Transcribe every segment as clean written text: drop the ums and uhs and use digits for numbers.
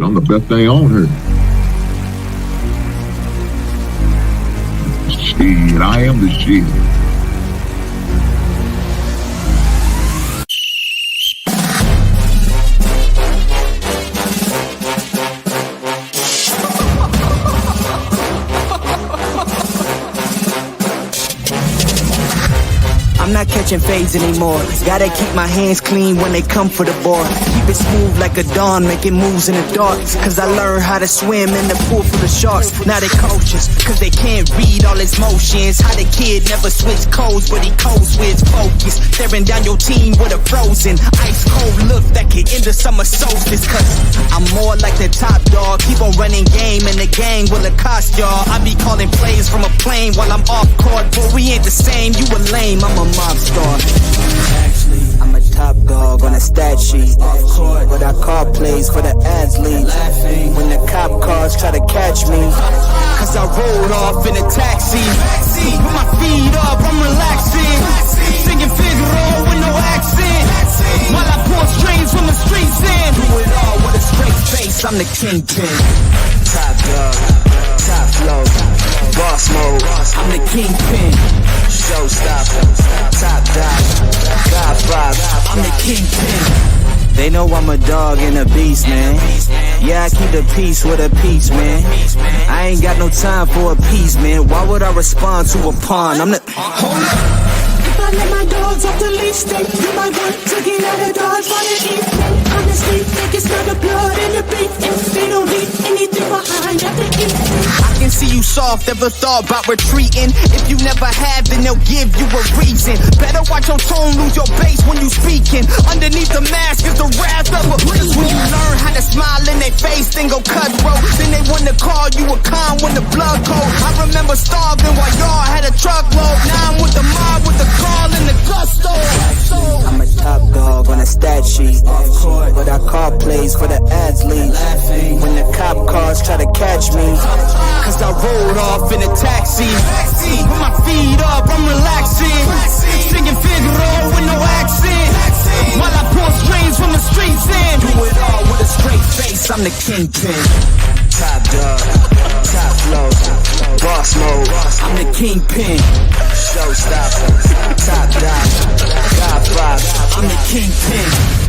shit, I'm the best thing on her. Shit, I am the shit. I'm not catching fades anymore. Gotta keep my hands clean when they come for the ball. Keep it smooth like a dawn, making moves in the dark. Cause I learned how to swim in the pool full of sharks. Now they coaches, cause they can't read all his motions. How the kid never switch codes, but he codes with focus. Staring down your team with a frozen, ice cold look that could end the summer solstice. Cause I'm more like the top dog. Keep on running game and the gang will accost y'all. I be calling plays from a plane while I'm off court. But we ain't the same, you a lame, I'm a mob star. Actually, I'm a top dog on a stat sheet. Off court, but I call plays for the athletes. When the cop cars try to catch me, cause I rolled off in a taxi. With my feet up, I'm relaxing. Singing Figaro with no accent. While I pour strings from the streets in. Do it all with a straight face, I'm the kingpin. Top dog, top flow, boss mode, I'm the kingpin. Showstopper, top dog, God five, I'm the kingpin. They know I'm a dog and a beast, man. Yeah, I keep the peace with a peace, man. I ain't got no time for a piece, man. Why would I respond to a pawn? I'm the... Hold up. If I let my dogs off the leash, then you might want to get out of Dodge for the evening. Honestly, they can smell the blood in the beef. If they don't leave anything behind at the evening. I can see you soft, ever thought about retreating. If you never have, then they'll give you a reason. Better watch your tone, lose your bass when you speaking. Underneath the mask is the wrath of a priest. When you learn how to smile in their face, then go cutthroat. Then they want to call you a con when the blood cold. I remember starving while y'all had a truckload. Now I'm with the mob with the call and the gusto. I'm a top dog on a stat sheet. Off court, but I call plays for the athletes. When the cop cars try to catch me, cause I rolled off in a taxi. With my feet up, I'm relaxing. Singing Figaro with no accent. While I pour strings from the streets in. Do it all with a straight face, I'm the kingpin. Top dog, top flow, boss mode, I'm the kingpin. Showstopper, top dog, God five, I'm the kingpin.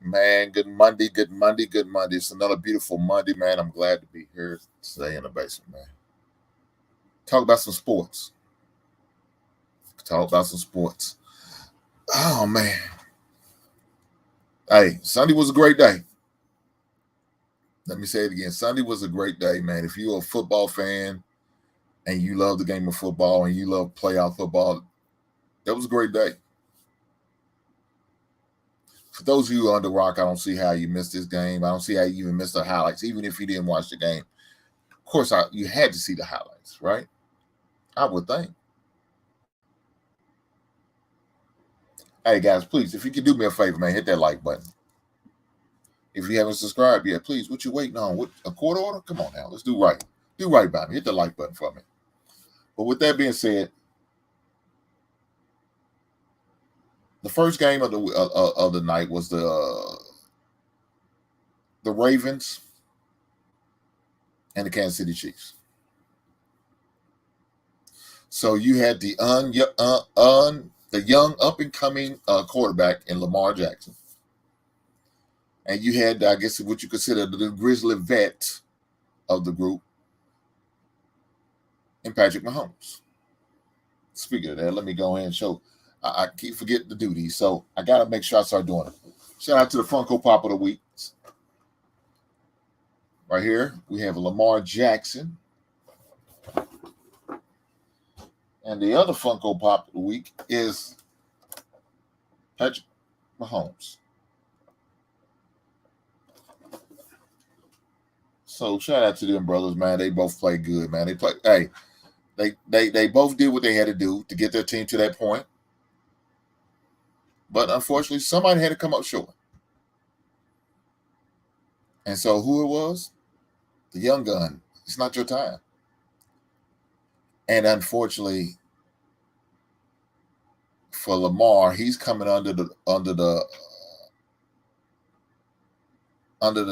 Man, good Monday, good Monday, good Monday. It's another beautiful Monday, man. I'm glad to be here today in the basement, man. Talk about some sports. Oh, man. Hey, Sunday was a great day. Let me say it again. Sunday was a great day, man. If you're a football fan and you love the game of football and you love playoff football, that was a great day. For those of you on the rock, I don't see how you missed this game. I don't see how you even missed the highlights, even if you didn't watch the game. Of course, you had to see the highlights, right? I would think. Hey, guys, please, if you can do me a favor, man, hit that like button. If you haven't subscribed yet, please, what you waiting on? What, a court order? Come on now, let's do right. Do right by me. Hit the like button for me. But with that being said, the first game of the night was the Ravens and the Kansas City Chiefs. So you had the young up and coming quarterback in Lamar Jackson, and you had, I guess, what you consider the grizzly vet of the group in Patrick Mahomes. Speaking of that, let me go ahead and show. I keep forgetting to do these, so I got to make sure I start doing it. Shout out to the Funko Pop of the Week. Right here, we have Lamar Jackson. And the other Funko Pop of the Week is Patrick Mahomes. So shout out to them brothers, man. They both play good, man. They play. Hey, They both did what they had to do to get their team to that point. But unfortunately, somebody had to come up short. And so who it was? The young gun. It's not your time. And unfortunately, for Lamar, he's coming under the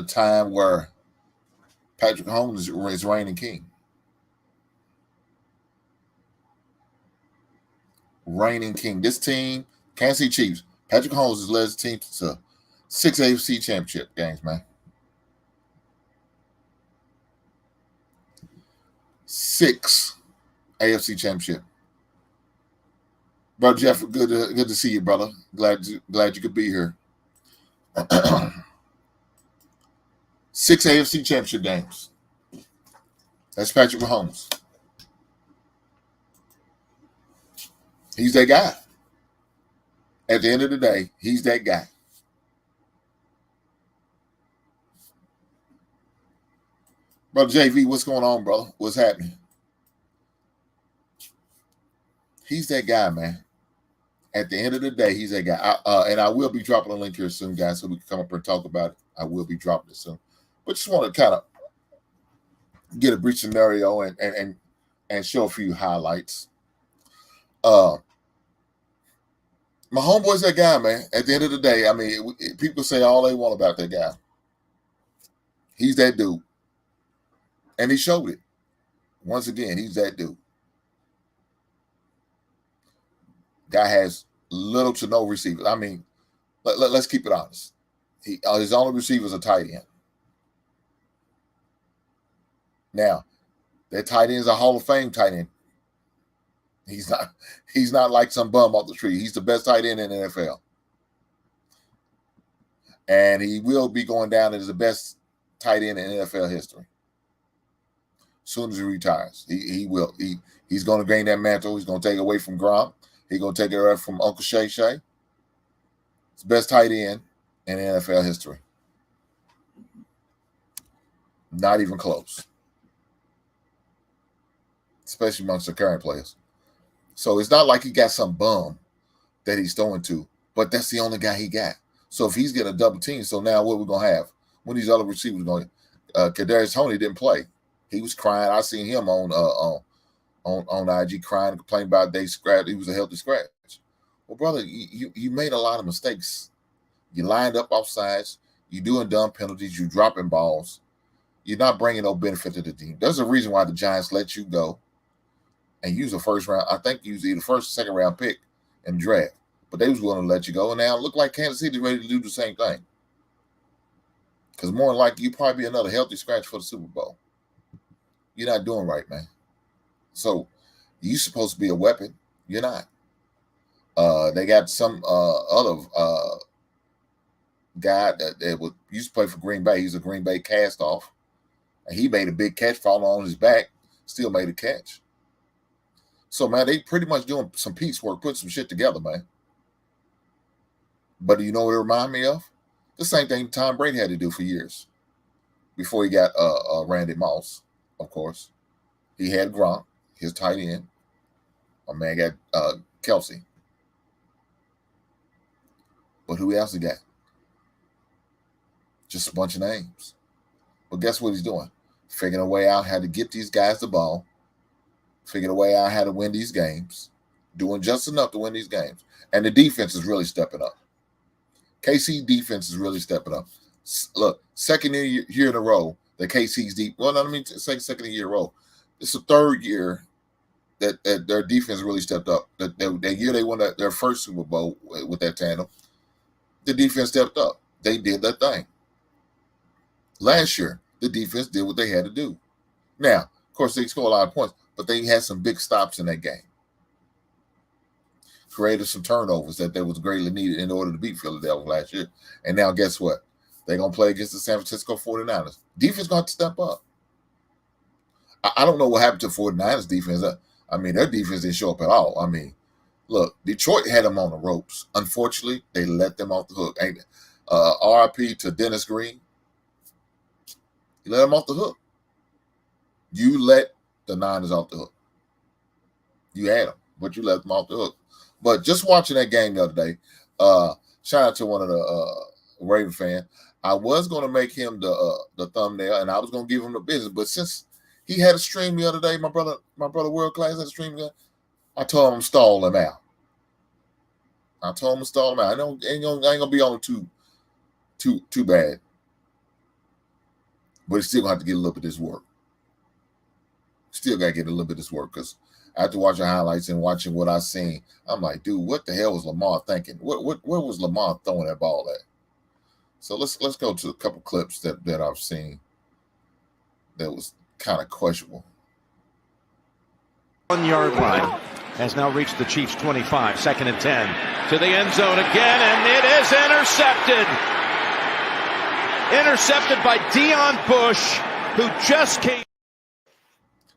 time where Patrick Mahomes is reigning king. Reigning king. This team, Kansas City Chiefs, Patrick Mahomes has led his team to 6 AFC championship games, man. 6 AFC championship. Brother Jeff, good to see you, brother. Glad you could be here. 6 AFC championship games. That's Patrick Mahomes. He's that guy. At the end of the day, he's that guy. Brother JV, what's going on, brother? What's happening? He's that guy, man. At the end of the day, he's that guy. And I will be dropping a link here soon, guys, so we can come up and talk about it. I will be dropping it soon. But just want to kind of get a brief scenario and show a few highlights. My homeboy's that guy, man. At the end of the day, I mean, people say all they want about that guy. He's that dude. And he showed it. Once again, he's that dude. Guy has little to no receivers. I mean, let's keep it honest. His only receiver is a tight end. Now, that tight end is a Hall of Fame tight end. He's not like some bum off the street. He's the best tight end in the NFL. And he will be going down as the best tight end in NFL history. As soon as he retires. He will. He's going to gain that mantle. He's going to take it away from Gronk. He's going to take it away from Uncle Shay Shay. It's the best tight end in NFL history. Not even close. Especially amongst the current players. So it's not like he got some bum that he's throwing to, but that's the only guy he got. So if he's getting a double team, so now what we're going to have? When these other receivers going, Kadarius Toney didn't play. He was crying. I seen him on IG crying and complaining about they scratch. He was a healthy scratch. Well, brother, you made a lot of mistakes. You lined up off sides. You're doing dumb penalties. You're dropping balls. You're not bringing no benefit to the team. There's a reason why the Giants let you go and use a first round. I think you was either first or second round pick in the draft. But they was willing to let you go. And now it look like Kansas City is ready to do the same thing. Because more than likely, you probably be another healthy scratch for the Super Bowl. You're not doing right, man. So you're supposed to be a weapon. You're not. They got some other guy that used to play for Green Bay. He's a Green Bay cast-off. And he made a big catch, falling on his back, still made a catch. So, man, they pretty much doing some piecework, putting some shit together, man. But you know what it reminded me of? The same thing Tom Brady had to do for years before he got Randy Moss, of course. He had Gronk, his tight end. My man got Kelsey. But who else he got? Just a bunch of names. But guess what he's doing? Figuring a way out how to get these guys the ball. Figuring a way out how to win these games. Doing just enough to win these games. And the defense is really stepping up. KC defense is really stepping up. Look, second year in a row that KC's deep. Well, no, I mean second year in a row. It's the third year that their defense really stepped up. That year they won their first Super Bowl with that tandem. The defense stepped up. They did their thing. Last year, the defense did what they had to do. Now, of course, they scored a lot of points, but they had some big stops in that game. Created some turnovers that was greatly needed in order to beat Philadelphia last year. And now guess what? They're going to play against the San Francisco 49ers. Defense going to step up. I don't know what happened to 49ers defense. I mean, their defense didn't show up at all. I mean, look, Detroit had them on the ropes. Unfortunately, they let them off the hook. RIP to Dennis Green. You let them off the hook. You let the Niners off the hook. You had him, but you left him off the hook. But just watching that game the other day, shout out to one of the Raven fan. I was going to make him the thumbnail, and I was going to give him the business. But since he had a stream the other day, my brother World Class had a stream. I told him to stall him out. I ain't gonna be on too bad. But he's still gonna have to get a little bit of this work. Still gotta get a little bit of this work because after watching highlights and watching what I seen, I'm like, dude, what the hell was Lamar thinking? Where was Lamar throwing that ball at? So let's go to a couple clips that I've seen that was kind of questionable. 1 yard line has now reached the Chiefs 25, 2nd and 10 to the end zone again, and it is intercepted. Intercepted by Dion Bush, who just came.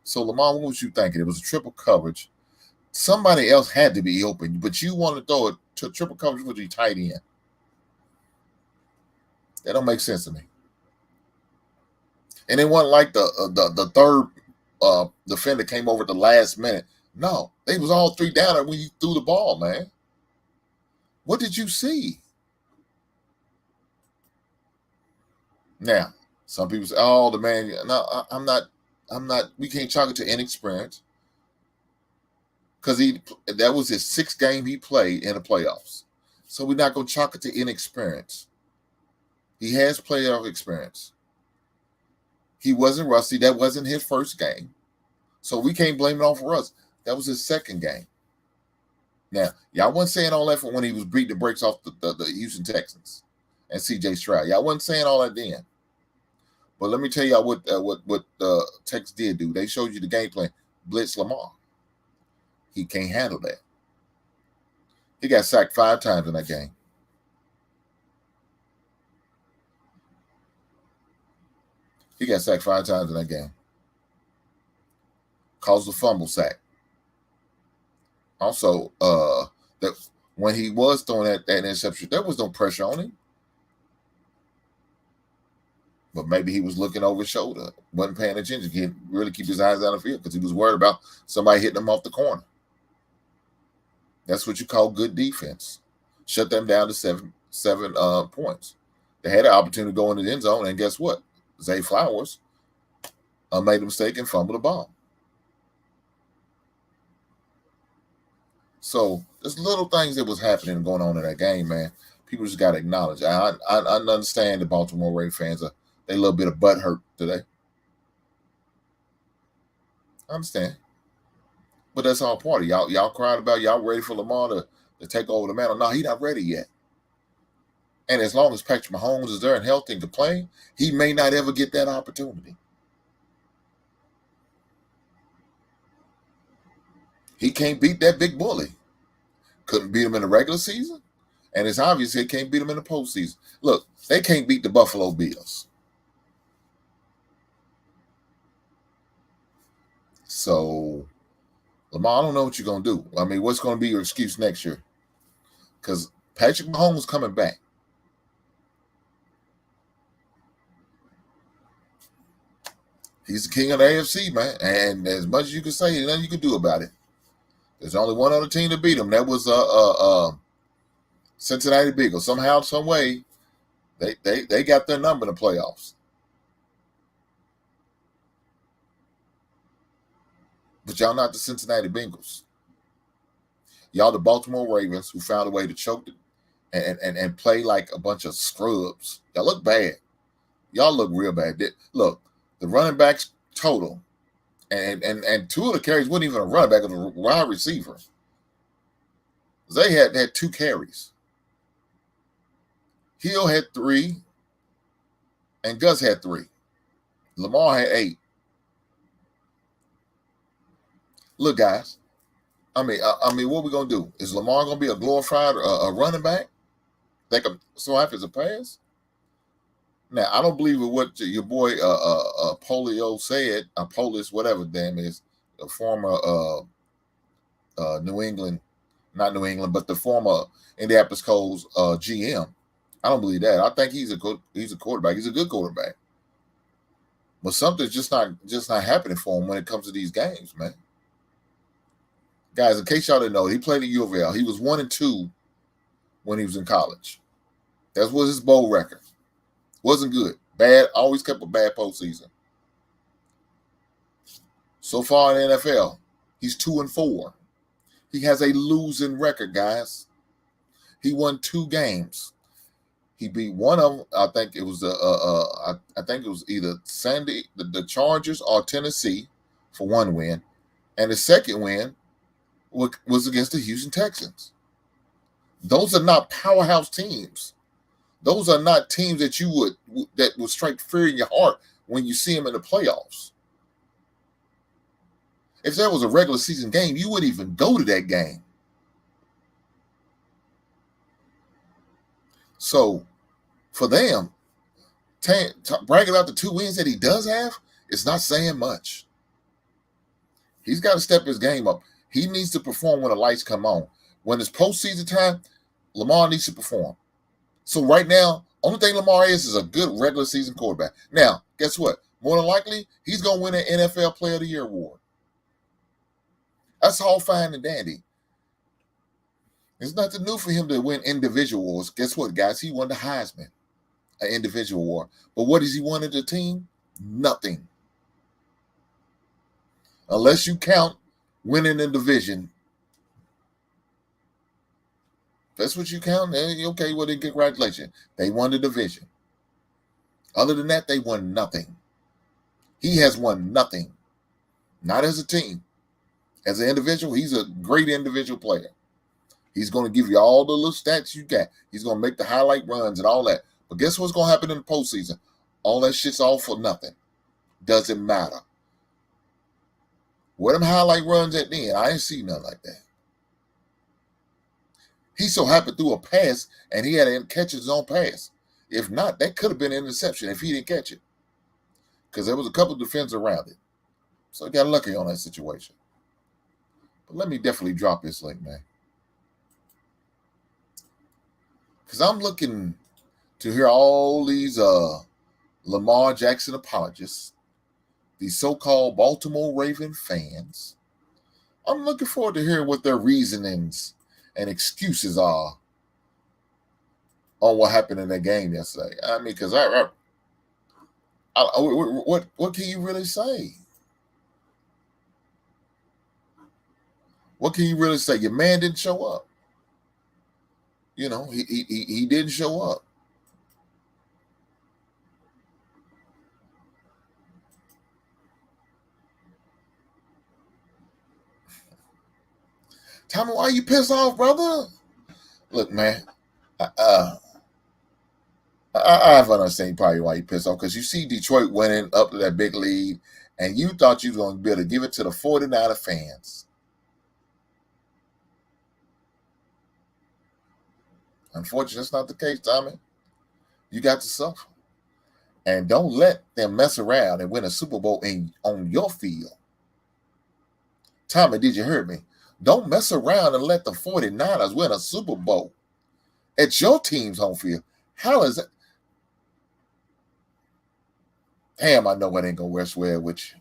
So Lamar, what was you thinking? It was a triple coverage. Somebody else had to be open, but you want to throw it to triple coverage with your tight end. That don't make sense to me. And it wasn't like the third defender came over at the last minute. No, they was all three down there when you threw the ball, man. What did you see? Now, some people say, "Oh, the man." No, I'm not. We can't chalk it to inexperience because that was his 6th game he played in the playoffs. So we're not gonna chalk it to inexperience. He has playoff experience. He wasn't rusty. That wasn't his first game. So we can't blame it all for us. That was his 2nd game. Now, y'all wasn't saying all that for when he was beating the brakes off the Houston Texans and C.J. Stroud. Y'all wasn't saying all that then. But let me tell y'all what Texas did do. They showed you the game plan. Blitz Lamar. He can't handle that. He got sacked 5 times in that game. He got sacked 5 times in that game. Caused a fumble sack. Also, that when he was throwing that interception, there was no pressure on him. But maybe he was looking over his shoulder, wasn't paying attention. He really keep his eyes out of the field because he was worried about somebody hitting him off the corner. That's what you call good defense. Shut them down to seven points. They had an opportunity to go into the end zone, and guess what? Zay Flowers made a mistake and fumbled the ball. So there's little things that was happening and going on in that game, man. People just got to acknowledge. I understand the Baltimore Ravens fans are they a little bit of butt hurt today. I understand. But that's all part of y'all crying about y'all ready for Lamar to take over the mantle. No, he's not ready yet. And as long as Patrick Mahomes is there and healthy and can play, he may not ever get that opportunity. He can't beat that big bully. Couldn't beat him in the regular season. And it's obvious he can't beat him in the postseason. Look, they can't beat the Buffalo Bills. So, Lamar, I don't know what you're going to do. I mean, what's going to be your excuse next year? Because Patrick Mahomes is coming back. He's the king of the AFC, man. And as much as you can say, nothing you can do about it. There's only one other team to beat him. That was Cincinnati Bengals. Somehow, some way, they got their number in the playoffs. But y'all not the Cincinnati Bengals. Y'all the Baltimore Ravens who found a way to choke it and play like a bunch of scrubs. Y'all look bad. Y'all look real bad. Look, the running backs total, and 2 of the carries wasn't even a running back, it was a wide receiver. They had 2 carries. Hill had 3, and Gus had 3. Lamar had 8. Look, guys, I mean, what we gonna do? Is Lamar gonna be a glorified a running back that can swipe as a pass? Now, I don't believe in what your boy Polio said. Polis, whatever damn is, the former New England, not New England, but the former Indianapolis Colts GM. I don't believe that. I think he's a quarterback. He's a good quarterback, but something's just not happening for him when it comes to these games, man. Guys, in case y'all didn't know, he played at U of L. He was 1-2 when he was in college. That was his bowl record. Wasn't good. Bad. Always kept a bad postseason. So far in the NFL, he's 2-4. He has a losing record, guys. He won 2 games. He beat one of them. I think it was either the Chargers or Tennessee for one win, and the second win was against the Houston Texans. Those are not powerhouse teams. Those are not teams that would strike fear in your heart when you see them in the playoffs. If there was a regular season game, you wouldn't even go to that game. So, for them, bragging about the 2 wins that he does have, it's not saying much. He's got to step his game up. He needs to perform when the lights come on. When it's postseason time, Lamar needs to perform. So right now, only thing Lamar is a good regular season quarterback. Now, guess what? More than likely, he's going to win an NFL Player of the Year award. That's all fine and dandy. It's nothing new for him to win individual awards. Guess what, guys? He won the Heisman, an individual award. But what has he won as a team? Nothing. Unless you count winning the division. That's what you count. Okay, well, then congratulations. They won the division. Other than that, they won nothing. He has won nothing. Not as a team. As an individual, he's a great individual player. He's going to give you all the little stats you got. He's going to make the highlight runs and all that. But guess what's going to happen in the postseason? All that shit's all for nothing. Doesn't matter. Where them highlight runs at the end? I ain't see nothing like that. He so happened threw a pass, and he had to catch his own pass. If not, that could have been an interception if he didn't catch it. Because there was a couple of defenders around it. So he got lucky on that situation. But let me definitely drop this link, man. Because I'm looking to hear all these Lamar Jackson apologists, these so-called Baltimore Raven fans. I'm looking forward to hearing what their reasonings and excuses are on what happened in that game yesterday. I mean, because what can you really say? What can you really say? Your man didn't show up. You know, he didn't show up. Tell me why you pissed off, brother. Look, man, I understand probably why you pissed off, because you see Detroit winning up to that big lead, and you thought you were going to be able to give it to the 49er fans. Unfortunately, that's not the case, Tommy. You got to suffer. And don't let them mess around and win a Super Bowl on your field. Tommy, did you hear me? Don't mess around and let the 49ers win a Super Bowl at your team's home field. How is that? Damn, I know it ain't going to rest well with you.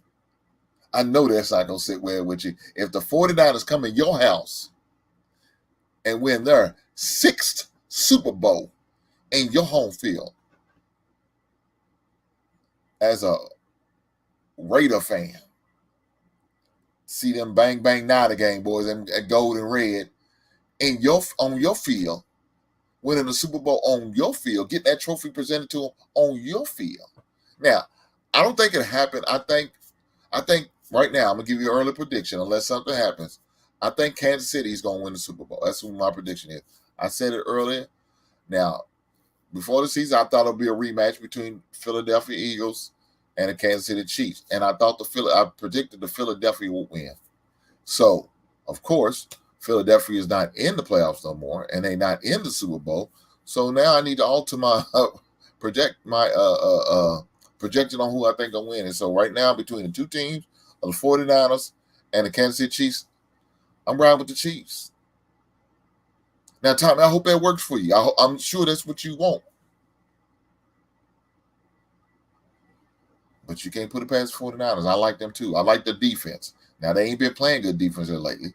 I know that's not going to sit well with you. If the 49ers come in your house and win their 6th Super Bowl in your home field as a Raider fan, see them bang, bang, now the game, boys, and gold and red on your field, winning the Super Bowl on your field, get that trophy presented to them on your field. Now, I don't think it happened. I think right now, I'm going to give you an early prediction, unless something happens. I think Kansas City is going to win the Super Bowl. That's what my prediction is. I said it earlier. Now, before the season, I thought it would be a rematch between Philadelphia Eagles and the Kansas City Chiefs. And I predicted the Philadelphia would win. So, of course, Philadelphia is not in the playoffs no more, and they're not in the Super Bowl. So now I need to alter my projection on who I think will win. And so right now, between the two teams, the 49ers and the Kansas City Chiefs, I'm riding with the Chiefs. Now, Tommy, I hope that works for you. I'm sure that's what you want. But you can't put it past the 49ers. I like them too. I like the defense. Now, they ain't been playing good defense here lately.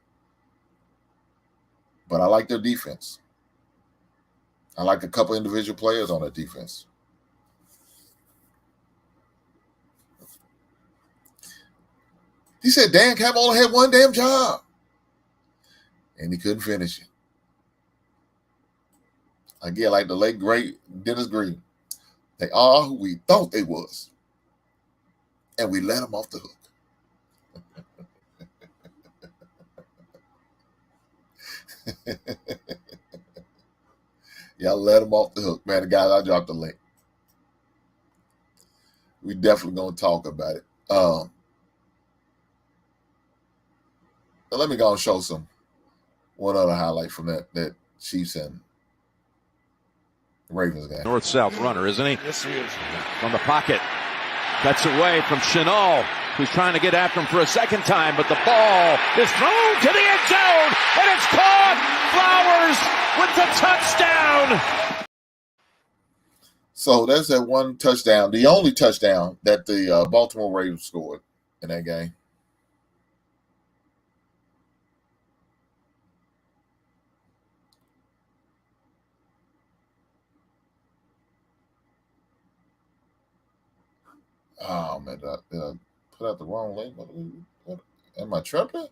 But I like their defense. I like a couple individual players on that defense. He said Dan Campbell only had one damn job. And he couldn't finish it. Again, like the late, great Dennis Green. They are who we thought they was. And we let them off the hook. Y'all let them off the hook. Man, the guys, I dropped the link. We definitely going to talk about it. But let me go and show one other highlight from that Chiefs and Ravens game. North-south runner, isn't he? Yes, he is. From the pocket. Cuts away from Chenal, who's trying to get after him for a second time, but the ball is thrown to the end zone, and it's caught! Flowers with the touchdown! So there's that one touchdown, the only touchdown that the Baltimore Ravens scored in that game. Oh, man, did I put out the wrong link? What, am I tripping?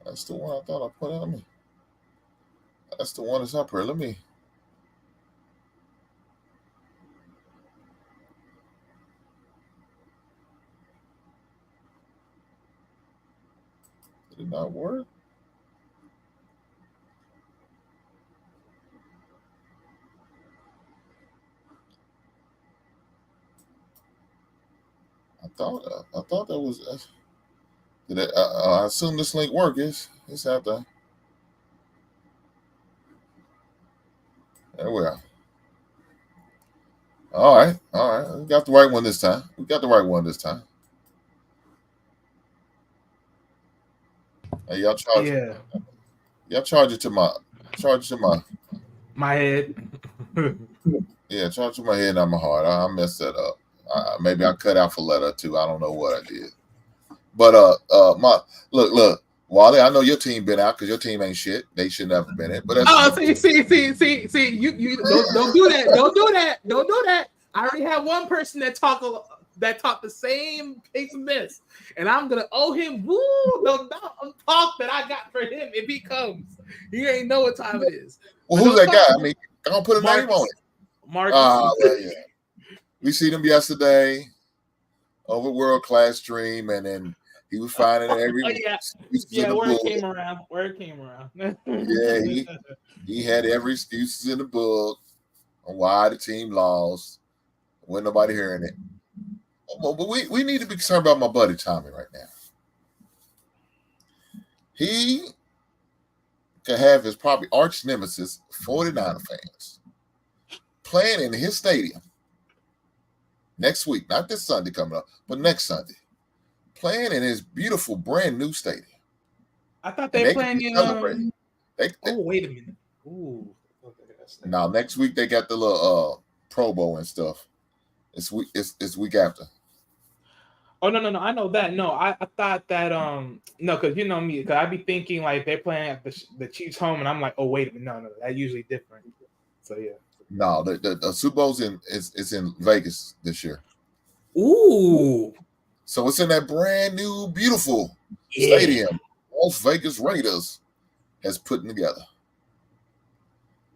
That's the one I thought I put on me. That's the one that's up here. Let me. Did it not work? I thought that was. Did it, I assume this link work is. It's after. There we are. All right. We got the right one this time. Hey, y'all charge. Yeah. Y'all charge it to my. My head. Yeah, charge it to my head, not my heart. I messed that up. Maybe I cut out for letter too. I don't know what I did. But my look, Wally. I know your team been out because your team ain't shit. They should never been in. But see. You don't do that. Don't do that. I already have one person that talked the same pace of this, and I'm gonna owe him the talk that I got for him if he comes. He ain't know what time it is. Well, who's that guy? I mean, I'm gonna put a name on it. Marcus. Well, yeah. We see them yesterday over World Class Stream, and then he was finding every word came around. Yeah, he had every excuses in the book on why the team lost. Wasn't nobody hearing it. But we need to be concerned about my buddy Tommy right now. He could have his probably arch nemesis, 49er fans, playing in his stadium next week, not this Sunday coming up, but next Sunday, playing in his beautiful brand new stadium. I thought they playing in. Wait a minute. Ooh. Now next week they got the little Pro Bowl and stuff. It's week after. Oh no! I know that. No, I thought that no, because you know me, because I be thinking like they're playing at the Chiefs home, and I'm like, oh wait a minute, no, that's usually different. So yeah. No, the Super Bowl's in Vegas this year. Ooh. So it's in that brand new, beautiful stadium Las Vegas Raiders has put together.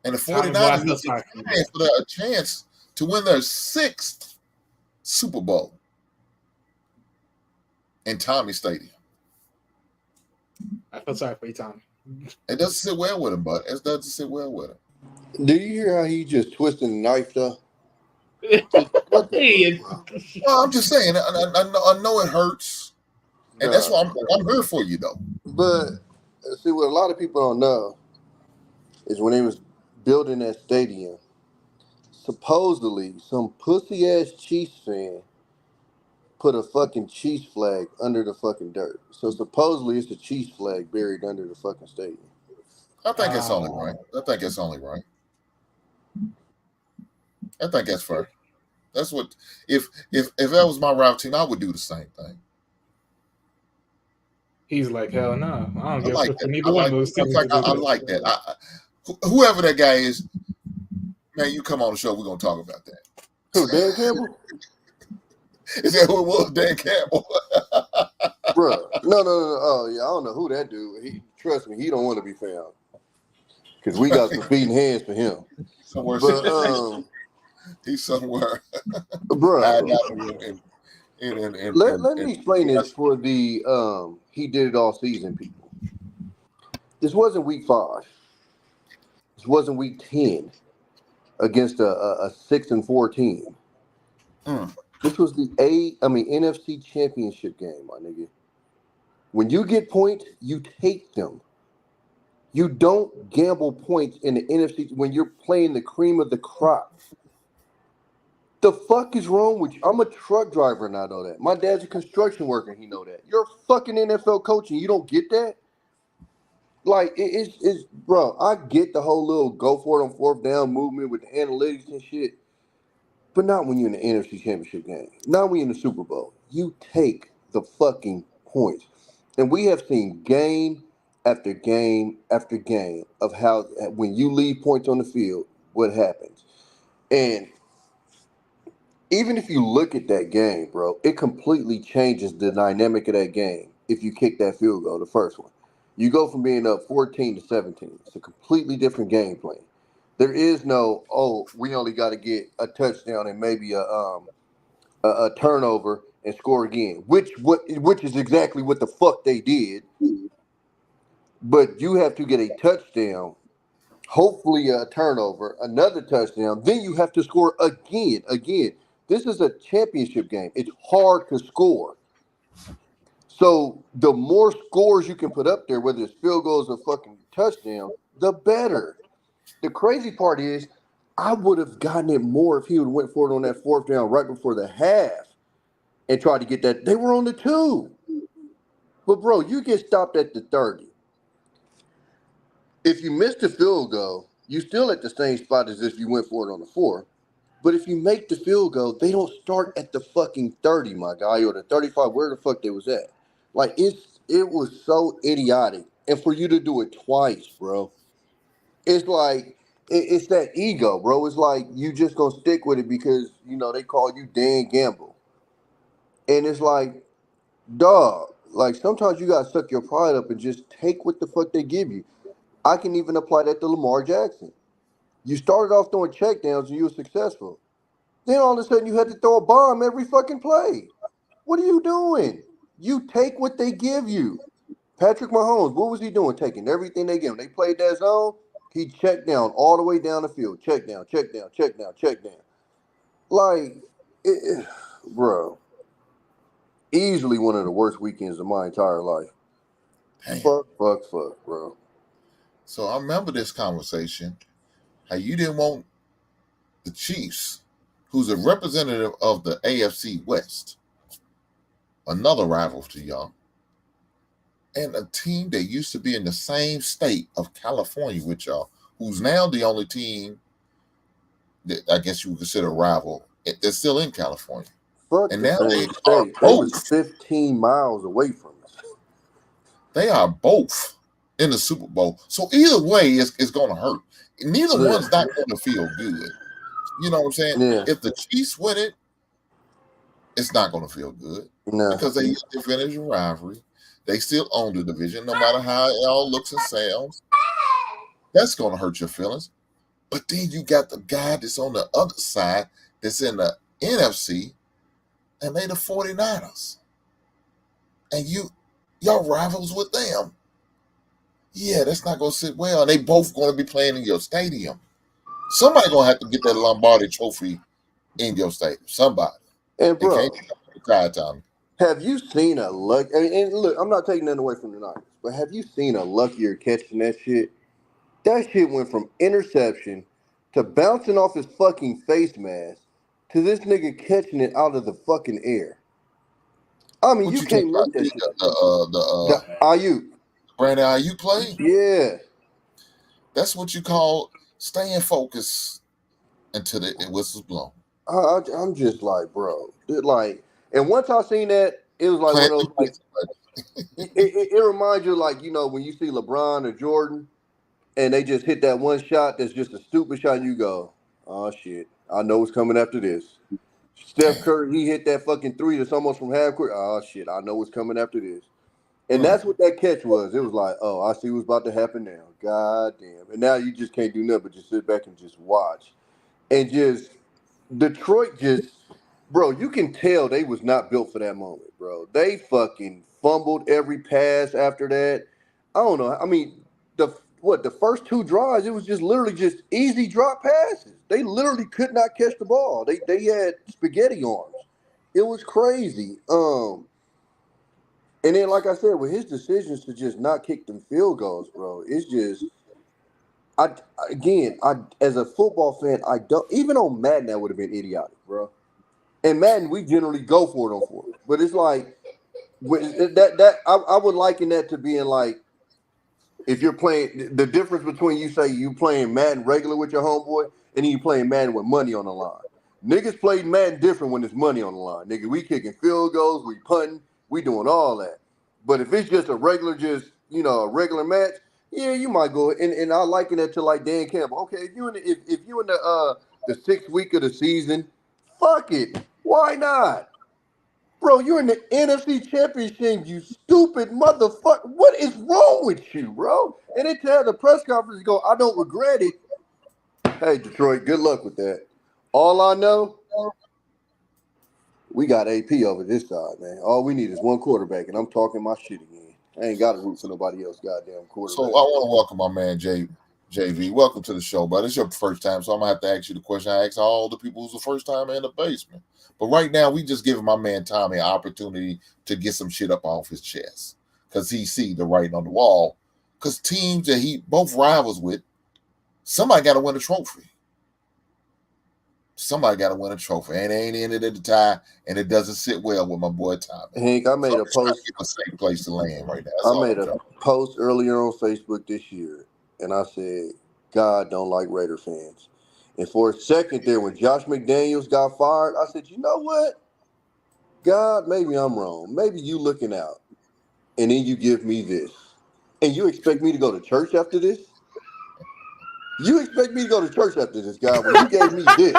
And the 49ers have a chance to win their 6th Super Bowl in Tommy Stadium. I feel sorry for you, Tommy. It doesn't sit well with him, but it doesn't sit well with him. Did you hear how he just twisted the knife though? Well, I'm just saying. I know it hurts, and that's why I'm here for you, though. But see, what a lot of people don't know is when they was building that stadium, supposedly some pussy ass Chiefs fan put a fucking Chiefs flag under the fucking dirt. So supposedly it's a Chiefs flag buried under the fucking stadium. I think it's only right. I think it's only right. I think that's fair. That's what if that was my rival team, I would do the same thing. He's like, hell no. I don't I give a like fuck for that. neither one of those teams to do I that. like that. Whoever that guy is, man, you come on the show. We're gonna talk about that. Who, Dan Campbell? Is that who it was, Dan Campbell? Bruh. No. Oh, yeah, I don't know who that dude. Trust me, he don't want to be found. Because we got some feeding hands for him. Somewhere. But, he's somewhere. bruh. Let me explain this for the he did it all season people. This wasn't week 5. This wasn't week 10 against a 6-4 team. This was the NFC Championship game, my nigga. When you get points, you take them. You don't gamble points in the NFC when you're playing the cream of the crop. The fuck is wrong with you? I'm a truck driver and I know that. My dad's a construction worker and he know that. You're a fucking NFL coach and you don't get that? Like, it's bro, I get the whole little go for it on 4th down movement with the analytics and shit. But not when you're in the NFC Championship game. Not when you're in the Super Bowl. You take the fucking points. And we have seen game after game after game of how when you leave points on the field, what happens. And even if you look at that game, bro, it completely changes the dynamic of that game if you kick that field goal, the first one. You go from being up 14-17. It's a completely different game plan. There is no, we only got to get a touchdown and maybe a turnover and score again, which is exactly what the fuck they did. But you have to get a touchdown, hopefully a turnover, another touchdown, then you have to score again. This is a championship game. It's hard to score. So the more scores you can put up there, whether it's field goals or fucking touchdown, the better. The crazy part is, I would have gotten it more if he would have went for it on that 4th down right before the half and tried to get that. They were on the 2. But, bro, you get stopped at the 30. If you miss the field goal, you still at the same spot as if you went for it on the 4. But if you make the field goal, they don't start at the fucking 30, my guy, or the 35, where the fuck they was at. Like, it was so idiotic. And for you to do it twice, bro, it's like, it's that ego, bro. It's like you just gonna stick with it because, they call you Dan Gamble. And it's like, dog, like sometimes you gotta suck your pride up and just take what the fuck they give you. I can even apply that to Lamar Jackson. You started off throwing checkdowns and you were successful. Then all of a sudden you had to throw a bomb every fucking play. What are you doing? You take what they give you. Patrick Mahomes, what was he doing? Taking everything they give him. They played that zone. He checked down all the way down the field. Check down. Like, bro, easily one of the worst weekends of my entire life. Damn. Fuck, bro. So I remember this conversation. How you didn't want the Chiefs, who's a representative of the AFC West, another rival to y'all, and a team that used to be in the same state of California with y'all, who's now the only team that I guess you would consider a rival that's still in California. Fuck, and the now same state. They was 15 miles away from us. They are both in the Super Bowl. So either way, it's going to hurt. Neither one's not going to feel good. You know what I'm saying? Yeah. If the Chiefs win it, it's not going to feel good. No. Because they finished a rivalry. They still own the division, no matter how it all looks and sounds. That's going to hurt your feelings. But then you got the guy that's on the other side that's in the NFC, and they the 49ers. And y'all rivals with them. Yeah, that's not going to sit well. And they both going to be playing in your stadium. Somebody going to have to get that Lombardi trophy in your stadium. Somebody. And, bro, have you seen a luck? And look, I'm not taking nothing away from the Niners, but have you seen a luckier catch than that shit? That shit went from interception to bouncing off his fucking face mask to this nigga catching it out of the fucking air. I mean, What you you can't talking make about? that shit. The The Ayuk. Brandon Ayuk play? Yeah. That's what you call staying focused until the whistle's blown. I'm just like, bro. Like, and once I seen that, it was like one Plant of the those, like, it reminds you, like, you know, when you see LeBron or Jordan and they just hit that one shot that's just a stupid shot, and you go, oh, shit. I know what's coming after this. Steph Curry, he hit that fucking three that's almost from half court. Oh, shit. I know what's coming after this. And that's what that catch was. It was like, oh, I see what's about to happen now. God damn. And now you just can't do nothing but just sit back and just watch. And just Detroit just, bro, you can tell they was not built for that moment, bro. They fucking fumbled every pass after that. I don't know. I mean, the first two drives, it was just literally just easy drop passes. They literally could not catch the ball. They had spaghetti arms. It was crazy. And then, like I said, with his decisions to just not kick them field goals, bro, it's just, I as a football fan, I don't, even on Madden, that would have been idiotic, bro. And Madden, we generally go for it on fourth, but it's like I would liken that to being like, if you're playing, the difference between you say you playing Madden regular with your homeboy and then you playing Madden with money on the line. Niggas played Madden different when there's money on the line. Nigga, we kicking field goals, we punting, we doing all that. But if it's just a regular, a regular match, yeah, you might go. And I liken that to like Dan Campbell. Okay, if you in the 6th week of the season, fuck it. Why not? Bro, you're in the NFC Championship, you stupid motherfucker. What is wrong with you, bro? And then to have the press conference go, I don't regret it. Hey, Detroit, good luck with that. All I know, we got AP over this side, man. All we need is one quarterback, and I'm talking my shit again. I ain't got to root for nobody else, goddamn quarterback. So I want to welcome my man JV. Welcome to the show, brother. It's your first time, so I'm gonna have to ask you the question I ask all the people who's the first time in the basement. But right now, we just giving my man Tommy an opportunity to get some shit up off his chest because he see the writing on the wall. Because teams that he both rivals with, somebody got to win a trophy. Somebody got to win a trophy, and it ain't ended at the tie, and it doesn't sit well with my boy Tommy. Hank, I made a post. A safe place to land right now. I made a post earlier on Facebook this year, and I said, God don't like Raider fans. And for a second there, when Josh McDaniels got fired, I said, you know what? God, maybe I'm wrong. Maybe you looking out. And then you give me this. And you expect me to go to church after this? You expect me to go to church after this, guy, when you gave me this?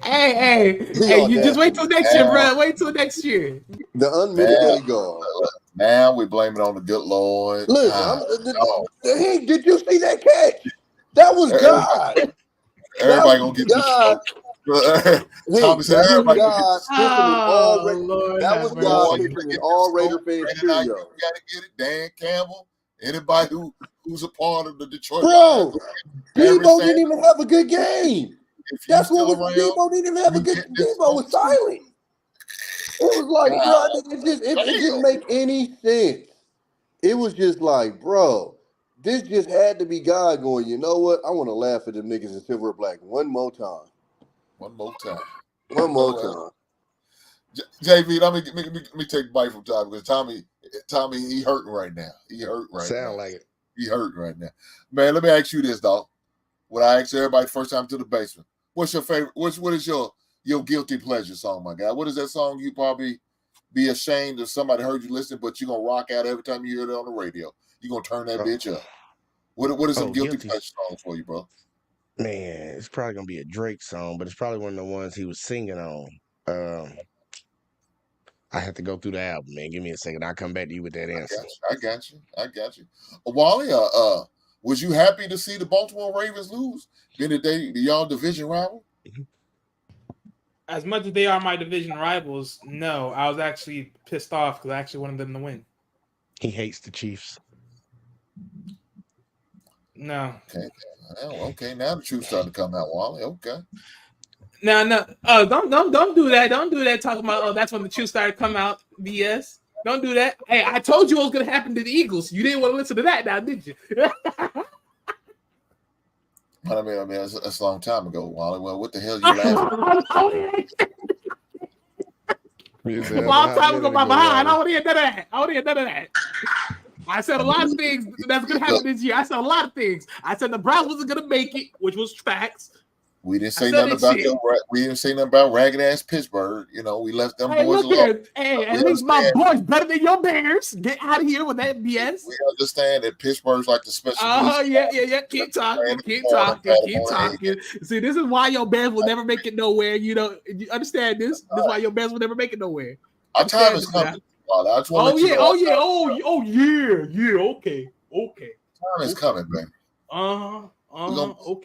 Hey, you just wait till next year, bro. Wait till next year. The unmitigated God. Now we blame it on the good Lord. Listen, hey, did you see that catch? That was God. Everybody gonna get God. Tommy said everybody God Lord, that was God pissing all Raider fans. You gotta get it. Dan Campbell, anybody who's a part of the Detroit. Bro, Debo didn't even have a good game. That's what was Debo didn't even have a good. Debo was silent. It was like, bro, it didn't make any sense. It was just like, bro, this just had to be God going, you know what? I want to laugh at them niggas in silver and black one more time. One more time. JV, let me take a bite from Tommy because Tommy, he hurting right now. Sound like it. He hurting right now. Man, let me ask you this, dog. What I ask everybody first time to the basement. What's your favorite? What is your guilty pleasure song, my guy? What is that song you probably be ashamed if somebody heard you listen, but you're gonna rock out every time you hear it on the radio? You're gonna turn that bitch up. What is some guilty pleasure song for you, bro? Man, it's probably gonna be a Drake song, but it's probably one of the ones he was singing on. I have to go through the album, man. Give me a second. I'll come back to you with that answer. I got you. Wally, was you happy to see the Baltimore Ravens lose? Being y'all division rival? As much as they are my division rivals, no. I was actually pissed off because I actually wanted them to win. He hates the Chiefs. No. Okay. Well, okay. Now the truth starting to come out, Wally. Okay. No. Don't do that. Don't do that. Talking about that's when the truth started to come out. BS. Don't do that. Hey, I told you what was gonna happen to the Eagles. You didn't want to listen to that, now did you? I mean, that's a long time ago, Wally. Well, what the hell you laughing A long time ago, my behind. I don't hear none of that. I said a lot of things that's gonna happen this year. I said a lot of things. I said the Browns wasn't gonna make it, which was facts. We didn't say nothing about we didn't say nothing about ragged ass Pittsburgh. You know, we left them boys alone. Hey, at least my boys better than your Bears. Get out of here with that BS. We understand that Pittsburgh's like the special. Yeah. Keep talking. See, this is why your Bears will never make it nowhere. You understand this? This is why your Bears will never make it nowhere. Our time is coming. Okay. Time is coming, baby. Okay.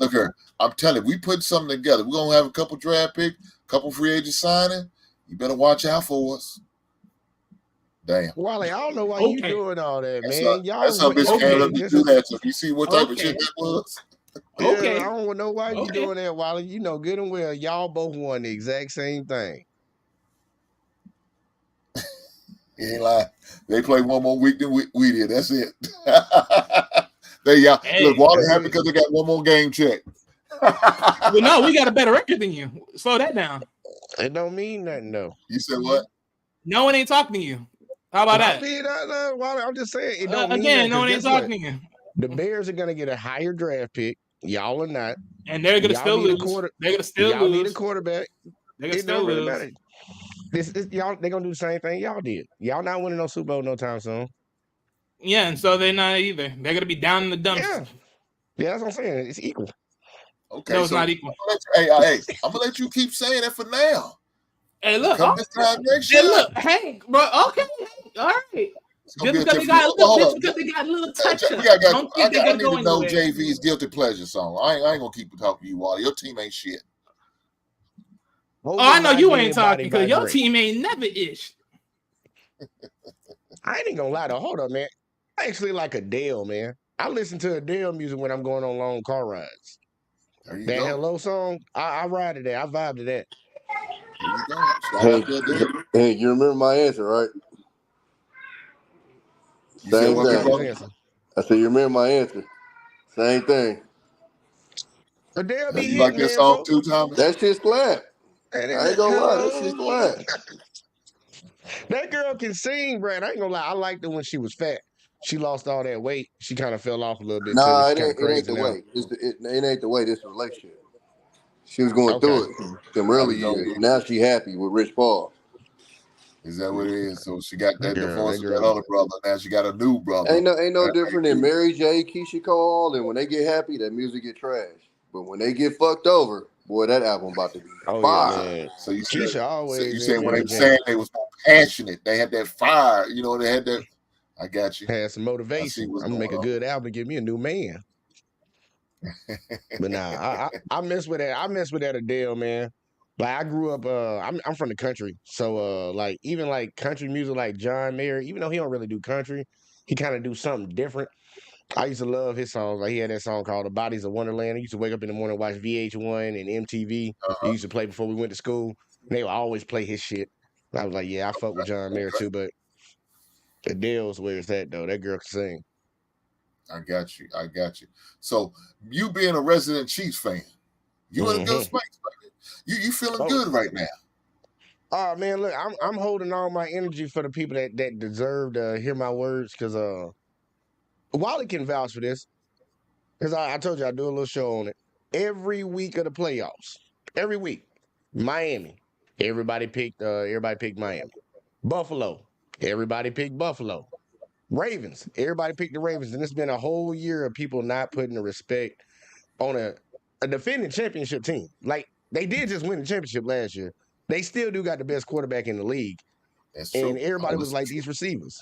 Look here, I'm telling you, we put something together. We're gonna have a couple draft picks, couple free agents signing. You better watch out for us. Damn. Wally, I don't know why you doing all that, man. That's how bitch came up to do that. So you see what type of shit that was? Okay. I don't know why you doing that, Wally. You know good and well, y'all both won the exact same thing. You ain't lying. They play one more week than we did. That's it. Look, Water happy because they got one more game check. Well, no, we got a better record than you. Slow that down. It don't mean nothing, though. You said what? No one ain't talking to you. How about that? Wally, I'm just saying. It don't mean again, nothing, no one ain't talking to you. The Bears are gonna get a higher draft pick. Y'all are not. And they're gonna still lose. They're gonna still lose. Y'all need a quarterback. They're gonna still lose. Y'all, they're gonna do the same thing y'all did. Y'all not winning no Super Bowl no time soon. Yeah, and so they're not either. They're gonna be down in the dumps. Yeah, that's what I'm saying. It's equal. Okay, no, it's not equal. Hey, I'm gonna let you keep saying that for now. Hey, look. Come this time next year. Hey, bro. Okay, all right. Just because they got a little touch up. I need to know JV's guilty pleasure song. I ain't gonna keep talking to you, Wally. Your team ain't shit. I know you ain't talking because your team ain't never ish. I ain't gonna lie though. Hold up, man. I actually like Adele, man. I listen to Adele music when I'm going on long car rides. There you that go. Hello song, I ride to that. I vibe to that. There you go. Hey, you remember my answer, right? Same thing. I said, you remember my answer. Same thing. Adele be you like that song too, Thomas? That shit's slap. I ain't gonna lie, that shit's slap. That girl can sing, Brad. I ain't gonna lie. I liked her when she was fat. She lost all that weight. She kind of fell off a little bit. Nah, it ain't the weight. It ain't the weight. It's the relationship. She was going through it. Them early years. Now she happy with Rich Paul. Is that what it is? So she got that divorce with that other brother. Now she got a new brother. Ain't no different than Mary J, Keisha Cole, and when they get happy, that music get trash. But when they get fucked over, boy, that album about to be fire. Yeah, so you Keisha said, always. You said when they sang, they was more passionate. They had that fire. You know, they had that. I got you. Had some motivation. I'm gonna make a good album to give me a new man. But nah, I mess with that. I mess with that Adele, man. Like I grew up, I'm from the country, so like even like country music, like John Mayer, even though he don't really do country, he kind of do something different. I used to love his songs. Like he had that song called "The Bodies of Wonderland." I used to wake up in the morning, watch VH1 and MTV. He used to play before we went to school. And they would always play his shit. And I was like, yeah, I fuck with John Mayer too, but Adele's where it's at though. That girl can sing. I got you. So you being a resident Chiefs fan, you in a good space, baby. You feeling good right now. Oh man, look, I'm holding all my energy for the people that deserve to hear my words, because Wally can vouch for this, because I told you I do a little show on it every week of the playoffs. Every week, Miami, everybody picked Miami. Buffalo, everybody picked Buffalo. Ravens, everybody picked the Ravens, and it's been a whole year of people not putting the respect on a defending championship team. Like they did just win the championship last year. They still do got the best quarterback in the league. That's true. And everybody was like these receivers.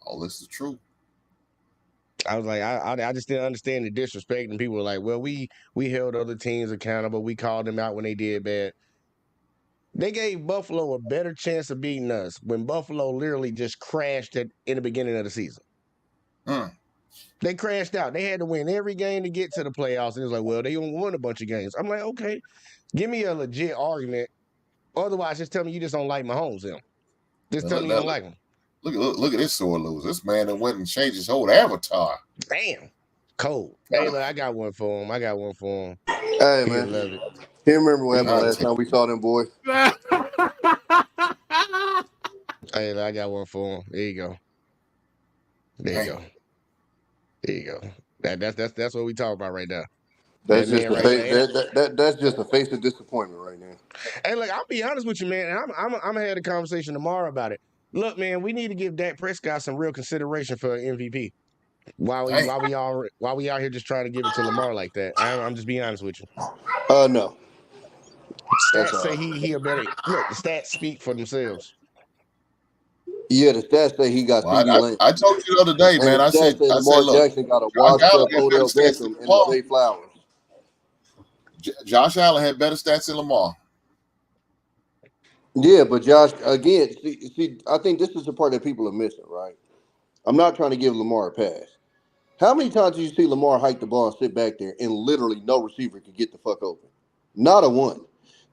All this is true. I was like, I just didn't understand the disrespect, and people were like, well, we held other teams accountable. We called them out when they did bad. They gave Buffalo a better chance of beating us when Buffalo literally just crashed in the beginning of the season. They crashed out. They had to win every game to get to the playoffs. And it was like, well, they won a bunch of games. I'm like, okay, give me a legit argument. Otherwise, just tell me you just don't like Mahomes. Just tell me you don't like him. Look at this sore loser. This man that went and changed his whole avatar. Damn. Cold. Hey, look, I got one for him. Hey, man. Love it. Can't remember what happened last time we saw them boys. Hey, I got one for him. There you go. There you Damn. go. There you go. That's what we talk about right now. That's That just man the right face. there. That's just the face of disappointment right now. Hey, look, I'll be honest with you, man. And I'm gonna have a conversation tomorrow about it. Look, man, we need to give Dak Prescott some real consideration for an MVP. Why Damn. we out here just trying to give it to Lamar like that? I'm just being honest with you. No, that's Stats all. say he a better look. The stats speak for themselves. Yeah, the stats say he got Well, CD Lamb, I told you the other day, and man. the stats say I said, Lamar look, Jackson got a Josh washed Allen up had better Odell stats than Beckham and a Lamar. Zay Flowers. Josh Allen had better stats than Lamar. Yeah, but Josh, again, see, I think this is the part that people are missing, right? I'm not trying to give Lamar a pass. How many times did you see Lamar hike the ball and sit back there and literally no receiver could get the fuck open? Not a one.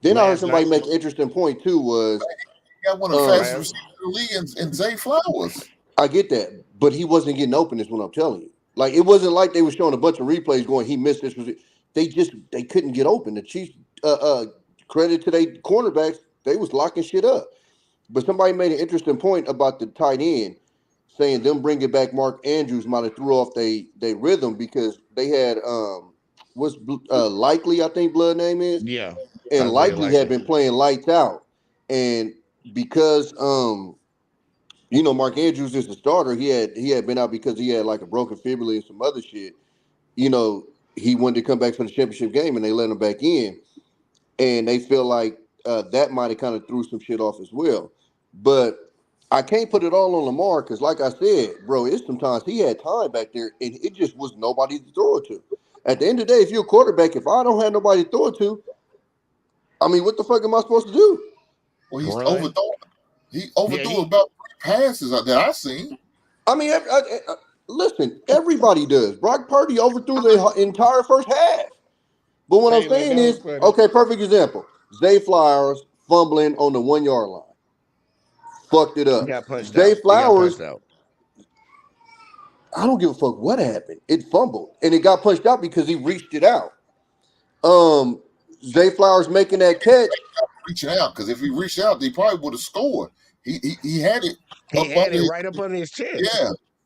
Then I heard Last somebody night, make an interesting point too was, He got one of the fastest man. receivers in the league in Zay Flowers. I get that, but he wasn't getting open is what I'm telling you. Like, it wasn't like they were showing a bunch of replays going, he missed this. They couldn't get open. The Chiefs, credit to their cornerbacks, they was locking shit up. But somebody made an interesting point about the tight end, saying them bringing back Mark Andrews might have threw off they rhythm because they had what's Likely, I think blood name is, Yeah, and Isaiah Likely had Likely. been playing lights out, and because Mark Andrews is the starter, he had been out because he had like a broken fibula and some other shit. He wanted to come back for the championship game, and they let him back in, and they feel like that might have kind of threw some shit off as well. But I can't put it all on Lamar because, like I said, bro, it's sometimes he had time back there and it just was nobody to throw it to. At the end of the day, if you're a quarterback, if I don't have nobody to throw it to, I mean, what the fuck am I supposed to do? Well, he's Run. overthrown. He Yeah, overthrew about 3 passes that I seen. I mean, listen, everybody does. Brock Purdy overthrew the entire first half. But what I'm Hey, man, saying that was is, funny. okay, perfect example. Zay Flowers fumbling on the 1 yard line. Fucked it He up. got punched Zay out. He got Flowers, punched out. I don't give a fuck what happened. It fumbled. And it got punched out because he reached it out. Zay Flowers making that catch. Reaching out because if he reached out, he probably would have scored. He had it He up had under it his, right up under his chest.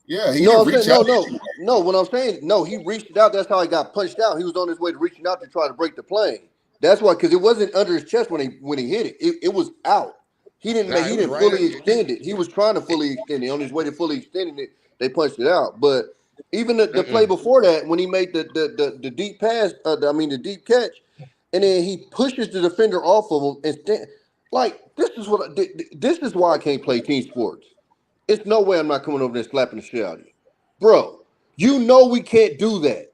yeah. He No, didn't I'm saying reach out. no. What I'm saying, no, he reached it out. That's how he got punched out. He was on his way to reaching out to try to break the plane. That's why, because it wasn't under his chest when he hit it. It was out. He didn't Nah, it was right fully at- extend it. He was trying to fully extend it. On his way to fully extending it, they punched it out. But even the play before that, when he made the deep pass, the deep catch, and then he pushes the defender off of him and this is why I can't play team sports. It's no way I'm not coming over there slapping the shit out of you. Bro, you know we can't do that.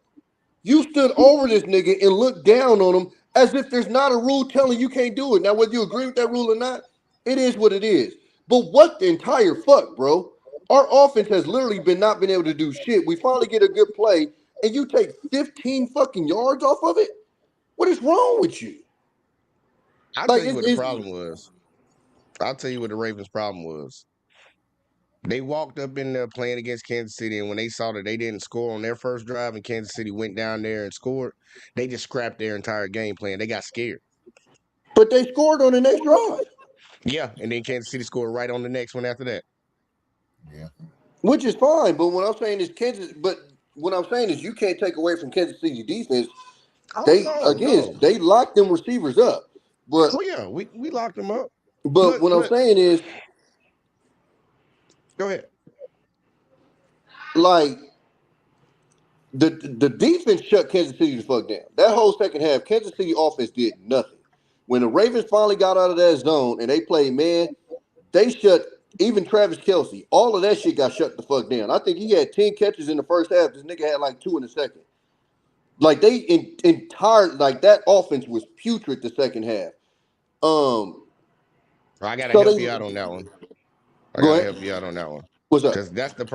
You stood over this nigga and looked down on him as if there's not a rule telling you can't do it. Now, whether you agree with that rule or not, it is what it is. But what the entire fuck, bro? Our offense has literally not been able to do shit. We finally get a good play, and you take 15 fucking yards off of it? What is wrong with you? I'll Like, tell you what the problem was. I'll tell you what the Ravens' problem was. They walked up in there playing against Kansas City, and when they saw that they didn't score on their first drive and Kansas City went down there and scored, they just scrapped their entire game plan. They got scared. but they scored on the next drive. Yeah, and then Kansas City scored right on the next one after that. Yeah. Which is fine, but what I'm saying is you can't take away from Kansas City defense. They locked them receivers up. But Oh yeah, we locked them up. what I'm saying is, go ahead. like, the defense shut Kansas City the fuck down. That whole second half, Kansas City offense did nothing. When the Ravens finally got out of that zone and they played man, they shut even Travis Kelce. All of that shit got shut the fuck down. I think he had 10 catches in the first half. This nigga had like 2 in the second. Like they entire like that offense was putrid the second half. I gotta So help you out on that one. Go ahead. What's up? Because that's the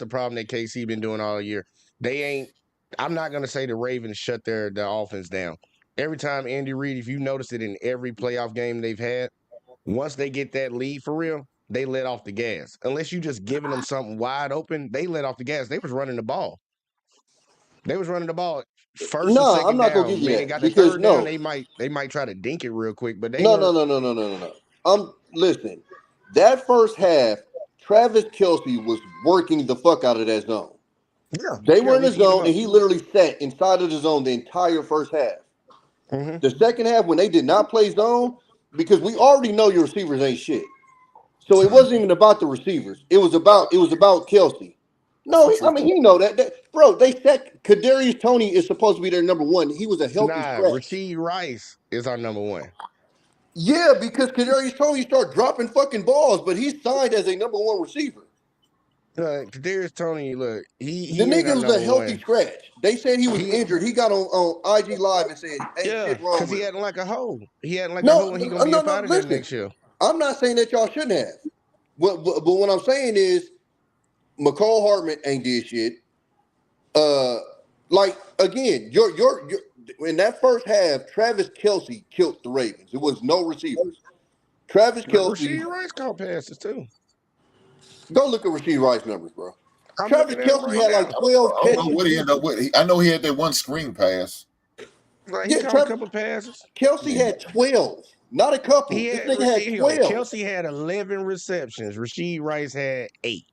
problem that KC been doing all year. They ain't. I'm not gonna say the Ravens shut their offense down. Every time Andy Reid, if you notice it in every playoff game they've had, once they get that lead for real, they let off the gas. Unless you just giving them something wide open, they let off the gas. They was running the ball. First and No, I'm second not gonna down. give you Then they that got the because third down. no, They might try to dink it real quick, but they no, weren't. no, no, no, no, no, no, no. Listen. That first half, Travis Kelce was working the fuck out of that zone. Yeah, They were in we the beat him zone, up. and he literally sat inside of the zone the entire first half. Mhm. The second half, when they did not play zone, because we already know your receivers ain't shit. So it wasn't even about the receivers. It was about Kelce. No, he know that. Bro, they said Kadarius Toney is supposed to be their number one. He was a healthy Nah, scratch. Rasheed Rice is our number one. Yeah, because Kadarius Toney started dropping fucking balls, but he's signed as a number one receiver. Kadarius Toney, look, The he ain't nigga our was a number healthy one. scratch. They said he was He injured. He got on IG Live and said, ain't Yeah, shit wrong because he with him. had like a hole. He had like a No, hole, and he gonna be up out of there listen. next year. I'm not saying that y'all shouldn't have. But what I'm saying is McCall Hartman ain't did shit. Like again, your in that first half, Travis Kelce killed the Ravens. It was no receivers. Travis Kelce, Rasheed Rice caught passes too. go look at Rasheed Rice numbers, bro. I'm Travis looking at him Kelce right had like now. 12 I don't know catches. what he ended up with. I know he had that one screen pass. Like he Yeah, caught a Travis couple passes. Kelce had 12, not a couple. He This had nigga had here you go. 12. Kelsey had 11 receptions. Rasheed Rice had 8.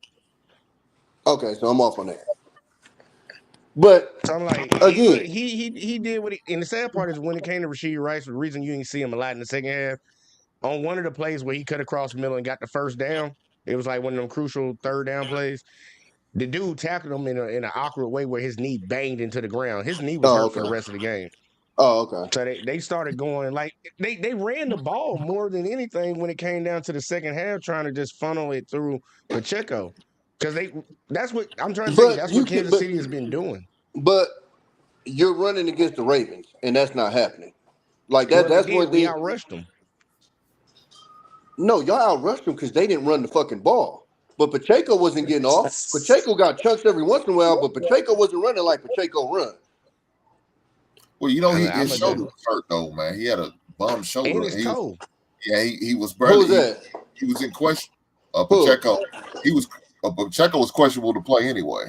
Okay, so I'm off on that. But So I'm like, look, again, he did what he. And the sad part is when it came to Rasheed Rice, the reason you didn't see him a lot in the second half, on one of the plays where he cut across the middle and got the first down, it was like one of them crucial third down plays. The dude tackled him in an awkward way where his knee banged into the ground. His knee was oh hurt for the okay, rest of the game. oh okay. So they started going like they ran the ball more than anything when it came down to the second half, trying to just funnel it through Pacheco. Because that's what I'm trying to tell you, But that's you what can, Kansas City has been doing. but you're running against the Ravens, and that's not happening. Like that. Well, they That's did. one We thing. outrushed them. No, y'all outrushed them because they didn't run the fucking ball. But Pacheco wasn't getting off. Pacheco got chunks every once in a while, but Pacheco wasn't running like Pacheco run. Well, you know, I'm his a shoulder was hurt though, man. He had a bum shoulder. and his toe. He was Who was barely. that? He was in question. Who? Pacheco. Pacheco was questionable to play anyway.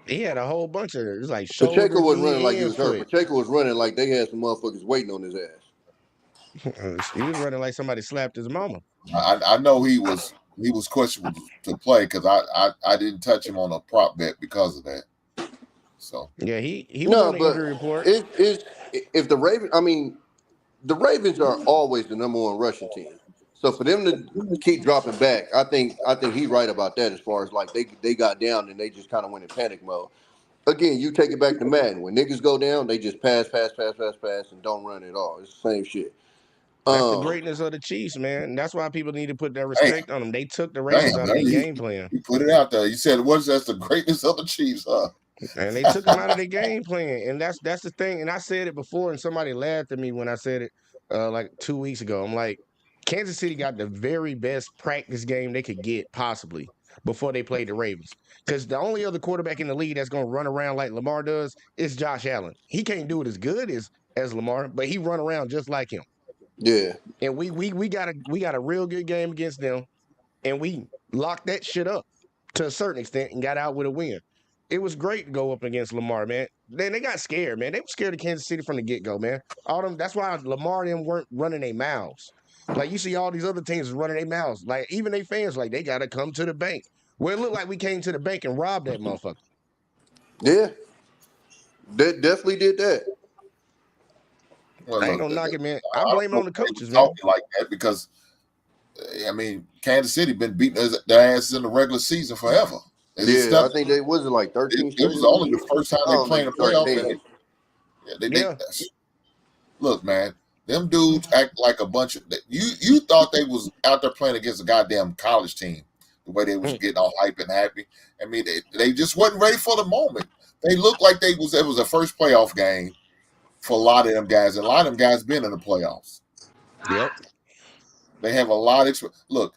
He had a whole bunch of it. It was like Pacheco shoulder, wasn't running like knee, he and was hurt. foot. Pacheco was running like they had some motherfuckers waiting on his ass. He was running like somebody slapped his mama. I know he was questionable to play because I didn't touch him on a prop bet because of that. So Yeah, he was No, on the but injury report. it's if the Ravens. I mean, the Ravens are always the number one rushing team. So for them to keep dropping back, I think he's right about that. As far as like they got down and they just kind of went in panic mode. Again, you take it back to Madden. When niggas go down, they just pass, and don't run at all. It's the same shit. That's the greatness of the Chiefs, man. And that's why people need to put that damn, respect on them. They took the Ravens out of man, their game plan. you put it out there. You said that's the greatness of the Chiefs, huh? And they took them out of their game plan. And that's the thing. And I said it before, and somebody laughed at me when I said it like 2 weeks ago. I'm like, Kansas City got the very best practice game they could get possibly before they played the Ravens. Because the only other quarterback in the league that's going to run around like Lamar does is Josh Allen. He can't do it as good as Lamar, but he run around just like him. Yeah. And we got a real good game against them, and we locked that shit up to a certain extent and got out with a win. It was great to go up against Lamar, man. Then they got scared, man. They were scared of Kansas City from the get-go, man. That's why Lamar and them weren't running their mouths. Like you see all these other teams running their mouths. Like even they fans, like they gotta come to the bank. Well, it looked like we came to the bank and robbed that motherfucker. Yeah. They definitely did that. Well, I ain't look, gonna knock it, man. I blame it on the coaches, man. talking like that because I mean Kansas City been beating their asses in the regular season forever. I think they was like 13 It was only the first time they played a playoff. 13. Look, man, them dudes act like a bunch of you thought they was out there playing against a goddamn college team. The way they was getting all hype and happy. I mean, they just wasn't ready for the moment. They looked like it was their first playoff game for a lot of them guys. And a lot of them guys been in the playoffs. Yep. They have a lot of look.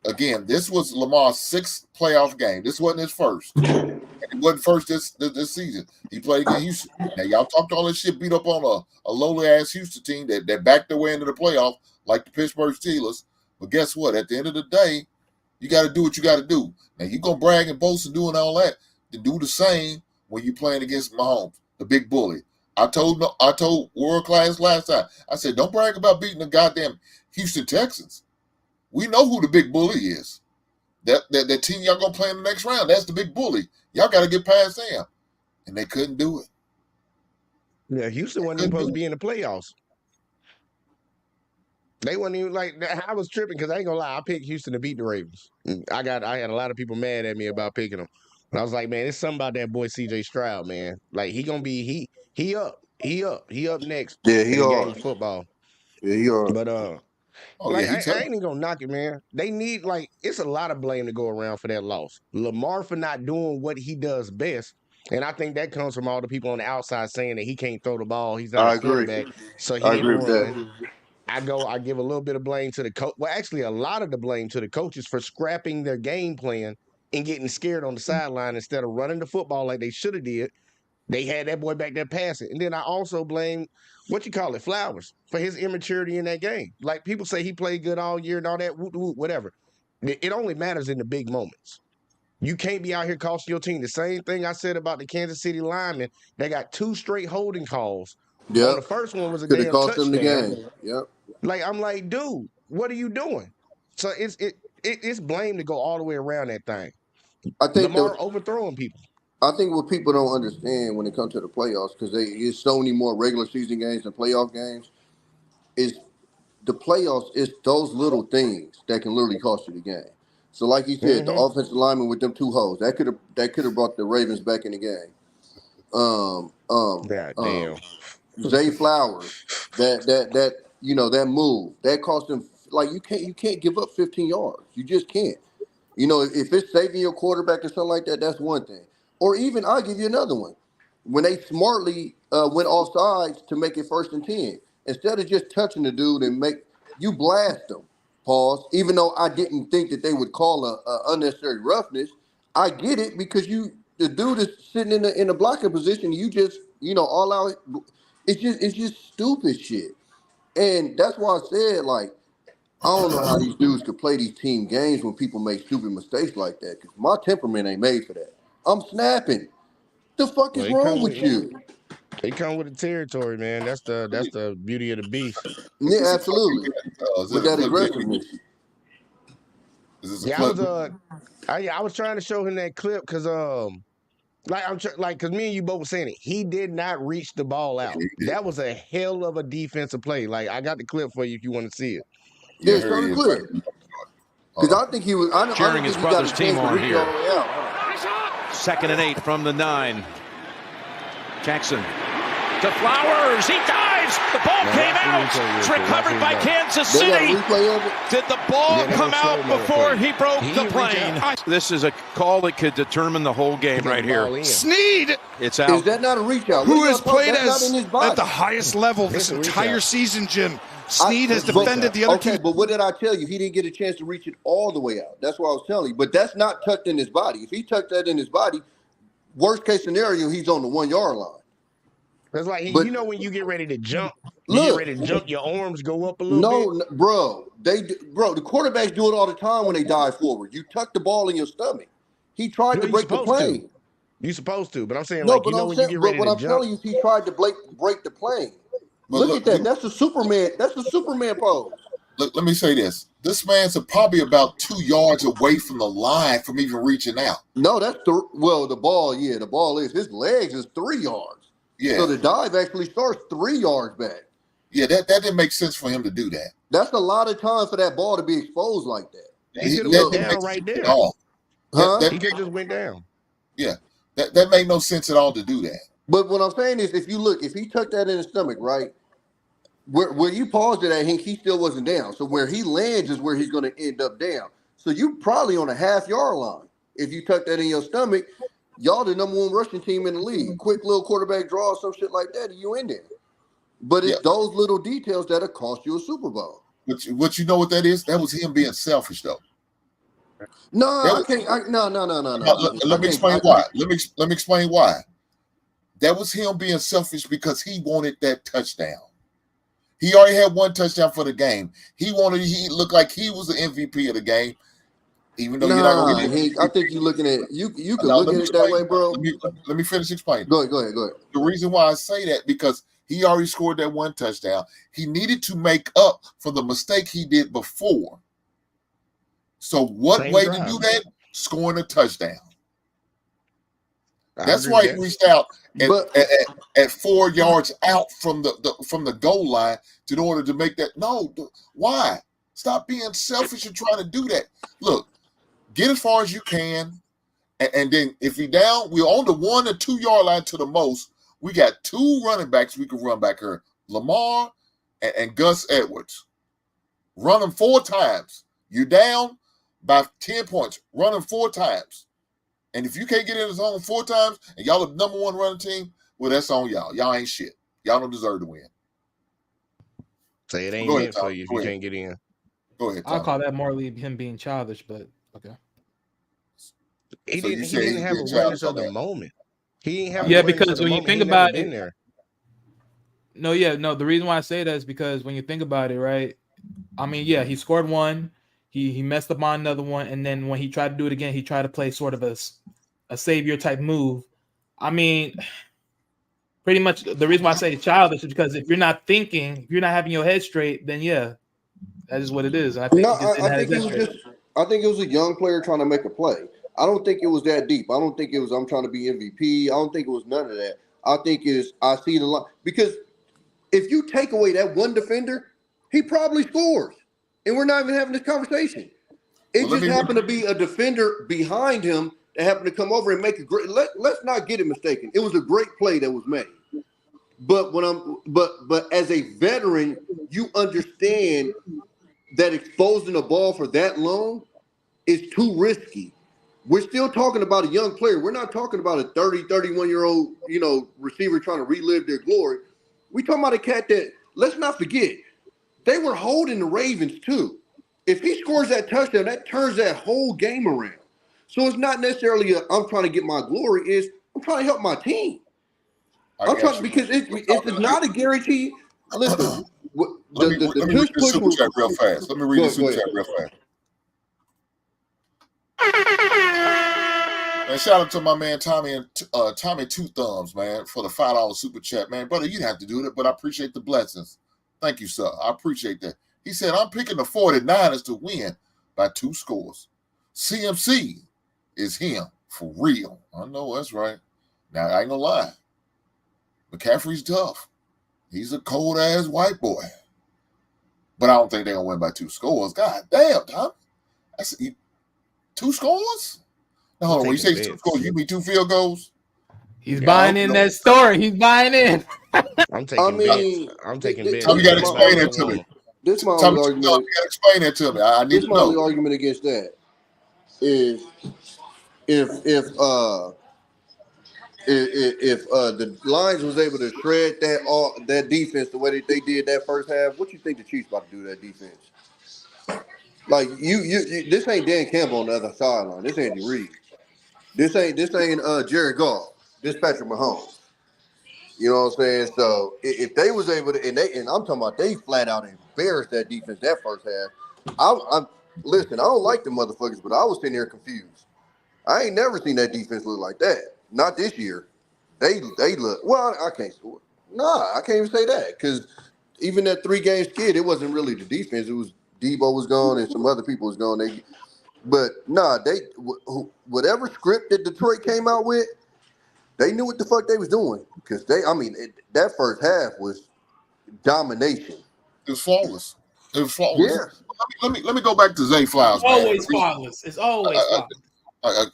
Again, this was Lamar's sixth playoff game. This wasn't his first. And it wasn't first this season. He played against Houston. Now, y'all talked all this shit, beat up on a lowly-ass Houston team that backed their way into the playoff like the Pittsburgh Steelers. But guess what? At the end of the day, you got to do what you got to do. Now, you're going to brag and boast and doing all that. To do the same when you're playing against Mahomes, the big bully. I told World Class last time. I said, don't brag about beating the goddamn Houston Texans. We know who the big bully is. That team y'all gonna play in the next round. That's the big bully. Y'all got to get past them, and they couldn't do it. Yeah, Houston wasn't even supposed to be in the playoffs. They wasn't even like. I was tripping because I ain't gonna lie. I picked Houston to beat the Ravens. I had a lot of people mad at me about picking them, but I was like, man, it's something about that boy C.J. Stroud, man. Like he gonna be he up next Yeah, in he the game are. of football. Yeah, he are. But Oh like yeah, he I tough. ain't even gonna knock it, man. They need like it's a lot of blame to go around for that loss. Lamar for not doing what he does best. And I think that comes from all the people on the outside saying that he can't throw the ball. He's not a I agree. quarterback, so he I didn't agree with run. that. I give a little bit of blame to the coach. Well, actually, a lot of the blame to the coaches for scrapping their game plan and getting scared on the sideline instead of running the football like they should have did. They had that boy back there passing. And then I also blame Flowers for his immaturity in that game. Like people say he played good all year and all that, whatever. It only matters in the big moments. You can't be out here costing your team. The same thing I said about the Kansas City linemen. They got 2 straight holding calls. On Yep. the first one was a Could have damn cost them the touchdown. game. Yep. Like I'm like, dude, what are you doing? So it's blame to go all the way around that thing. I think Lamar overthrowing people. what people don't understand when it comes to the playoffs, because it's so many more regular season games than playoff games, is the playoffs is those little things that can literally cost you the game. So like you said, the offensive lineman with them 2 holes, that could have brought the Ravens back in the game. God damn. Zay Flowers, that move that cost him. Like you can't give up 15 yards. You just can't. If it's saving your quarterback or something like that, that's one thing. Or even I'll give you another one. When they smartly went off sides to make it 1st and 10, instead of just touching the dude and you blast them. Pause. Even though I didn't think that they would call a unnecessary roughness, I get it because the dude is sitting in a blocking position. You just all out. It's just stupid shit, and that's why I said like I don't know how these dudes could play these team games when people make stupid mistakes like that. Because my temperament ain't made for that. I'm snapping. The fuck is wrong with you? They come with the territory, man. That's the beauty of the beast. Yeah, absolutely. With that aggressiveness. Is this a Yeah, clip? I was trying to show him that clip because because me and you both were saying it. He did not reach the ball out. That was a hell of a defensive play. Like I got the clip for you if you want to see it. Yeah, show the clip. Because I think he was cheering his brother's team on here. All the way out. 2nd and 8 from the 9. Jackson to Flowers. He dives. The ball came out. It's recovered by Kansas City. Did the ball come out before he broke the plane? This is a call that could determine the whole game right here. Snead. It's out. Is that not a reach out? Who has played at the highest level this entire season, Jim? Snead has defended the other team. Okay, but what did I tell you? He didn't get a chance to reach it all the way out. That's what I was telling you. But that's not tucked in his body. If he tucked that in his body, worst case scenario, he's on the 1 yard line. It's like when you get ready to jump, your arms go up a little bit. No, bro, the quarterbacks do it all the time when they dive forward. You tuck the ball in your stomach. He tried to break the plane. You're supposed to, but I'm saying when you get ready to jump. Telling you, he tried to break the plane. Look at that. That's the Superman. That's the Superman pose. Let me say this. This man's probably about 2 yards away from the line from even reaching out. No, that's the ball. Yeah, the ball is. His legs is 3 yards. Yeah. So the dive actually starts 3 yards back. Yeah, that didn't make sense for him to do that. That's a lot of time for that ball to be exposed like that. He could have went down right there. He could just went down. Yeah, that made no sense at all to do that. But what I'm saying is, if he tucked that in his stomach, right, where you paused it at, he still wasn't down. So where he lands is where he's going to end up down. So you probably on a half-yard line. If you tuck that in your stomach, y'all the number 1 rushing team in the league. Quick little quarterback draw, some shit like that, and you in there. But it's those little details that'll cost you a Super Bowl. But you know what that is? That was him being selfish, though. No, I can't. No. Let me explain why. Let me explain why. That was him being selfish because he wanted that touchdown. He already had 1 touchdown for the game. He looked like he was the MVP of the game. Even though you're not going to get I think you're looking at you can look at it that way, bro. Let me finish explaining. Go ahead. The reason why I say that because he already scored that 1 touchdown. He needed to make up for the mistake he did before. So what Same way drive. to do that? Scoring a touchdown. I That's agree why with he that. reached out But at 4 yards out from the goal line in order to make that. No, why? Stop being selfish and trying to do that. Look, get as far as you can, and then if you're down, we're on the 1 or 2 yard line to the most. We got 2 running backs we can run back here, Lamar and Gus Edwards. Run them 4 times. You're down by 10 points. Run them 4 times. And if you can't get in the zone 4 times and y'all are the number 1 running team, well, that's on y'all. Y'all ain't shit. Y'all don't deserve to win. Say it ain't Go ahead, meant for Tom. you if Go you ahead. can't get in. Go ahead, Tom. I'll call that more him being childish, but okay. He So you didn't. He say didn't he's have being awareness childish on of the that. moment. He ain't have Yeah, awareness because of the when you moment. think He never about been it, there. no, the reason why I say that is because when you think about it, right? I mean, yeah, he scored 1, he messed up on another one, and then when he tried to do it again, he tried to play sort of a savior type move. I mean, pretty much the reason why I say childish is because if you're not thinking, if you're not having your head straight, then yeah, that is what it is. And I think no, he just didn't I have his think it head was straight. just. I think it was a young player trying to make a play. I don't think it was that deep. I don't think it was I'm trying to be MVP. I don't think it was none of that. I think it's I see the line because if you take away that one defender, he probably scores, and we're not even having this conversation. It Well, let just me happened to be a defender behind him that happened to come over and make a great. Let's not get it mistaken. It was a great play that was made. But but as a veteran, you understand that exposing the ball for that long is too risky. We're still talking about a young player. We're not talking about a 30, 31-year-old, receiver trying to relive their glory. We're talking about a cat that, let's not forget, they were holding the Ravens too. If he scores that touchdown, that turns that whole game around. So it's not necessarily I'm trying to get my glory. It's I'm trying to help my team. I'm trying because it's not a guarantee. Listen, let me read the this tush push super was. chat real fast. Let me read Go this super ahead. chat real fast. And shout out to my man Tommy and Tommy Two Thumbs, man, for the $5 super chat, man. Brother, you didn't have to do that, but I appreciate the blessings. Thank you, sir. I appreciate that. He said, I'm picking the 49ers to win by 2 scores. CMC is him for real. I know that's right. Now, I ain't gonna lie. McCaffrey's tough. He's a cold-ass white boy. But I don't think they're gonna win by 2 scores. God damn, Tom. That's 2 scores? No, hold on. When you say 2 scores, you mean 2 field goals? He's buying in that story. He's buying in. I'm taking bets. I'm taking bets. Tommy, you got to explain that to me. This is my Tommy, only you got argument. to explain that to me. I need This to is my know. only argument against that is if the Lions was able to shred that defense the way that they did that first half, what you think the Chiefs about to do to that defense? Like you this ain't Dan Campbell on the other sideline. This Andy Reid. This ain't Jared Goff. This Patrick Mahomes. You know what I'm saying? So if they was able to, and I'm talking about they flat out embarrassed that defense that first half. Listen, I don't like them motherfuckers, but I was sitting there confused. I ain't never seen that defense look like that. Not this year. They look well. I can't. Nah, I can't even say that because even that 3-game skid, it wasn't really the defense. It was Debo was gone and some other people was gone. Whatever script that Detroit came out with, they knew what the fuck they was doing because that first half was domination. It was flawless. Yeah. Let me go back to Zay Flowers, man. Always flawless. It's always flawless.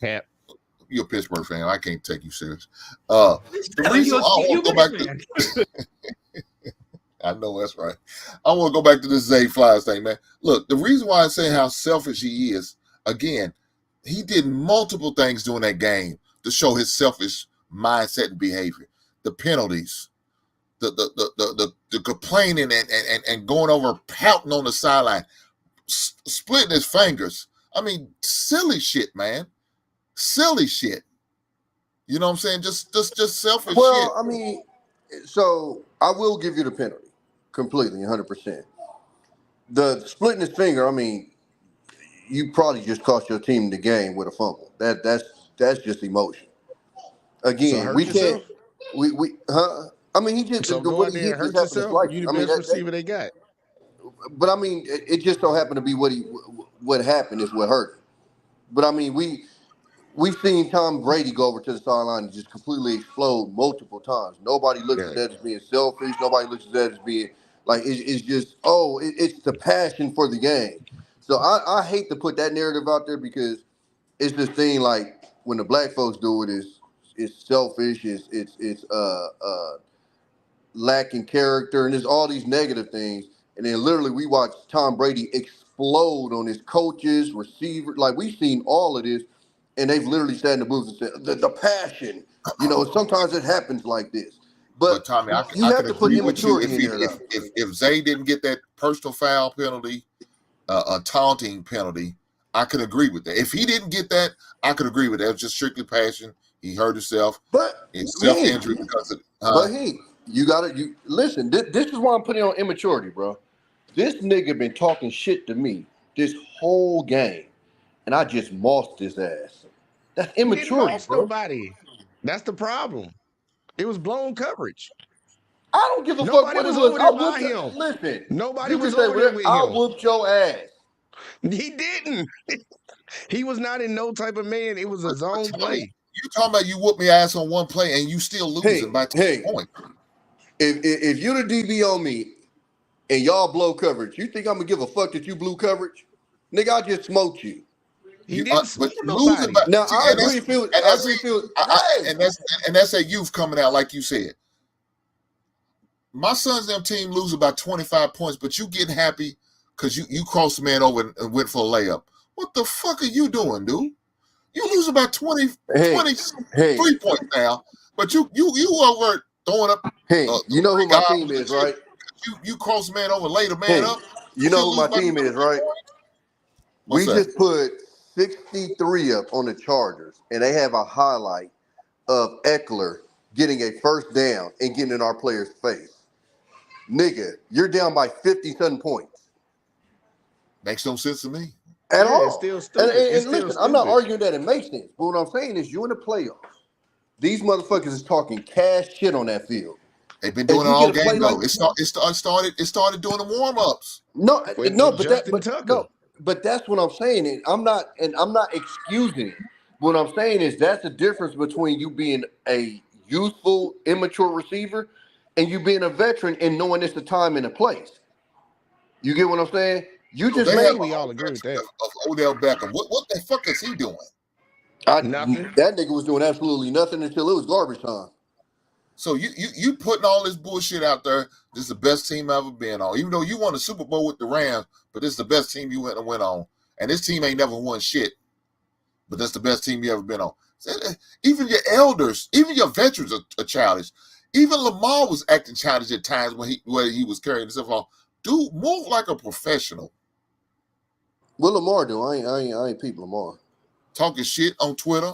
You're a Pittsburgh fan. I can't take you serious. The reason I want to go back to I know that's right. I want to go back to this Zay Flowers thing, man. Look, the reason why I say how selfish he is, again, he did multiple things during that game to show his selfish mindset and behavior. The penalties, the complaining and going over pouting on the sideline, splitting his fingers. I mean, silly shit, man. Silly shit. You know what I'm saying? Just selfish shit. Well, I mean, so I will give you the penalty completely, 100%. The splitting his finger, I mean, you probably just cost your team the game with a fumble. That's just emotion. Again, we can't. I mean, he just So the go way out he there hit and just hurt happened to yourself. slice. You the I mean, best receiver they got. but I mean, it just so happened to be what what happened is what hurt him. But I mean, we've seen Tom Brady go over to the sideline and just completely explode multiple times. Nobody looks at that as being selfish. Nobody looks at that as being like it's just it's the passion for the game. So I hate to put that narrative out there because it's this thing like when the black folks do it is it's selfish. It's lacking character, and there's all these negative things. And then literally we watch Tom Brady explode on his coaches, receivers. Like we've seen all of this, and they've literally sat in the booth and said the passion. Sometimes it happens like this. But Tommy, I you have can to put agree with you immaturity in there. if Zay didn't get that personal foul penalty, a taunting penalty, I could agree with that. If he didn't get that, I could agree with that. It was just strictly passion. He hurt himself. But it's self-injury because of. But you listen. This is why I'm putting on immaturity, bro. This nigga been talking shit to me this whole game, and I just mossed his ass. That's immaturity, bro. Nobody. That's the problem. It was blown coverage. I don't give a fuck what it was. I whooped him. Listen, nobody was over there with him. I whooped your ass. He didn't. He was not in no type of man. It was a zone play. You talking about you whooped me ass on one play and you still losing by 2 points. If you're the DB on me and y'all blow coverage, you think I'm gonna give a fuck that you blew coverage? Nigga, I just smoked you. He didn't but losing by, now I agree. And that's a youth coming out, like you said. My son's them team lose about 25 points, but you getting happy because you crossed the man over and went for a layup. What the fuck are you doing, dude? You lose about 23 points now, but you over throwing up. Hey, you know who my team is, right? You cross the man over, lay the man up. You know who my team is, right? We just put 63 up on the Chargers, and they have a highlight of Eckler getting a first down and getting in our player's face. Nigga, you're down by 50-something points. Makes no sense to me. At all. It's still stupid. And listen, I'm not arguing that it makes sense. But what I'm saying is you in the playoffs. These motherfuckers is talking cash shit on that field. They've been doing it all game though. It started doing the warm-ups. But that's what I'm saying. And I'm not excusing it. What I'm saying is that's the difference between you being a youthful, immature receiver and you being a veteran and knowing it's the time and the place. You get what I'm saying? You just we all agree with that. Of Odell Beckham. What the fuck is he doing? Nothing. That nigga was doing absolutely nothing until it was garbage time. So you putting all this bullshit out there. This is the best team I've ever been on. Even though you won a Super Bowl with the Rams, but this is the best team you went on. And this team ain't never won shit. But that's the best team you ever been on. Even your elders, even your veterans are childish. Even Lamar was acting childish at times when he was carrying himself off. Dude, move like a professional. What Lamar do? I ain't peep Lamar. Talking shit on Twitter.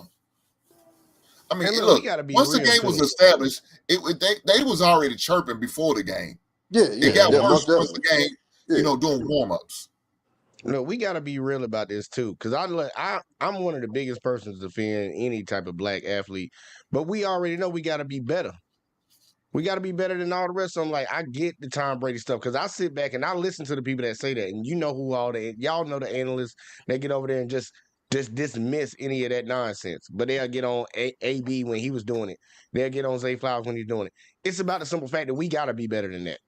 I mean, look, once the game was established, they was already chirping before the game. Yeah. It got worse once the game, doing warm-ups. No, we got to be real about this too, because I'm one of the biggest persons to defend any type of black athlete, but we already know we got to be better. We got to be better than all the rest of them. Like, I get the Tom Brady stuff because I sit back and I listen to the people that say that, and you know who y'all know the analysts. They get over there and just dismiss any of that nonsense. But they'll get on AB when he was doing it. They'll get on Zay Flowers when he's doing it. It's about the simple fact that we got to be better than that.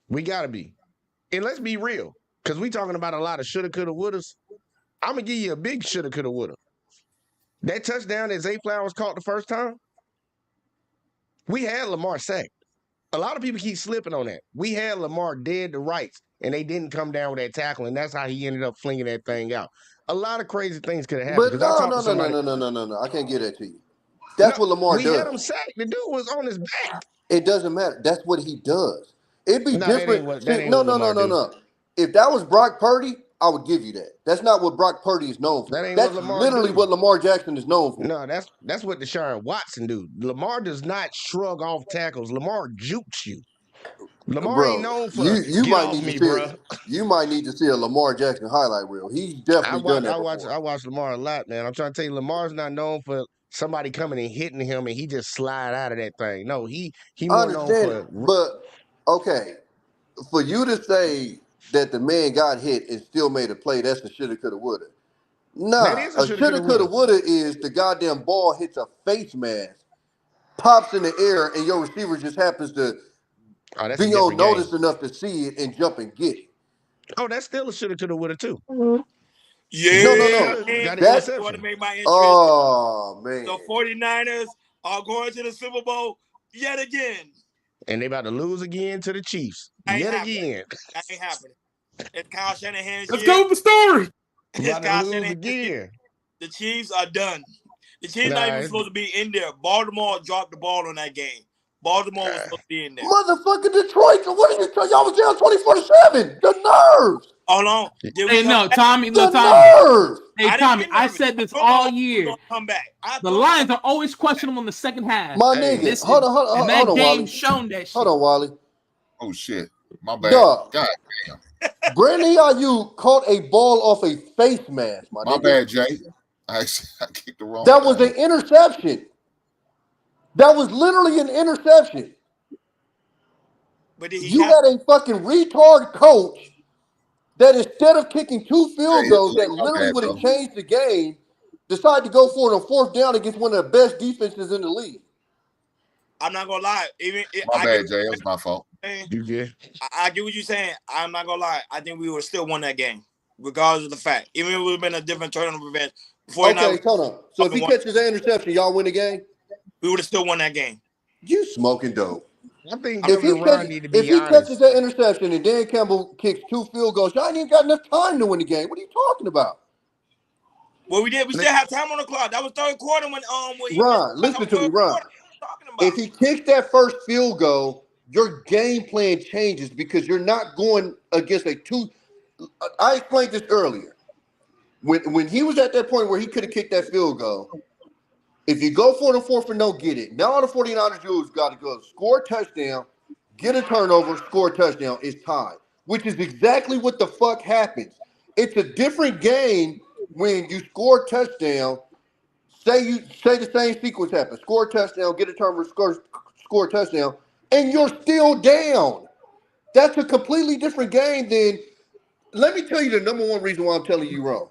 We got to be. And let's be real, because we talking about a lot of shoulda, coulda, wouldas. I'm going to give you a big shoulda, coulda, woulda. That touchdown that Zay Flowers caught the first time, we had Lamar sacked. A lot of people keep slipping on that. We had Lamar dead to rights, and they didn't come down with that tackle, and that's how he ended up flinging that thing out. A lot of crazy things could have happened. But no. I can't get that to you. That's what Lamar does. We had him sacked. The dude was on his back. It doesn't matter. That's what he does. It'd be different. No. If that was Brock Purdy, I would give you that. That's not what Brock Purdy is known for. That's literally what Lamar Jackson is known for. No, that's what Deshaun Watson do. Lamar does not shrug off tackles. Lamar jukes you. Lamar ain't known for You might need to see a Lamar Jackson highlight reel. He's definitely done that. I watch Lamar a lot, man. I'm trying to tell you, Lamar's not known for somebody coming and hitting him and he just slide out of that thing. No, he more known for. But okay, for you to say that the man got hit and still made a play. That's a shoulda, coulda, woulda. That Nah, is a shoulda, coulda, woulda is the goddamn ball hits a face mask, pops in the air, and your receiver just happens to that's be a on different notice game. enough to see it and jump and get it. Oh, that's still a shoulda, coulda, woulda too. Yeah, No. Got That's interception. want to make my interest. Oh man, The 49ers are going to the Super Bowl yet again. And they about to lose again to the Chiefs. Yet again. That ain't happening. It's Kyle Shanahan's Let's year. go with the story. It's About to Kyle lose Shanahan's again. year. The Chiefs are done. The Chiefs not even it's- supposed to be in there. Baltimore dropped the ball on that game. Baltimore was supposed to be in there. motherfucking Detroit! What are you talking? Y'all was down 24-7. The nerves. Hold on. Hey, no, Tommy. The No, Tommy. nerves. Hey, Tommy, I said this all year. Come back. The Lions are always questionable in the second half. My nigga, hold on, and that hold on, game Wally. shown that shit. Hold on, Wally. Oh shit, my bad. Dog. God damn. Brandon Ayuk caught a ball off a face mask. My My nigga. bad, Jay. I kicked the wrong. That was an interception. That was literally an interception. But did he You had a fucking retard coach that instead of kicking 2 field goals that literally would have changed the game, decided to go for it on 4th down against one of the best defenses in the league. I'm not gonna lie. My bad, Jay. It was my fault. You get. I get what you're saying. I'm not gonna lie. I think we would have still won that game, regardless of the fact. Even if it would have been a different turnover event. Okay, hold on. So if he catches that interception, y'all win the game? We would have still won that game. You smoking dope. I think If he catches that interception and Dan Campbell kicks 2 field goals, y'all ain't even got enough time to win the game. What are you talking about? Well, we did. We still have time on the clock. That was third quarter when Ron, listen to me, Ron. If he kicks that first field goal, your game plan changes because you're not going against a 2. I explained this earlier. When he was at that point where he could have kicked that field goal, if you go for it on 4th and no, get it. Now all the 49ers do is got to go score a touchdown, get a turnover, score a touchdown. It's tied, which is exactly what the fuck happens. It's a different game when you score a touchdown. Say the same sequence happens: score a touchdown, get a turnover, score a touchdown, and you're still down. That's a completely different game than. Let me tell you the number one reason why I'm telling you wrong.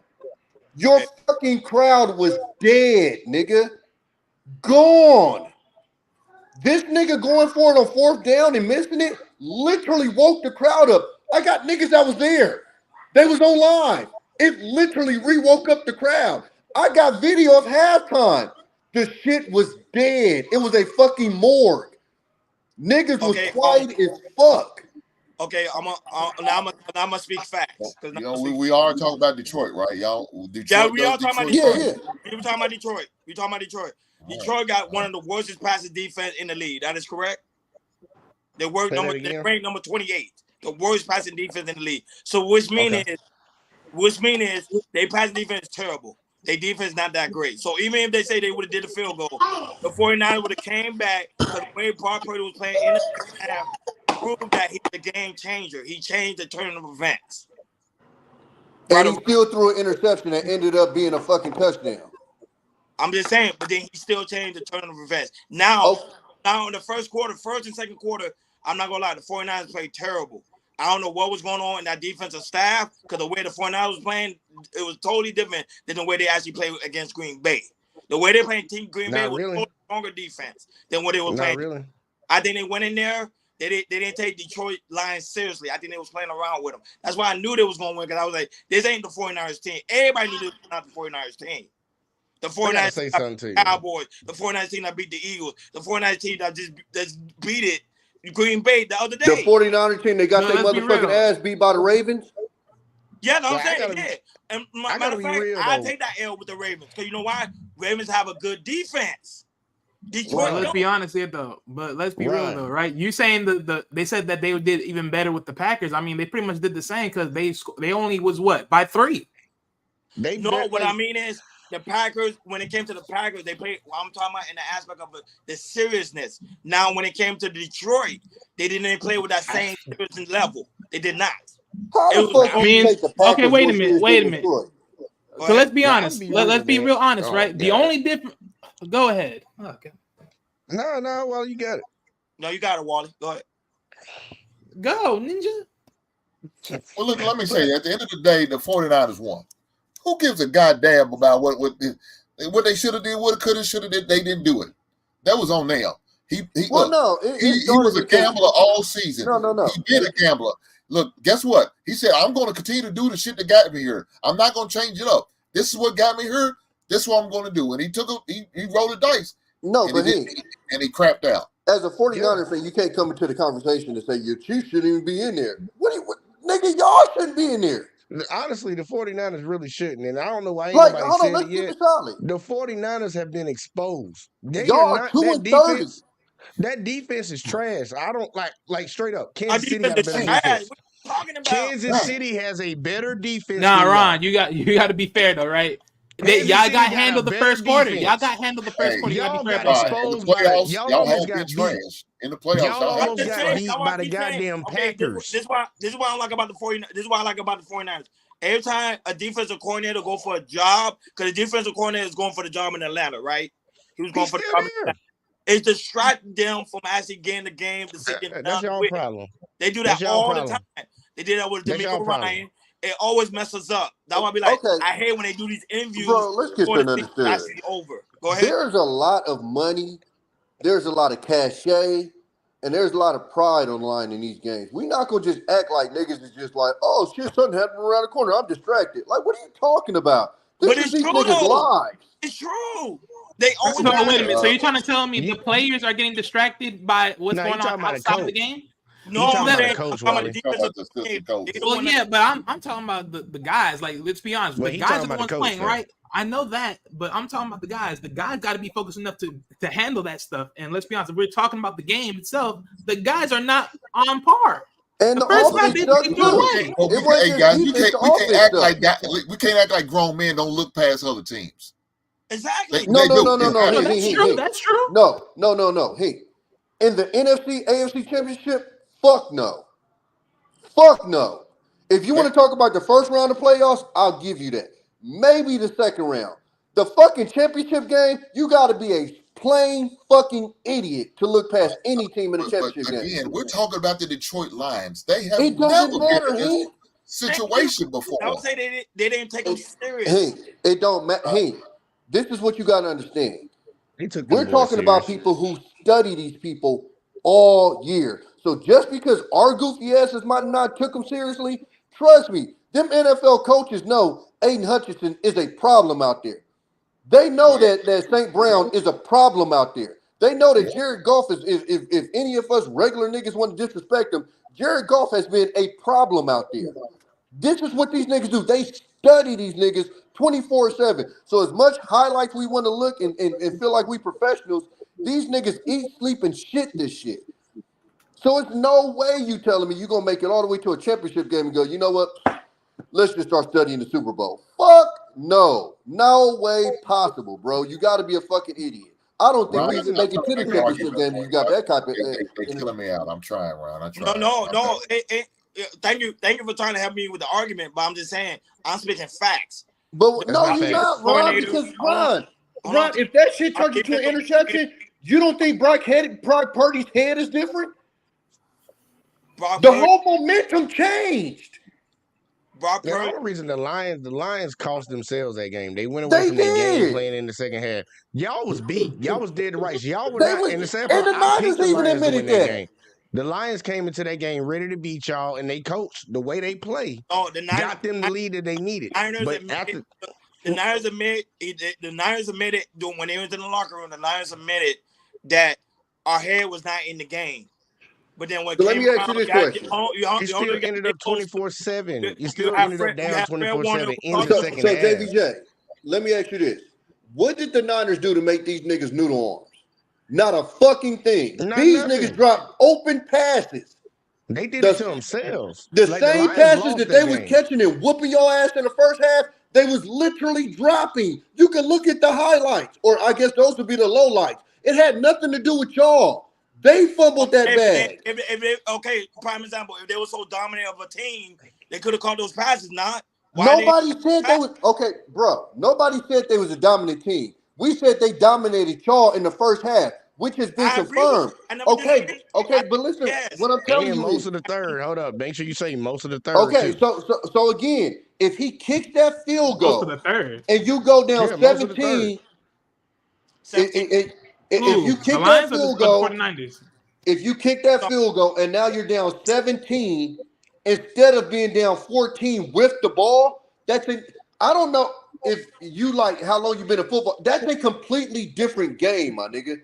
Your fucking crowd was dead, nigga. Gone. This nigga going for it on 4th down and missing it literally woke the crowd up. I got niggas that was there. They was on live. It literally re-woke up the crowd. I got video of halftime. The shit was dead. It was a fucking morgue. Niggas was quiet as fuck. Okay, I'm gonna speak facts. We are talking about Detroit, right, y'all? Detroit, yeah, we are talking about Detroit. Yeah. We talking about Detroit. We talking about Detroit. Detroit got one of the worst passing defense in the league. That is correct. They ranked number 28. The worst passing defense in the league. So which mean is they passing defense is terrible. Their defense is not that great. So even if they say they would have did a field goal, the 49ers would have came back because the way Brock Purdy was playing in the second half proved that he's a game changer. He changed the turn of events. And he still threw an interception that ended up being a fucking touchdown. I'm just saying, but then he still changed the turn of events. Now in the first and second quarter, I'm not going to lie, the 49ers played terrible. I don't know what was going on in that defensive staff because the way the 49ers was playing, it was totally different than the way they actually played against Green Bay. The way they played Green Bay was a totally stronger defense than what they were playing. Really. I think they went in there. They didn't take Detroit Lions seriously. I think they was playing around with them. That's why I knew they was going to win because I was like, this ain't the 49ers team. Everybody knew this was not the 49ers team. The 49ers say something to you. Cowboys. The 49ers team that beat the Eagles. The 49ers team that just beat it. Green Bay the other day. The 49ers team, they got their motherfucking ass beat by the Ravens? Yeah, no, I'm saying they did. And matter of fact, I take that L with the Ravens. Because you know why? Ravens have a good defense. Detroit. Well, let's be honest here, though. But let's be real, though, right? You saying they said that they did even better with the Packers. I mean, they pretty much did the same because they only was what? By 3. What I mean is the Packers, when it came to the Packers, they played, I'm talking about in the aspect of the seriousness. Now, when it came to Detroit, they didn't play with that same serious level. They did not. Okay, wait a minute. So let's be honest. Let's be real honest, right? The only difference. Go ahead. Okay. No. Well, you got it. No, you got it, Wally. Go ahead. Go, Ninja. Well, look, let me say, at the end of the day, the 49ers won. Who gives a goddamn about what they should have did, what it could have, should have did? They didn't do it. That was on them. He was a gambler all season. No. He been a gambler. Look, guess what? He said, I'm going to continue to do the shit that got me here. I'm not going to change it up. This is what got me here. This is what I'm going to do. And he rolled the dice. No, and but he crapped out. As a 49er fan, you can't come into the conversation and say your Chiefs shouldn't even be in there. Nigga, y'all shouldn't be in there. Honestly, the 49ers really shouldn't. And I don't know why Like, anybody hold on, said let's it keep yet. it solid. The 49ers have been exposed. They Y'all are not 2-30. That defense is trash. I don't like straight up. Our Kansas City got a defense better is trash. defense. What are you talking about? Kansas City has a better defense. Nah, than Ron, you got to be fair though, right? Y'all got handled the first quarter. Y'all got handled the first quarter. Y'all got In exposed the playoffs, y'all y'all almost have been got trash. In the playoffs, y'all almost got beat by the goddamn Packers. This is why I like about the 49ers. This is why I like about the 49ers. Every time a defensive coordinator go for a job, because the defensive coordinator is going for the job in Atlanta, right? He was going for the job in Atlanta. It distracted them from actually getting the game to sit them That's down your with. problem. They do that all the time. They did that with D'Amico Ryan. It always messes up. That's why I be like, I hate when they do these interviews. Bro, let's get that understood. Actually over. Go ahead. There's a lot of money. There's a lot of cachet. And there's a lot of pride on the line in these games. We're not going to just act like niggas is just like, oh, shit, something happened around the corner. I'm distracted. Like, what are you talking about? This is these niggas' lives. It's true. They always so wait a minute. So you're trying to tell me the players are getting distracted by what's going on outside of the game? No, I'm talking about the defensive coach. Well, yeah, but I'm talking about the guys. Like, let's be honest. The guys are the ones playing, right? I know that, but I'm talking about the guys. The guys got to be focused enough to handle that stuff. And let's be honest, if we're talking about the game itself, the guys are not on par. And the first half didn't do Hey guys, we can't act like grown men don't look past other teams. Exactly. No. That's true. No. Hey, in the NFC, AFC championship, fuck no. Fuck no. If you want to talk about the first round of playoffs, I'll give you that. Maybe the second round. The fucking championship game, you got to be a plain fucking idiot to look past any team in the championship game. Again, we're talking about the Detroit Lions. They have it never matter, been in this situation before. I would say they didn't take them serious. Hey, it don't matter. Hey, this is what you got to understand. We're talking about people who study these people all year. So just because our goofy asses might not took them seriously, trust me, them NFL coaches know Aiden Hutchinson is a problem out there. They know that St. Brown is a problem out there. They know that Jared Goff is, if any of us regular niggas want to disrespect him, Jared Goff has been a problem out there. This is what these niggas do. They study these niggas 24/7. So as much highlights we want to look and feel like we professionals, these niggas eat, sleep, and shit this shit. So it's no way you telling me you're going to make it all the way to a championship game and go, you know what? Let's just start studying the Super Bowl. Fuck no. No way possible, bro. You got to be a fucking idiot. I don't think we can make it to the championship game. You got that type of... They're killing me out. I'm trying, Ron. No. Thank you for trying to help me with the argument, but I'm just saying, I'm speaking facts. But no, you're not, Ron, because Ron, if that shit turned into an interception, you don't think Brock Purdy's head is different? The whole momentum changed. The only reason the Lions cost themselves that game. They went away from their game playing in the second half. Y'all was beat. Y'all was dead to rights. Y'all were not in the second half. And the Niners even admitted that. Game. The Lions came into that game ready to beat y'all, and they coached the way they play. Got them the lead that they needed. The Niners admitted when they went in the locker room. The Niners admitted that our head was not in the game. But then when let me ask you this question. You still ended up 24-7. You still ended up down 24-7 in the second half. So JBJ, let me ask you this. What did the Niners do to make these niggas noodle arms? Not a fucking thing. These niggas dropped open passes. They did it to themselves. The same passes that they was catching and whooping your ass in the first half, they was literally dropping. You can look at the highlights, or I guess those would be the lowlights. It had nothing to do with y'all. They fumbled that bad. Prime example. If they were so dominant of a team, they could have caught those passes. Nobody said they was bro. Nobody said they was a dominant team. We said they dominated y'all in the first half. which has been confirmed. Okay, but listen, what I'm telling you most is, of the third. Hold up, make sure you say most of the third. Okay, too. so again, if he kicks that field goal Most of the third. and you go down 17, if you kick that field goal, if you kick that field goal and now you're down 17 instead of being down 14 with the ball, I don't know if you like how long you've been in football. That's a completely different game, my nigga.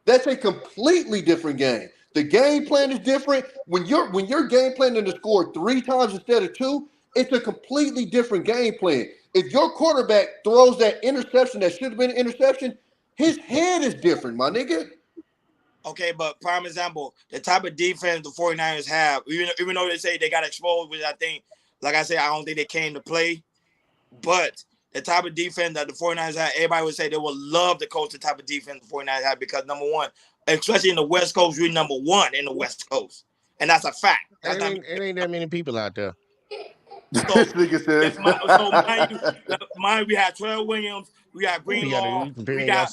That's a completely different game. The game plan is different. When you're game planning to score 3 times instead of 2, it's a completely different game plan. If your quarterback throws that interception that should have been an interception, his head is different, my nigga. Okay, but prime example, the type of defense the 49ers have, even though they say they got exposed, which I think, like I said, I don't think they came to play, but the type of defense that the 49ers have, everybody would say they would love to coach the type of defense the 49ers have because, number one, especially in the West Coast, we're number 1 in the West Coast. And that's a fact. It ain't that many people out there. Mine, we had Trey Williams, we got Greenlaw, we got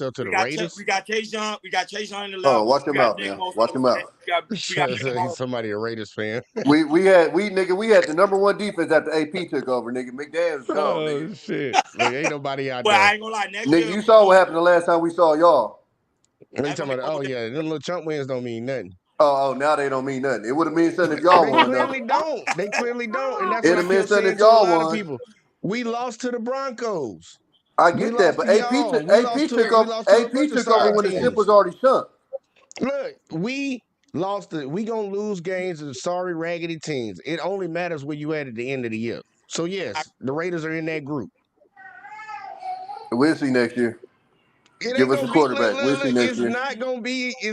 Chase Young, in the left. Oh, watch him out, man. Watch him out. Somebody a Raiders fan. we had the number 1 defense after AP took over, nigga. McDaniels gone, nigga. Shit. Like, ain't nobody out but there. I ain't gonna lie, next nigga, year, you saw what happened the last time we saw y'all. They talking about, oh yeah, them little chump wins don't mean nothing. Oh, now they don't mean nothing. It would have meant something if y'all won. They clearly don't. And that's it would have meant something if y'all won. People. We lost to the Broncos. I get that, but AP took over when the ship was already sunk. Look, we lost it. We gonna lose games to sorry raggedy teams. It only matters where you at the end of the year. So yes, the Raiders are in that group. We'll see next year. Give us a quarterback. We'll see next year. It's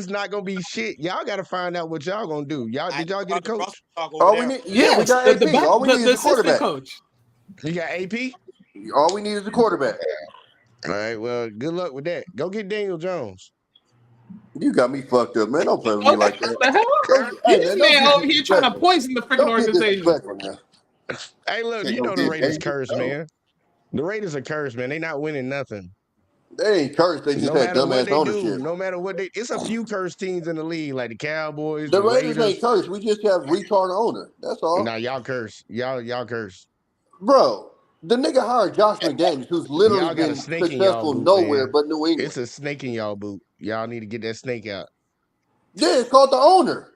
not gonna be shit. Y'all got to find out what y'all gonna do. Did y'all get a coach? We need, we got AP. All we need is a quarterback. Coach. You got AP? All we need is a quarterback. All right. Well, good luck with that. Go get Daniel Jones. You got me fucked up, man. Don't play with me like that. The hell? This man over here trying to poison the freaking organization. Hey, look, you know the Raiders cursed, man. The Raiders are cursed, man. They not winning nothing. They ain't cursed. They just had dumbass ownership. No matter what it's a few cursed teams in the league, like the Cowboys. The Raiders ain't cursed. We just have retard owner. That's all. Nah, y'all curse. Y'all curse. Bro, the nigga hired Josh McDaniels, who's literally been successful nowhere but New England. It's a snake in y'all boot. Y'all need to get that snake out. Yeah, it's called the owner.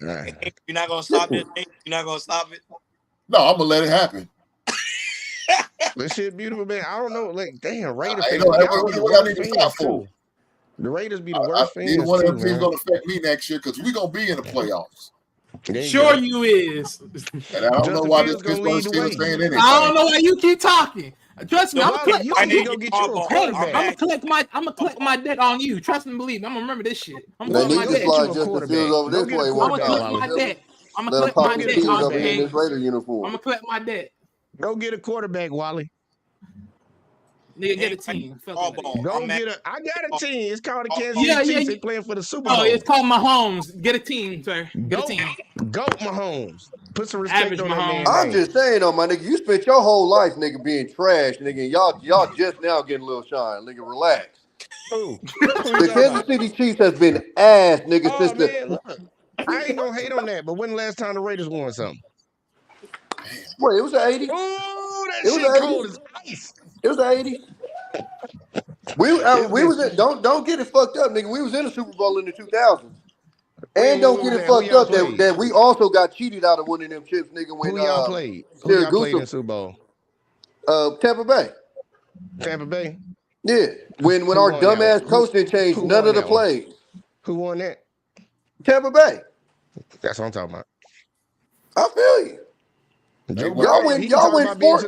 Right. You're not gonna stop it. You're not gonna stop it. No, I'm gonna let it happen. This shit beautiful, man. I don't know. Like, damn, Raiders. What I need to stop for? The Raiders be the worst fans. Neither one of them teams gonna affect me next year because we're gonna be in the playoffs. Sure you is. And I don't know why this Pittsburgh Steelers saying anything. I don't know why you keep talking. Trust me, I'm gonna collect my debt on you. Trust and believe me. I'm gonna remember this shit. I'm gonna collect my debt. I'm gonna collect my debt. I'm gonna collect my debt. Go get a quarterback, Wally. Nigga, get a team. I got a team. It's called the Kansas City Chiefs. They playing for the Super Bowl. Oh, it's called Mahomes. Get a team, sir. Get a team. Go Mahomes. Put some respect on that man. I'm just saying, though, my nigga, you spent your whole life, nigga, being trash, nigga. Y'all just now getting a little shine, nigga. Relax. The Kansas City Chiefs has been ass, nigga, since the. I ain't gonna hate on that, but when the last time the Raiders won something? Wait, it was the 80s. Oh, that shit cold as ice. It was the 80s. We was in, don't get it fucked up, nigga. We was in the Super Bowl in the 2000s. And don't get it fucked up that we also got cheated out of winning them chips, nigga. When who y'all played? Who y'all played in the Super Bowl? Tampa Bay. Tampa Bay? Yeah. When our dumbass coach didn't change none of the plays. Who won that? Tampa Bay. That's what I'm talking about. I feel you. Y'all went 4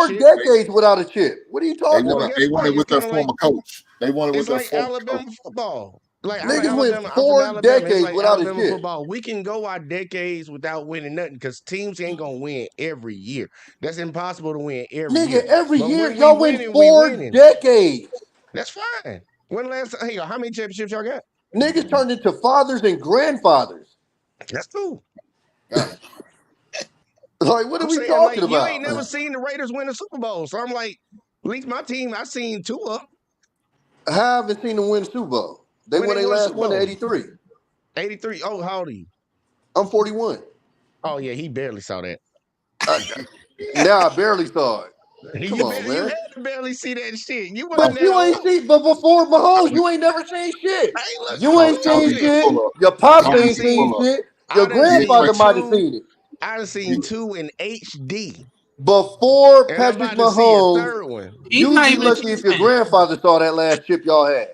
decades without a chip. What are you talking about? They won it with their former coach. They won it with their former Alabama football. Like niggas went 4 decades without a chip. Football. We can go our decades without winning nothing because teams ain't gonna win every year. That's impossible to win every year. Nigga, every year y'all win 4 decades. That's fine. When last time? Hey, how many championships y'all got? Niggas turned into fathers and grandfathers. That's cool. Like, what are we talking about? You ain't never seen the Raiders win a Super Bowl. So I'm like, at least my team, I seen 2 of them. I haven't seen them win the Super Bowl. They When won they their won last Super one in Bowl? 83. 83. Oh, how old are you? I'm 41. Oh yeah, he barely saw that. Now I barely saw it. Come You on, man. had to barely see that shit. You wasn't But that you ain't old. seen, but before Mahomes, you ain't never seen shit. Hey, look, You I ain't was told seen you this. shit. Your pops I done ain't seen seen. shit. I Your done seen grandfather might have two. seen it. I done seen two in HD, Before and I'm Patrick about to see a Mahomes, third one. He's you'd not be even lucky if your 10. grandfather saw that last chip y'all had.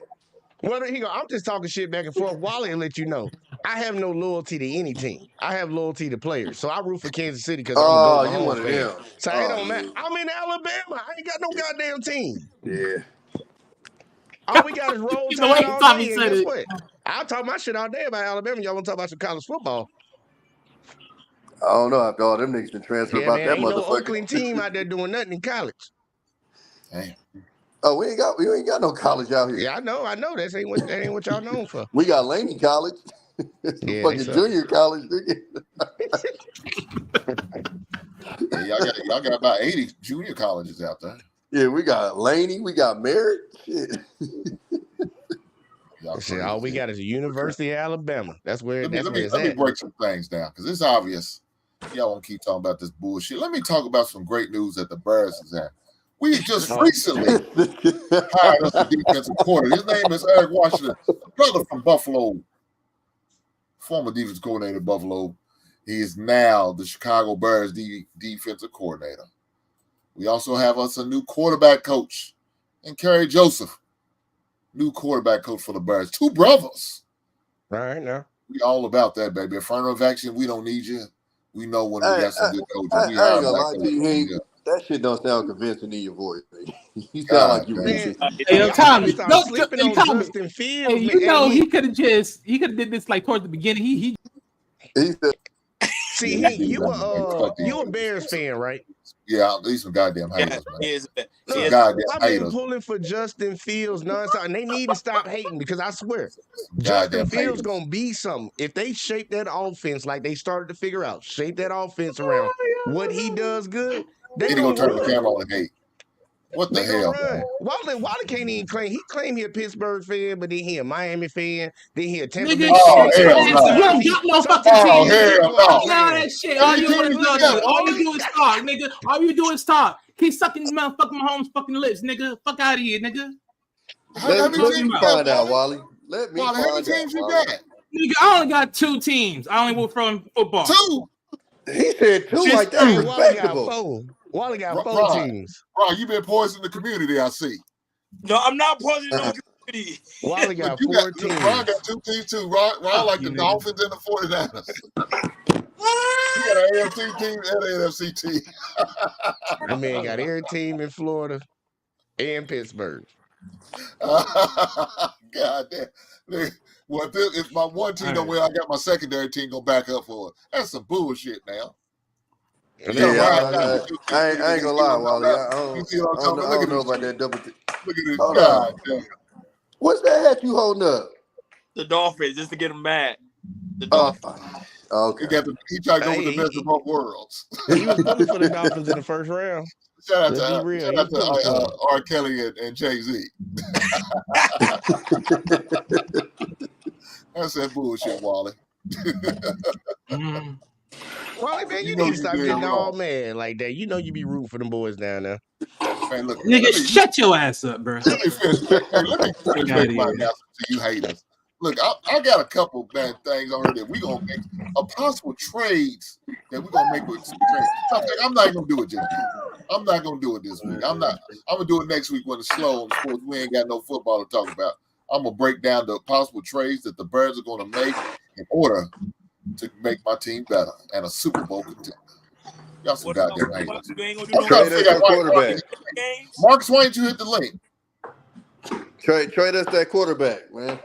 Well, he go. I'm just talking shit back and forth. Wally will let you know. I have no loyalty to any team. I have loyalty to players. So I root for Kansas City because I'm a Oh, big you one Mahomes of fan. them. So it Oh, don't matter. yeah. I'm in Alabama. I ain't got no goddamn team. Yeah. All we got is roll The way tide he all Tommy day. And said guess it. what? I'll talk my shit all day about Alabama. Y'all want to talk about some college football? I don't know after all them niggas been transferred Yeah, about man. that Ain't no motherfucker. Oakland team out there doing nothing in college. Damn. Oh, we ain't got no college out here. Yeah, I know. That ain't what y'all known for. We got Laney College. It's a Yeah, they fucking suck. junior college, nigga. Yeah, y'all got about 80 junior colleges out there. Yeah, we got Laney, we got Merritt. Shit. Shit, all we got is the University of Alabama. That's where Let me it's at. break some things down because it's obvious y'all won't keep talking about this bullshit. Let me talk about some great news that the Bears is at. We just recently hired us a defensive coordinator. His name is Eric Washington, a brother from Buffalo, former defensive coordinator of Buffalo. He is now the Chicago Bears defensive coordinator. We also have us a new quarterback coach, and Kerry Joseph, new quarterback coach for the Bears. Two brothers. All right, now. We all about that, baby. Affirmative action, we don't need you. We know when we got some good coaches. I We ain't hire gonna black lie to coaches. you, Hank. Yeah. That shit don't sound convincing in your voice, man. You sound God like you damn. reaching. Hey, yo, Y'all Tommy, gotta stop don't sleeping hey, on Tommy. Justin Fields. Hey, you man. know he could have did this like towards the beginning. He He said, See, Yeah, you a these- Bears fan, right? Yeah, these some goddamn Yeah, haters, man. he is. Some He is. goddamn I've been haters. pulling for Justin Fields nonstop, and they need to stop hating because I swear, Some Justin goddamn Fields haters. gonna be something if they shape that offense like they started to figure out. Shape that offense around what he does good. They Then he gonna gonna turn the run. camera on and hate. What the They gonna hell, run. man? Wally can't even claim. He claimed he a Pittsburgh fan, but then he a Miami fan. Then he a Tampa nigga Bay Oh, fan. shut your hell ass no. up. You don't Sometimes got no fucking Oh, team, nigga. hell Fuck no. all that shit. All Any you want teams to you do, got? all you do is talk, nigga. All you do is talk. Keep sucking motherfucking Mahomes fucking lips, nigga. Fuck out of here, nigga. How let many teams me you got, find out, Wally? Wally. Let me Wally, how many find out, teams you Wally. got? Nigga, I only got 2 teams. I only work from football. 2? He said two, Just like that's Hey, Wally got respectable. 4. Wally got 4 Ron, teams. you been poisoning the community, I see. No, I'm not poisoning no community. Wally Look, got you 4 got Ron teams. got 2 teams too. Ron like you, the nigga. Dolphins and the 49ers. You got an AFC team and an NFC team. That man got every team in Florida and Pittsburgh. God damn. Well, if my one team don't win, I got my secondary team gonna back up for it. That's some bullshit now. And Yeah, they I ain't gonna lie, Wally. I don't know Look about that double. at this. Hold God on. damn. What's that hat you holding up? The Dolphins, just to get him mad. The Oh, Dolphins. okay. He tried to go with the best of both worlds. he was pulling for the Dolphins in the first round. Shout Let's out be real. to R. Kelly and Jay-Z. That's that bullshit, Wally. Wally, man, you know need to you stop did getting all wrong. mad like that. You know you be rooting for them boys down there. Man, look, Nigga, shut your ass up, bro. let me finish. Hey, let me finish Outta making my here. announcement to you haters. Look, I got a couple bad things already that we're going to make a possible trades that we're going to make with some trades. I'm not going to do it just yet. I'm not going to do it this week. I'm going to do it next week when it's slow on sports. We ain't got no football to talk about. I'm going to break down the possible trades that the Bears are going to make in order to make my team better and a Super Bowl contender. Y'all some goddamn haters. You ain't gonna do no Trade us that quarterback. Marcus, why didn't you hit the link? Trade us that quarterback, man.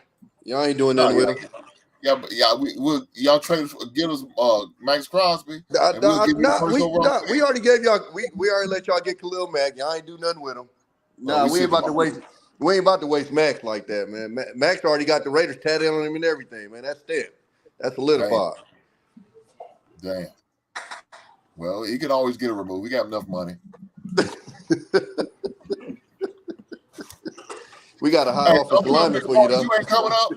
Y'all ain't doing nothing with him. Y'all trade give us Max Crosby. We already gave y'all. We already let y'all get Khalil Mack. Y'all ain't do nothing with him. Nah, we ain't about to waste. We ain't about to waste Max like that, man. Max already got the Raiders tatted on him and everything, man. That's stamped. That's solidified. Damn. Well, he can always get it removed. We got enough money. We got a high offensive lineman for you, though. You ain't coming up.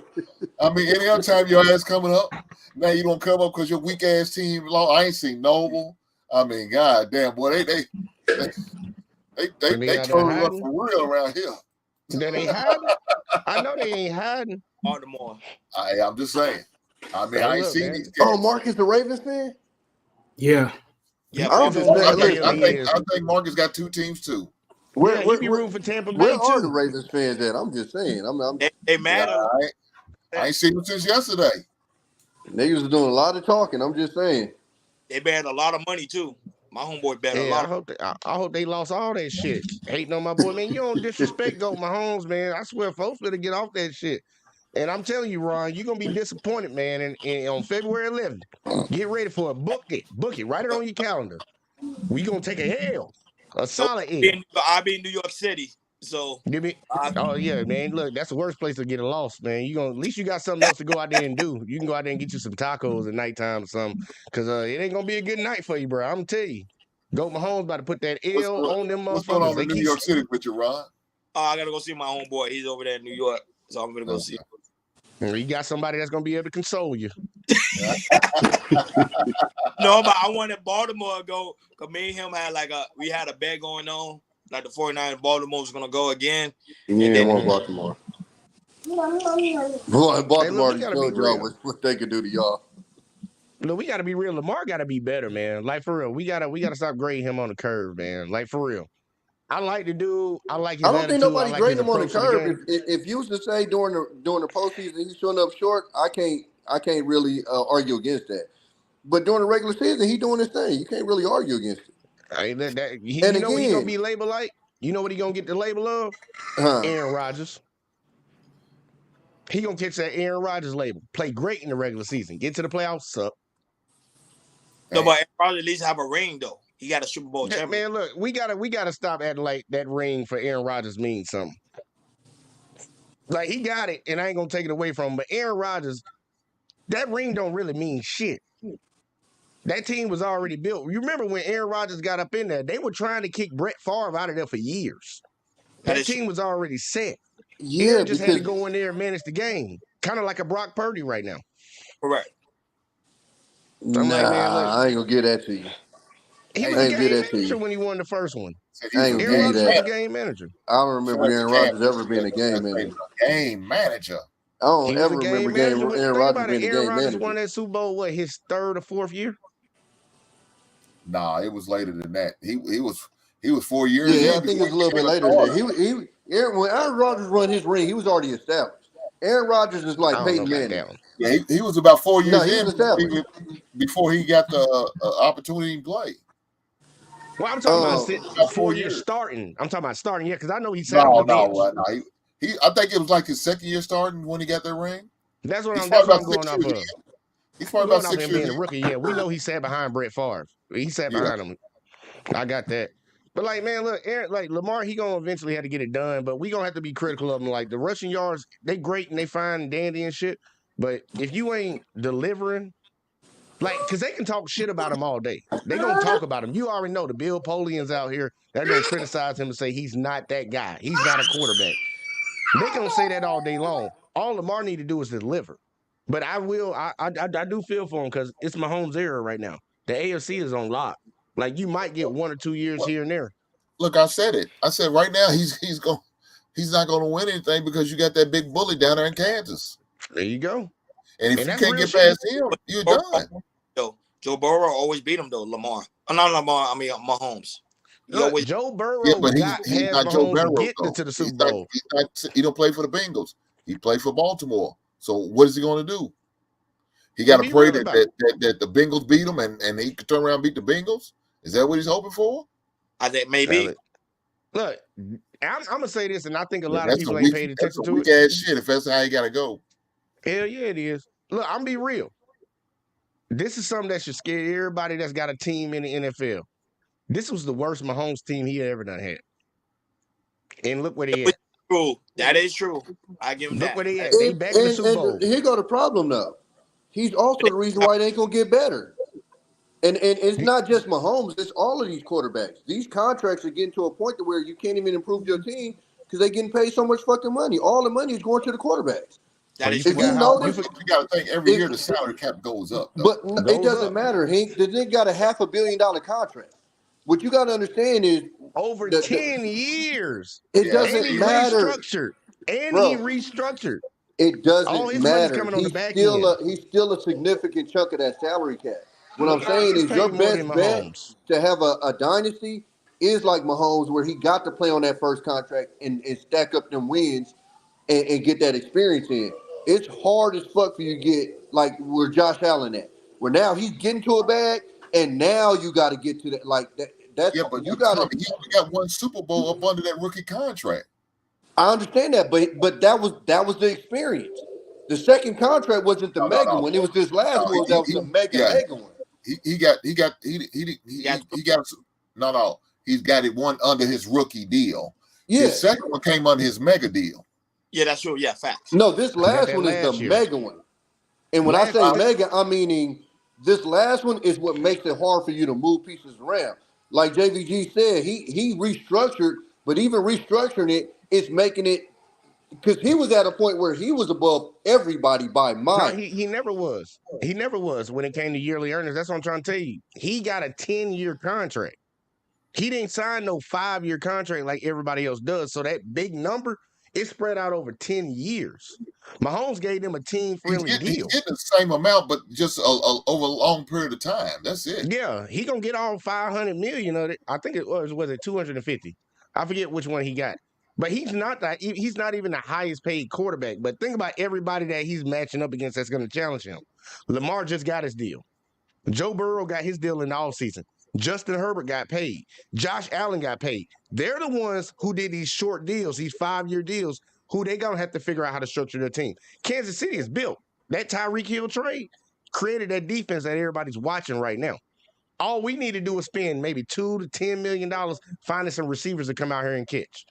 I mean, any other time your ass coming up, now you don't come up because your weak ass team lost. I ain't seen Noble. I mean, god damn, boy, they turn up for real around here. That ain't hiding. I know they ain't hiding. Baltimore. I'm just saying. I mean, I ain't seen these cats. Oh, Marcus the Ravens fan? Yeah. Yeah, I think Marcus got two teams too. He be rooting for Tampa Bay where too. are the Ravens fans at? I'm just saying. They mad. I ain't seen them since yesterday. Niggas are doing a lot of talking. I'm just saying. They bet a lot of money too. My homeboy bet a lot. I hope they lost all that shit. Hating on my boy, man. You don't disrespect Mahomes, man. I swear, folks better get off that shit. And I'm telling you, Ron, you're gonna be disappointed, man. And on February 11th, get ready for it. Book it. Write it on your calendar. We gonna take a L, a solid L. I'll be in New York City, so oh yeah, man. Look, that's the worst place to get a loss, man. At least you got something else to go out there and do. You can go out there and get you some tacos at nighttime or something, because it ain't gonna be a good night for you, bro. I'm gonna tell you. Mahomes about to put that L on them motherfuckers. What's going on in New York City with you, Ron? I gotta go see my homeboy. He's over there in New York, so I'm gonna go see him. You got somebody that's gonna be able to console you. No, but I wanted Baltimore to go, because me and him we had a bet going on. Like the 49ers, Baltimore was gonna go again. Yeah, then want Baltimore. Boy, Baltimore showed y'all what they could do to y'all. Look, we gotta be real. Lamar gotta be better, man. Like for real. We gotta stop grading him on the curve, man. Like for real. I like the dude. I like his attitude. I don't think nobody graded him on the curve. If you was to say during the postseason he's showing up short, I can't really argue against that. But during the regular season, he's doing his thing. You can't really argue against it. You know what he's gonna be labeled like? You know what he's gonna get the label of? Aaron Rodgers. He gonna catch that Aaron Rodgers label. Play great in the regular season. Get to the playoffs, suck. No, but Aaron Rodgers at least have a ring though. He got a Super Bowl champion. Man, look, we gotta stop acting like that ring for Aaron Rodgers means something. Like he got it, and I ain't gonna take it away from him. But Aaron Rodgers, that ring don't really mean shit. That team was already built. You remember when Aaron Rodgers got up in there, they were trying to kick Brett Favre out of there for years. That team was already set. Yeah, Aaron just had to go in there and manage the game. Kind of like a Brock Purdy right now. Correct. So I ain't gonna get that to you. He was a game manager when he won the first one. I ain't gonna give you that. Was a game manager. I don't remember Aaron Rodgers ever being a game manager. Game manager. I don't ever remember Aaron Rodgers being a game manager. Aaron Rodgers won that Super Bowl, his third or fourth year? Nah, it was later than that. He was 4 years. Yeah, I think it was a little bit later than that. When Aaron Rodgers won his ring, he was already established. Aaron Rodgers is like Peyton Manning. Yeah, he was about 4 years before he got the opportunity to play. Well, I'm talking about 4 years starting. I'm talking about starting, because I know he said no. I think it was like his second year starting when he got that ring. That's what I'm going off of. He's probably about 6 years being a rookie. Yeah, we know he sat behind Brett Favre. He sat behind him. I got that. But like, man, look, Lamar, he gonna eventually have to get it done. But we gonna have to be critical of him. Like the rushing yards, they great and they fine and dandy and shit. But if you ain't delivering, because they can talk shit about him all day. They gonna talk about him. You already know the Bill Polians out here. They're gonna criticize him and say he's not that guy. He's not a quarterback. They gonna say that all day long. All Lamar need to do is deliver. But I do feel for him because it's Mahomes' era right now. The AFC is on lock. Like you might get 1 or 2 years here and there. Look, I said it. I said right now he's not going to win anything because you got that big bully down there in Kansas. There you go. And if you can't get past him, you're done. Joe Burrow always beat him though. Lamar. Not Lamar. I mean Mahomes. Joe Burrow. Yeah, but he's not Joe Burrow. To the Super Bowl. He don't play for the Bengals. He played for Baltimore. So what is he going to do? He got to pray that the Bengals beat him and he could turn around and beat the Bengals? Is that what he's hoping for? I think maybe. Look, I'm going to say this, and I think a lot of people ain't paid attention to it. That's weak-ass shit if that's how you got to go. Hell yeah, it is. Look, I'm going to be real. This is something that should scare everybody that's got a team in the NFL. This was the worst Mahomes team he ever done had. And look where they at. True. That is true. I give him that. Look where they at. They back in the Super Bowl. Here go the problem, though. He's also the reason why they ain't going to get better. And it's not just Mahomes. It's all of these quarterbacks. These contracts are getting to a point to where you can't even improve your team because they're getting paid so much fucking money. All the money is going to the quarterbacks. That is if you notice, you got to think every year the salary cap goes up. Though. But it doesn't matter, Hank. The nigga got a $500 million contract. What you got to understand is over 10 years. It doesn't matter. He restructured. It doesn't All his matter. money's coming on the back He's still a significant chunk of that salary cap. What I'm saying is your best bet to have a dynasty is like Mahomes, where he got to play on that first contract and stack up them wins and get that experience in. It's hard as fuck for you to get like where Josh Allen at, where now he's getting to a bag, and now you got to get to that like that. That's but you got to. He only got one Super Bowl up under that rookie contract. I understand that, but that was the experience. The second contract wasn't the mega one. It was this last one that was the mega one. He's got it one under his rookie deal. Yeah. The second one came under his mega deal. Yeah, that's true. Yeah, facts. No, this last one is the mega one. And when I say mega, I'm meaning this last one is what makes it hard for you to move pieces around. Like JVG said, he restructured, but even restructuring it, it's making it because he was at a point where he was above everybody by mile. No, he never was. He never was when it came to yearly earnings. That's what I'm trying to tell you. He got a 10-year contract. He didn't sign no 5-year contract like everybody else does. So that big number is spread out over 10 years. Mahomes gave them a team-friendly deal. He's getting the same amount, but just over a long period of time. That's it. Yeah, he gonna get all $500 million of it. I think it was it 250. I forget which one he got. But he's not even the highest paid quarterback. But think about everybody that he's matching up against that's going to challenge him. Lamar just got his deal. Joe Burrow got his deal in the offseason. Justin Herbert got paid. Josh Allen got paid. They're the ones who did these short deals, these 5-year deals, who they going to have to figure out how to structure their team. Kansas City is built. That Tyreek Hill trade created that defense that everybody's watching right now. All we need to do is spend maybe $2 to $10 million finding some receivers to come out here and catch.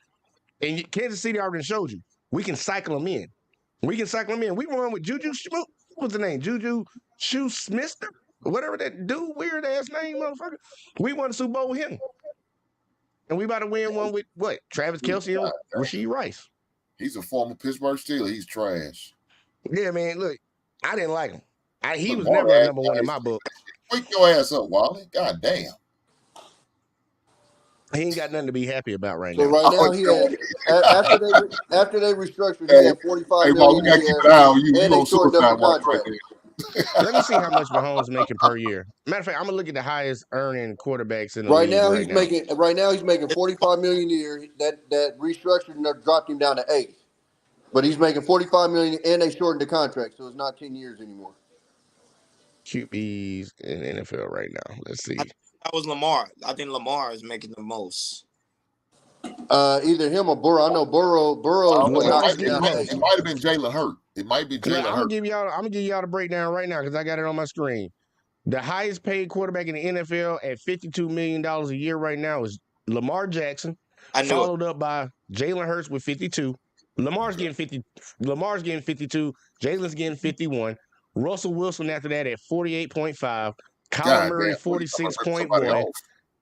And Kansas City already showed you. We can cycle them in. We run with Juju. What's the name? Juju Shoe-Smister? Whatever that dude, weird-ass name, motherfucker. We won the Super Bowl with him. And we about to win one with, what? Travis Kelce and Rashee Rice. He's a former Pittsburgh Steeler. He's trash. Yeah, man, look, I didn't like him. He was never a number one in my book. Wake your ass up, Wally. God damn. He ain't got nothing to be happy about right now. So right now, he had, after they restructured, he had $45 million. We gotta keep an eye on you. And they shortened up the contract. Let me see how much Mahomes making per year. Matter of fact, I'm gonna look at the highest earning quarterbacks in the league he's making $45 million a year. That restructured and dropped him down to 8. But he's making $45 million, and they shortened the contract, so it's not 10 years anymore. QBs in the NFL right now. Let's see. That was Lamar. I think Lamar is making the most. Either him or Burrow. I know Burrow would not get down. It might have been Jalen Hurts. It might be Jalen Hurts. I'm gonna give y'all the breakdown right now because I got it on my screen. The highest paid quarterback in the NFL at $52 million a year right now is Lamar Jackson, followed up by Jalen Hurts with 52. Lamar's getting 52. Jalen's getting 51. Russell Wilson after that at 48.5. Kyler Murray 46.1.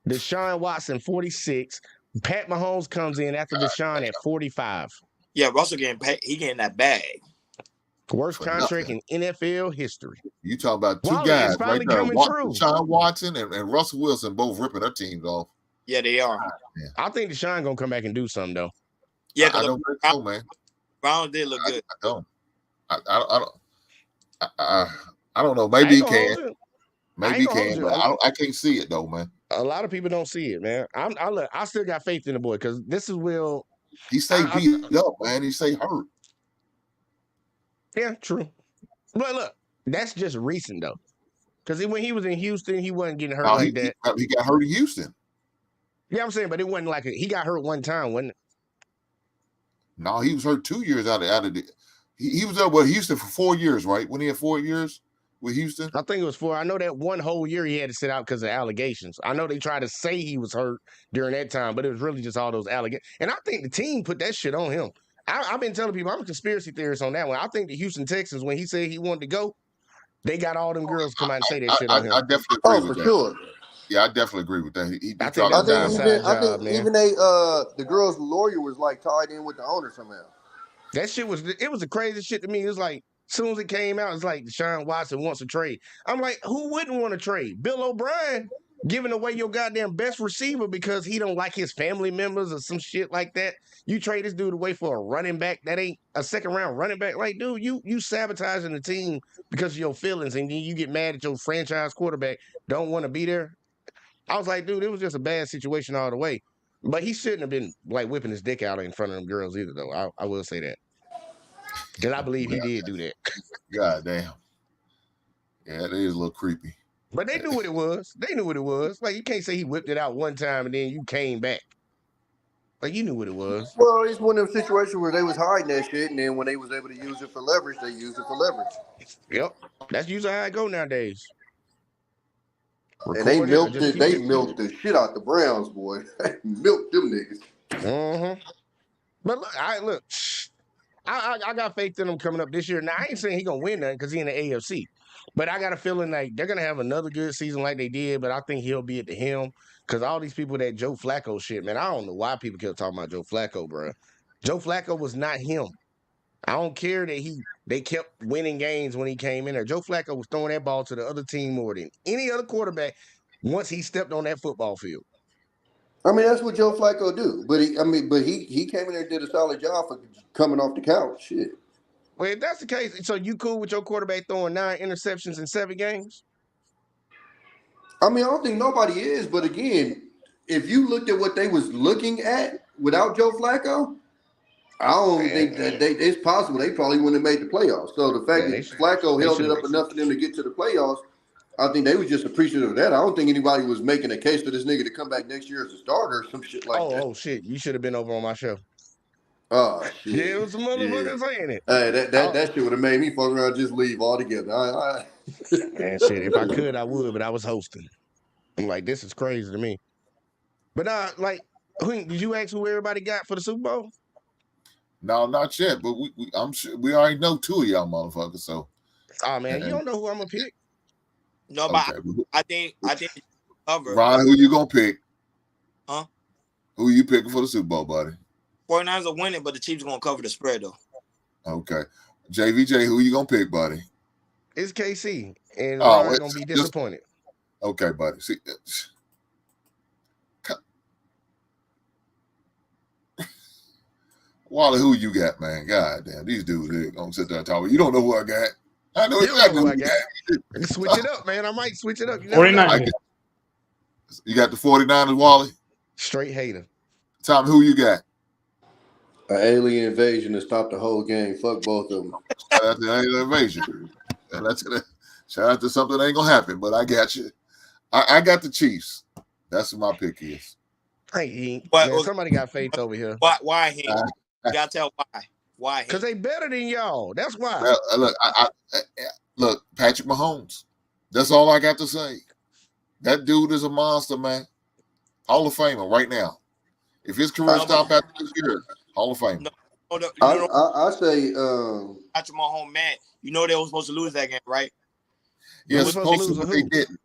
Deshaun Watson 46. Pat Mahomes comes in after Deshaun at 45. Yeah, Russell getting that bag. Worst contract in NFL history. You talk about two guys right there. Deshaun Watson and Russell Wilson both ripping their teams off. Yeah, they are. Yeah. I think Deshaun gonna come back and do something though. Yeah, I don't think so, man. Brown did look good. I don't. I don't know. Maybe he can. Maybe he can, but I can't see it though, man. A lot of people don't see it, man. I still got faith in the boy because this is Will. He say beat up, man. He say hurt. Yeah, true. But look, that's just recent though, because when he was in Houston, he wasn't getting hurt like that. He got hurt in Houston. Yeah, I'm saying, but it wasn't like he got hurt one time, wasn't it? No, he was hurt 2 years out of the. He was up with Houston for 4 years, right? When he had 4 years with Houston, I think it was 4. I know that one whole year he had to sit out because of allegations. I know they tried to say he was hurt during that time, but it was really just all those allegations. And I think the team put that shit on him. I've been telling people I'm a conspiracy theorist on that one. I think the Houston Texans, when he said he wanted to go, they got all them girls come out and say that shit on him. I definitely agree with that. Sure. Yeah, I definitely agree with that. He I dropped think the that's an dime. inside I job, think man. even the girl's lawyer was like tied in with the owner somehow. That shit was the craziest shit to me. It was like, as soon as it came out, it's like Deshaun Watson wants a trade. I'm like, who wouldn't want to trade? Bill O'Brien giving away your goddamn best receiver because he don't like his family members or some shit like that. You trade this dude away for a running back that ain't a second round running back. Like, dude, you sabotaging the team because of your feelings, and then you get mad at your franchise quarterback don't want to be there. I was like, dude, it was just a bad situation all the way. But he shouldn't have been like whipping his dick out in front of them girls either, though. I will say that. Because I believe he did do that. God damn. Yeah, it is a little creepy. But they knew what it was. They knew what it was. Like, you can't say he whipped it out one time and then you came back. Like, you knew what it was. Well, it's one of them situations where they was hiding that shit, and then when they was able to use it for leverage, they used it for leverage. Yep. That's usually how I go nowadays. And they milked it. They milked the shit out the Browns, boy. They milked them niggas. Mm-hmm. But look, I got faith in him coming up this year. Now, I ain't saying he gonna win nothing because he in the AFC. But I got a feeling like they're gonna have another good season like they did, but I think he'll be at the helm. Because all these people that Joe Flacco shit, man, I don't know why people kept talking about Joe Flacco, bro. Joe Flacco was not him. I don't care that they kept winning games when he came in there. Joe Flacco was throwing that ball to the other team more than any other quarterback once he stepped on that football field. I mean, that's what Joe Flacco do. But he came in there and did a solid job for coming off the couch. Shit. Well, if that's the case, so you cool with your quarterback throwing 9 interceptions in 7 games? I mean, I don't think nobody is. But again, if you looked at what they was looking at without Joe Flacco, I don't think that it's possible. They probably wouldn't have made the playoffs. So the fact that Flacco held it up enough for them to get to the playoffs, I think they was just appreciative of that. I don't think anybody was making a case for this nigga to come back next year as a starter or some shit like that. Oh, shit. You should have been over on my show. Oh, shit. Yeah, it was some motherfuckers saying it. Hey, that shit would have made me fuck around and just leave altogether. Man, shit, if I could, I would, but I was hosting. I'm like, this is crazy to me. But, like, did you ask who everybody got for the Super Bowl? No, not yet, but I'm sure we already know 2 of y'all motherfuckers, so. Oh, man, you don't know who I'm going to pick. No, but I think cover. Ron, who you gonna pick? Huh? Who you picking for the Super Bowl, buddy? 49ers are winning, but the Chiefs are gonna cover the spread though. Okay. JVJ, who you gonna pick, buddy? It's KC, and Ron's gonna be disappointed. Okay, buddy. See, Wally, who you got, man? God damn, these dudes here gonna sit there and talk. You don't know who I got. I know exactly who I got. Switch it up, man. I might switch it up. 49ers. You got the 49ers, Wally? Straight hater. Tom, who you got? An alien invasion to stop the whole game. Fuck both of them. Shout out to alien invasion. Shout out to something that ain't gonna happen, but I got you. I got the Chiefs. That's what my pick is. Hey, man, somebody got faith over here. Why he? You gotta tell why. Why? Because they better than y'all. That's why. Well, look, Patrick Mahomes. That's all I got to say. That dude is a monster, man. Hall of Famer right now. If his career stopped after this year, Hall of Famer. I say Patrick Mahomes, man. You know they were supposed to lose that game, right? Yeah, supposed to, but they didn't.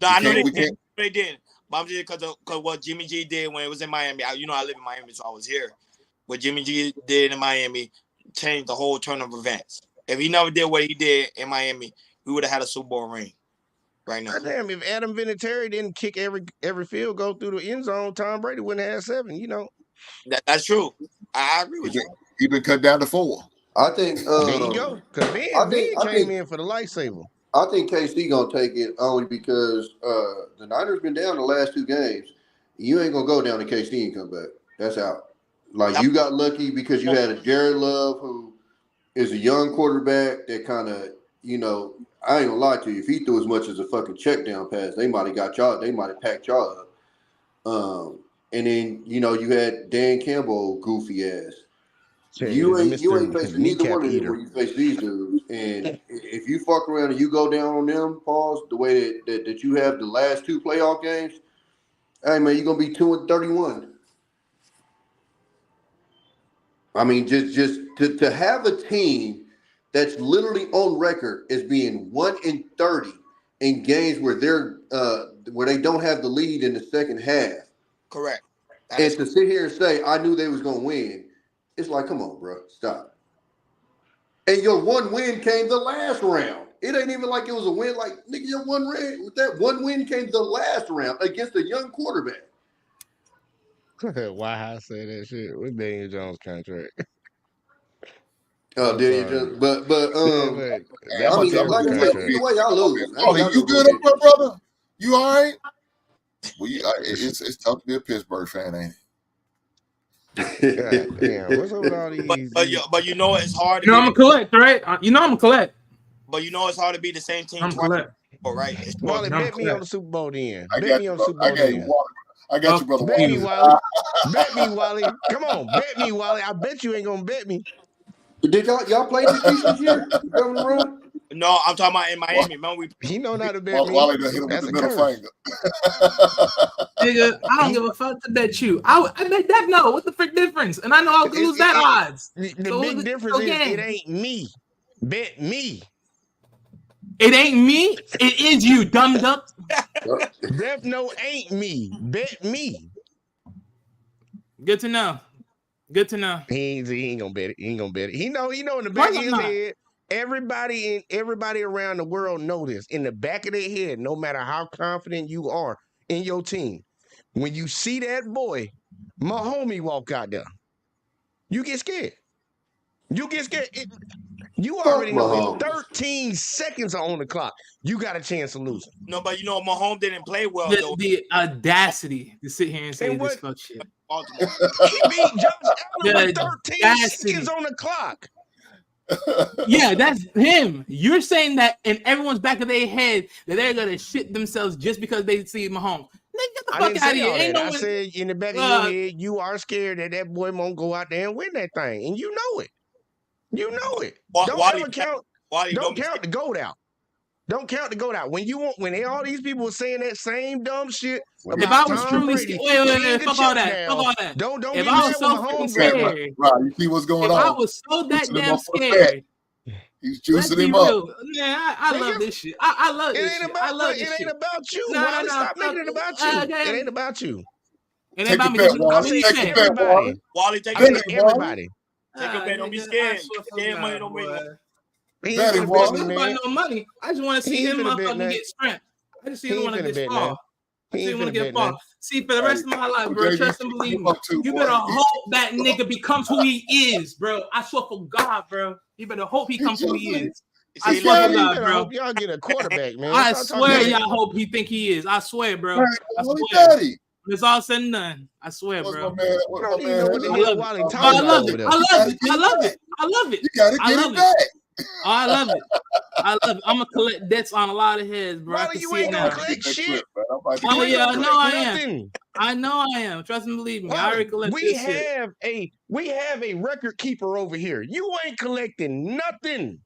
No, I know they didn't. They didn't. But I'm just because what Jimmy G did when it was in Miami. I live in Miami, so I was here. What Jimmy G did in Miami changed the whole turn of events. If he never did what he did in Miami, we would have had a Super Bowl ring right now. Damn, if Adam Vinatieri didn't kick every field goal through the end zone, Tom Brady wouldn't have had 7, you know. That's true. I agree with you. He been cut down to 4. I think there you go. Because Ben came in for the lifesaver. I think KC gonna take it only because the Niners been down the last 2 games. You ain't gonna go down to KC and come back. That's out. Like you got lucky because you had a Jared Love who is a young quarterback that kind of, I ain't gonna lie to you. If he threw as much as a fucking check down pass, they might have got y'all. They might have packed y'all up. And then you had Dan Campbell, goofy ass. You ain't facing neither one of them when you face these dudes. And if you fuck around and you go down on them, pause the way that you have the last 2 playoff games, hey man, you're gonna be 2-31. I mean, just to have a team that's literally on record as being 1-30 in games where they're where they don't have the lead in the second half. Correct. And to sit here and say, I knew they was going to win, it's like, come on, bro, stop. And your one win came the last round. It ain't even like it was a win. Like, nigga, your one win came the last round against a young quarterback. Why I say that shit with Daniel Jones contract? Oh, Daniel Jones. But Hey, I mean, like I said, either way, y'all lose. Wally, you good up there, brother? You all right? Well, it's tough to be a Pittsburgh fan, ain't it? God damn, what's up with all these? But you know it's hard. You know I'm gonna collect, right? You know I'm gonna collect. But you know it's hard to be the same team twice. Right? Wally, bet me on the Super Bowl then. Bet me on the Super Bowl then. I got you, brother. Bet me, Wally. Bet me, Wally. Come on, bet me, Wally. I bet you ain't gonna bet me. Did y'all play the Chiefs this year? No, I'm talking about in Miami. Man, he know not to bet me. Wally hit him with the middle finger. Nigga, I don't give a fuck to bet you. I bet that no. What the frick difference? And I know I'll lose that odds. The big difference is it ain't me. Bet me. It ain't me. It is you, dumb duck. Def no ain't me. Bet me. Good to know. Good to know. He ain't gonna bet it. He ain't gonna bet it. He know in the back of his head. Everybody around the world know this. In the back of their head, no matter how confident you are in your team, when you see that boy, Mahomes, walk out there, you get scared. You get scared. You already know if 13 seconds are on the clock, you got a chance of losing. No, but you know Mahomes didn't play well. The audacity to sit here and say this fuck shit. He beat Josh Allen with 13 seconds on the clock. Yeah, that's him. You're saying that in everyone's back of their head that they're gonna shit themselves just because they see Mahomes. Nigga, get the fuck out of here. Ain't no I said in the back of your head, you are scared that boy won't go out there and win that thing, and you know it. You know it. Don't count the goat out. Don't count the goat out. When all these people were saying that same dumb shit about if I was Tom truly Brady, wait, fuck all that. Fuck all that. Don't if I was so freaking scared, right, you see what's going on. If I was so that damn scared, he's juicing him up. Man, I love this shit. I love this shit. I love this shit. It ain't about you. No, Stop making it about you. It ain't about you. It ain't about me. I'm saying everybody. Wally, take everybody. Take a bet. Don't be scared. Scared money don't win. He ain't about no money. I just want to see him motherfucking get strapped. I just see him want to get fall. I just want to get fall. See, for the rest of my life, bro, trust and believe me. You better hope that nigga becomes who he is, bro. I swear for God, bro. You better hope he comes who he is. I swear to God, bro. Hope y'all get a quarterback, man. I swear y'all hope he think he is. I swear, bro. I swear. It's all said and done. I swear, bro. I love it. I love it. You gotta get it back. Oh, I love it. I'm gonna collect debts on a lot of heads, bro. Brother, you ain't gonna collect shit. Oh yeah, I know I am. I know I am. Trust and believe me. I already collect we have a record keeper over here. You ain't collecting nothing.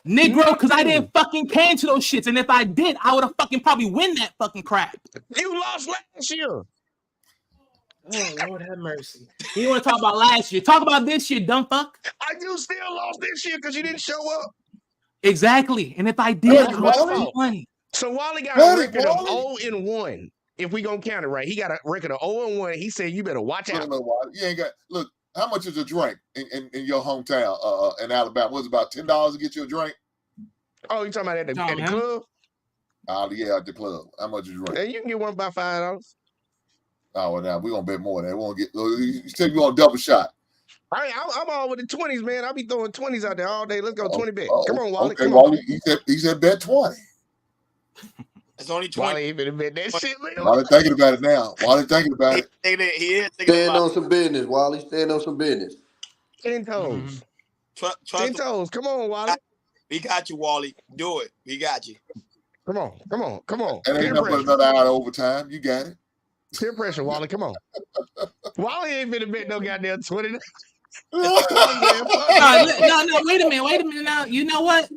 Negro, because I didn't fucking came to those shits. And if I did, I would have fucking probably win that fucking crap. You lost last year. Oh, Lord have mercy. You want to talk about last year? Talk about this year, dumb fuck. You still lost this year because you didn't show up. Exactly. And if I did, I would have money. So Wally got a record of 0-1. If we gonna count it right, he got a record of 0-1. He said you better watch out. You ain't got look. How much is a drink in your hometown in Alabama? Was it about $10 to get you a drink? Oh, you talking about at the club? Yeah, at the club. How much is a drink? Hey, you can get one by $5. Oh, well, now we're going to bet more than that. We won't get. You said you want a double shot. I'm all with the 20s, man. I'll be throwing 20s out there all day. Let's go 20 bet. Come on, Wally. Okay, come Wally. On. He said bet 20. It's only 20. Wally ain't finna bet that shit, man. Wally thinking about it now. Wally thinking about it. He is Stand on some business, Wally. Stand on some business. 10 toes. 10 toes. Come on, Wally. We got you, Wally. Do it. We got you. Come on. And ain't nothing but another hour of overtime. You got it. Peer pressure, Wally. Come on. Wally ain't finna bet no goddamn 20. No, wait a minute. Now, you know what?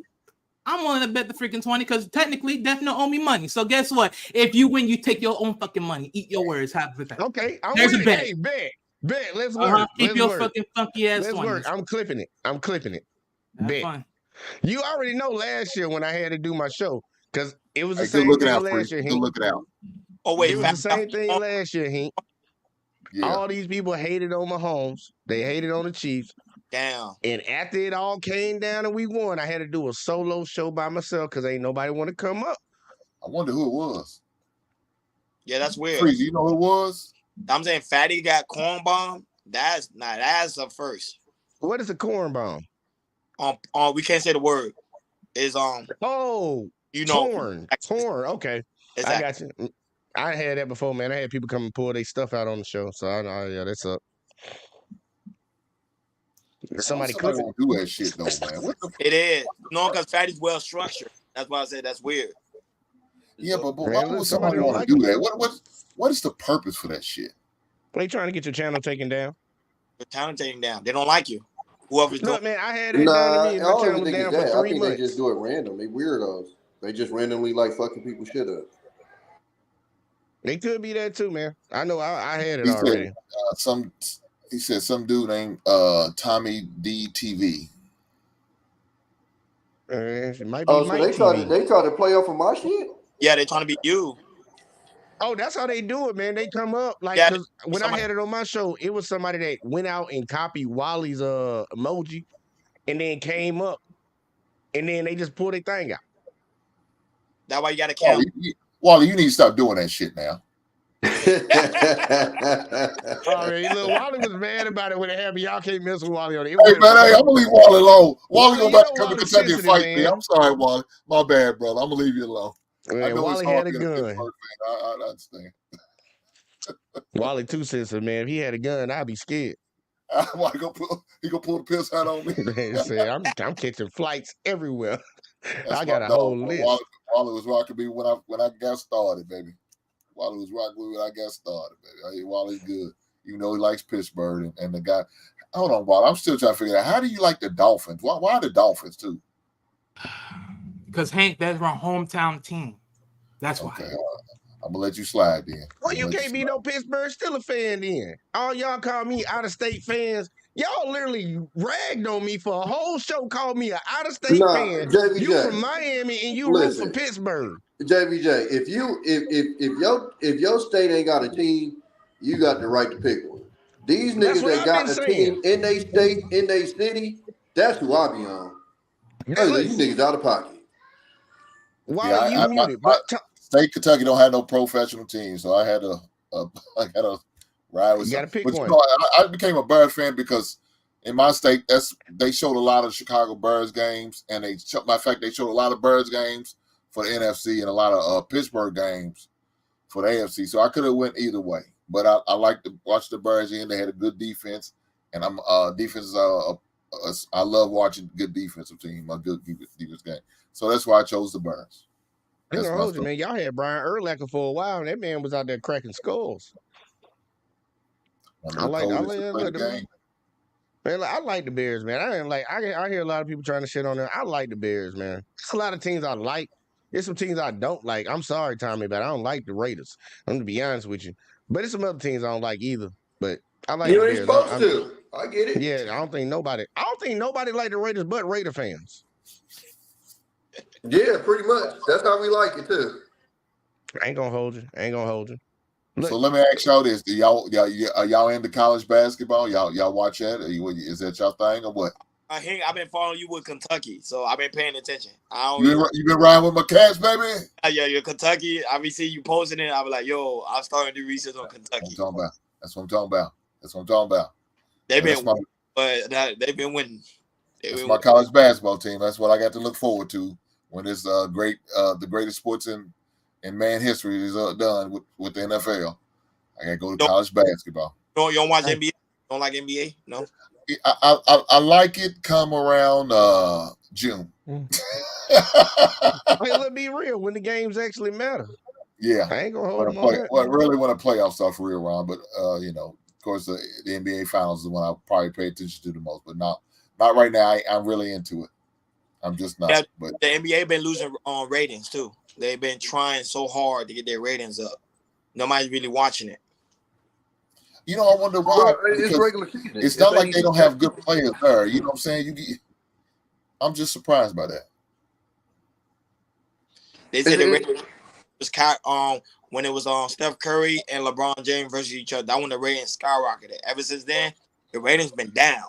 I'm willing to bet the freaking 20 because technically Def no owe me money. So guess what? If you win, you take your own fucking money. Eat your words. Half the time. Okay. There's a bet. Hey, bet. Let's work. Keep your fucking funky ass. Let's work. I'm clipping it. Bet. Fun. You already know last year when I had to do my show because it was the Hey, same good looking thing out, last year. Good looking out. Oh wait, it was the same thing last year, Hank. Yeah. All these people hated on Mahomes. They hated on the Chiefs. Damn. And after it all came down and we won, I had to do a solo show by myself because ain't nobody want to come up. I wonder who it was. Yeah, that's weird. Freeze, you know who it was? I'm saying Fatty got corn bomb. That's a first. What is a corn bomb? We can't say the word. Is oh, you know, torn. Okay, exactly. I got you. I had that before, man. I had people come and pull their stuff out on the show, so I know. Yeah, that's up. Somebody won't do that shit though, man. It is no, because Fatty's well structured. That's why I said that's weird. Yeah, but why would somebody want to do that? What is the purpose for that shit? They trying to get your channel taken down. Your channel taken down. They don't like you. Whoever's doing. Man, I had it done to me. My channel was down for 3 months. I think they just do it random. They weirdos. They just randomly like fucking people shit up. They could be that too, man. I know. I had it already. He said some dude named Tommy DTV. It might be so they try to play off of my shit? Yeah, they trying to be you. Oh, that's how they do it, man. They come up like cause when I had it on my show, it was somebody that went out and copied Wally's emoji, and then came up, and then they just pulled their thing out. That's why you got to count. Wally, you need to stop doing that shit now. Wally was mad about it when it happened. Y'all can't mess with Wally on it. Hey, man, I'm gonna leave Wally alone. Wally gonna about to come to Kentucky and fight me. I'm sorry, Wally. My bad, brother. I'm gonna leave you alone. Man, Wally had a gun. I understand. Wally too sensitive, man. If he had a gun, I'd be scared. Why he gonna pull the piss out on me? I'm catching flights everywhere. I got a whole list. Wally was rocking me when I got started, baby. Wally was rocking me when I got started, baby. Wally's good, even though he likes Pittsburgh and the guy. Hold on, Wally. I'm still trying to figure out how do you like the Dolphins? Why the Dolphins too? Because Hank, that's our hometown team. That's why. Okay, I'm gonna let you slide then. Well, you can't be no Pittsburgh Steelers fan then. All y'all call me out-of-state fans. Y'all literally ragged on me for a whole show. Called me an out-of-state fan. JVJ, you from Miami and you root for Pittsburgh. JVJ, if your state ain't got a team, you got the right to pick one. These niggas that got a team in their state, in their city, that's who I be on. Hey, you niggas out of pocket. Why are you muted? State Kentucky don't have no professional team, so I had to ride with. You got to pick one. I became a Bears fan because in my state, they showed a lot of Chicago Bears games, and they showed a lot of Bears games for the NFC and a lot of Pittsburgh games for the AFC. So I could have went either way, but I like to watch the Bears in. They had a good defense, and I love watching good defensive team, a good defense game. So that's why I chose the Bears. I hold you, man. Y'all had Brian Urlacher for a while, and that man was out there cracking skulls. I like the game. Man, I like the Bears, man. I hear a lot of people trying to shit on them. I like the Bears, man. There's a lot of teams I like. There's some teams I don't like. I'm sorry, Tommy, but I don't like the Raiders. I'm gonna be honest with you. But there's some other teams I don't like either. But I like the Bears. You ain't supposed to. I get it. Yeah, I don't think nobody like the Raiders but Raider fans. Yeah, pretty much. That's how we like it too. I ain't gonna hold you. Look, so let me ask y'all this: are y'all into college basketball? Y'all watch that? Is that y'all thing or what? I've been following you with Kentucky, so I've been paying attention. You been riding with my cats, baby? Yeah, you're Kentucky. I be seeing you posting it. I be like, yo, I'm starting to do research on Kentucky. That's what I'm talking about. They've been winning. That's my college basketball team. That's what I got to look forward to when this the greatest sports in man history is done with the NFL. I got to go to college basketball. You don't watch NBA? Don't like NBA? No. I like it come around June. Let's be real. When the games actually matter. Yeah. I ain't gonna hold them on that. Well, really when the playoffs start for real, Ron. But of course the NBA finals is the one I probably pay attention to the most. But not right now. I'm really into it. I'm just not. Yeah, but the NBA been losing on ratings too. They've been trying so hard to get their ratings up. Nobody's really watching it. I wonder why. It's regular season. It's not like they don't have good players there. You know what I'm saying? I'm just surprised by that. They said the ratings was when it was on Steph Curry and LeBron James versus each other. That when the ratings skyrocketed. Ever since then, the ratings been down.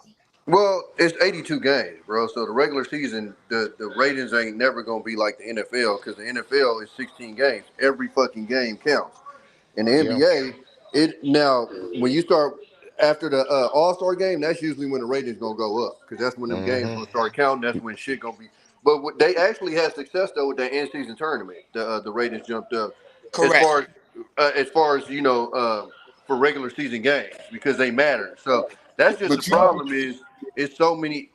Well, it's 82 games, bro. So the regular season, the ratings ain't never gonna be like the NFL because the NFL is 16 games. Every fucking game counts. In the NBA, now when you start after the All-Star game, that's usually when the ratings gonna go up because that's when them games gonna start counting. That's when shit gonna be. But they actually had success though with that in-season tournament. The ratings jumped up. Correct. As far as for regular season games because they matter. So that's just the problem is it's so many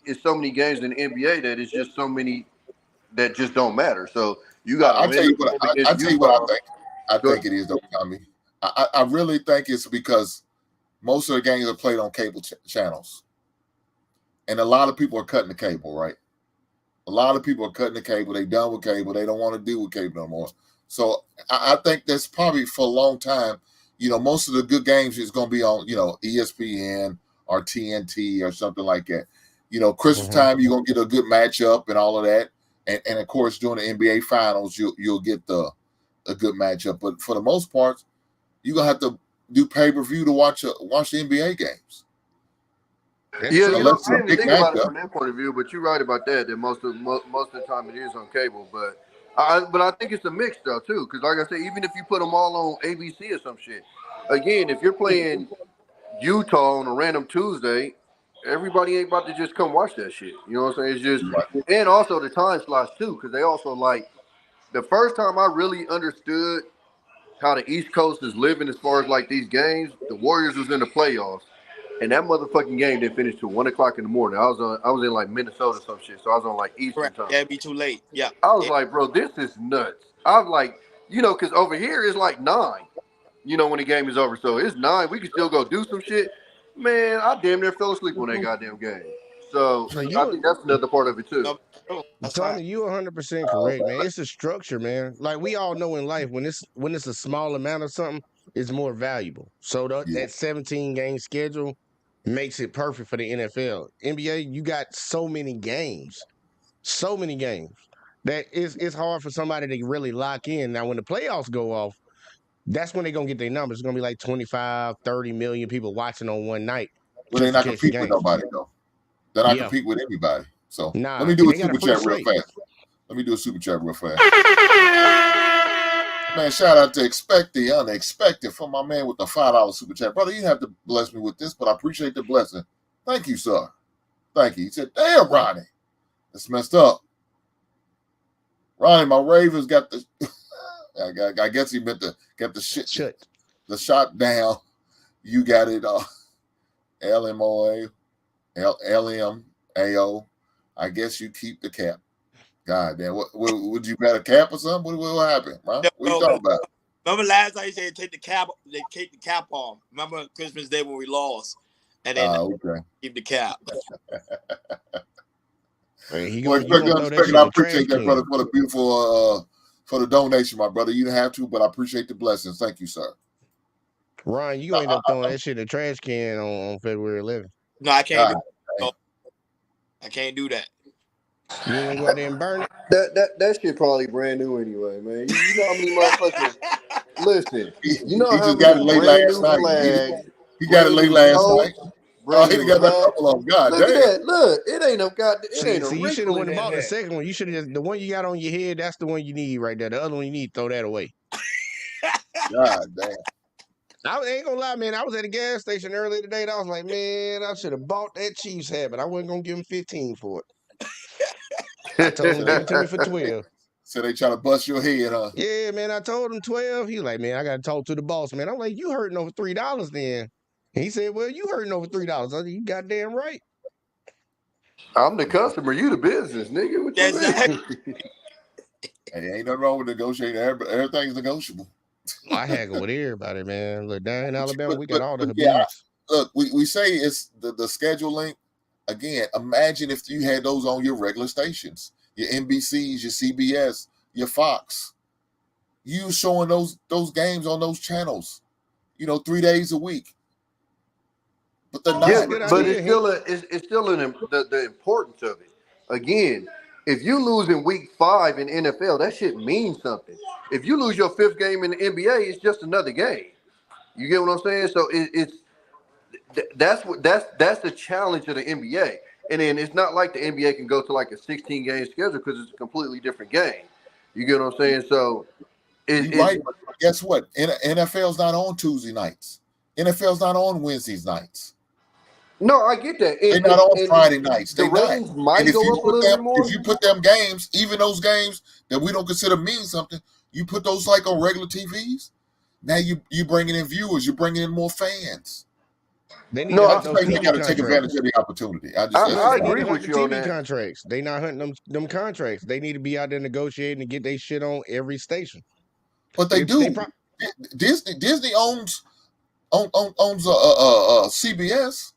games in the NBA that it's just so many that just don't matter. So you got. I'll tell you what I think. I think it is though, Tommy. I really think it's because most of the games are played on cable channels, and a lot of people are cutting the cable. Right, a lot of people are cutting the cable. They done with cable. They don't want to deal with cable no more. So I think that's probably for a long time. Most of the good games is going to be on ESPN or TNT or something like that. Christmas time you're going to get a good matchup and all of that, and of course during the NBA Finals you'll get a good matchup. But for the most part, you're gonna have to do pay-per-view to watch the NBA games. I didn't think about it from that point of view, but you're right about that. That most of the time it is on cable, but I think it's a mix though too, because like I said, even if you put them all on ABC or some shit, again, if you're playing Utah on a random Tuesday, everybody ain't about to just come watch that shit. You know what I'm saying? It's just, and also the time slots too, because they also like the first time I really understood how the East Coast is living as far as like these games. The Warriors was in the playoffs, and that motherfucking game didn't finish till 1 o'clock in the morning. I was in like Minnesota or some shit, so I was on like Eastern time. Yeah, it'd be too late. Yeah, I was like, bro, this is nuts. I was like, because over here it's like 9. When the game is over, so it's 9. We can still go do some shit. Man, I damn near fell asleep on that goddamn game. So I think that's another part of it too. Tommy, you 100% correct, man. It's a structure, man. Like we all know in life, when it's a small amount of something, it's more valuable. So that 17-game schedule makes it perfect for the NFL. NBA, you got so many games that it's hard for somebody to really lock in. Now, when the playoffs go off, that's when they're going to get their numbers. It's going to be like 25, 30 million people watching on one night. Well, they're not competing with nobody, though. They're not competing with anybody. So let me do a super chat real fast. Man, shout out to Expect the Unexpected from my man with the $5 super chat. Brother, you have to bless me with this, but I appreciate the blessing. Thank you, sir. Thank you. He said, damn, Ronnie, that's messed up. Ronnie, my Ravens got the I guess he meant to get the shot down. You got it. LMAO. I guess you keep the cap. God damn. What would you bet a cap or something? What happened, bro? What are you talking about? Remember last time you said take the cap off. Remember Christmas Day when we lost? And then keep the cap. I appreciate that, brother, for the beautiful for the donation, my brother. You didn't have to, but I appreciate the blessings. Thank you, sir. Ron, you end up throwing that shit in the trash can on February 11th. No, I can't. I can't do that. You ain't gonna go out there and burn it? That shit probably brand new anyway, man. You know how many motherfuckers listen. You know he how just many got it late last night. He got it late last night. Oh, he got a couple of them. God Look damn. at that. Look, it ain't no You should have went and bought the hat. second one. You should have just the one you got on your head. That's the one you need right there. The other one you need, throw that away. God damn. I ain't gonna lie, man. I was at a gas station earlier today, and I was like, man, I should have bought that Chiefs hat, but I wasn't gonna give him 15 for it. I told him to give it to me for 12. So they try to bust your head, huh? Yeah, man. I told him 12. He was like, man, I gotta talk to the boss, man. I'm like, you hurting over $3 then? And he said, well, you hurting over $3. I said, you goddamn right. I'm the customer, you the business, nigga. What you mean? Hey, ain't nothing wrong with negotiating. Everything's negotiable. I haggle with everybody, man. Look, down in Alabama, we got all the Habibs. Look, we say it's the schedule link. Again, imagine if you had those on your regular stations, your NBCs, your CBS, your Fox. You showing those games on those channels, 3 days a week. But they're not. Yeah, but it's still the importance of it. Again, if you lose in week 5 in NFL, that shit means something. If you lose your 5th game in the NBA, it's just another game. You get what I'm saying? So that's the challenge of the NBA. And then it's not like the NBA can go to like a 16-game schedule because it's a completely different game. You get what I'm saying? So you're right. But guess what? NFL's not on Tuesday nights. NFL's not on Wednesdays nights. No, I get that. They're not on Friday nights. The ratings might go up a little bit more. If you put them games, even those games that we don't consider mean something, you put those like on regular TVs. Now you bringing in viewers. You're bringing in more fans. They need to take advantage of the opportunity. I agree with you on TV that. contracts. They not hunting them contracts. They need to be out there negotiating to get their shit on every station. But they do. Disney owns CBS.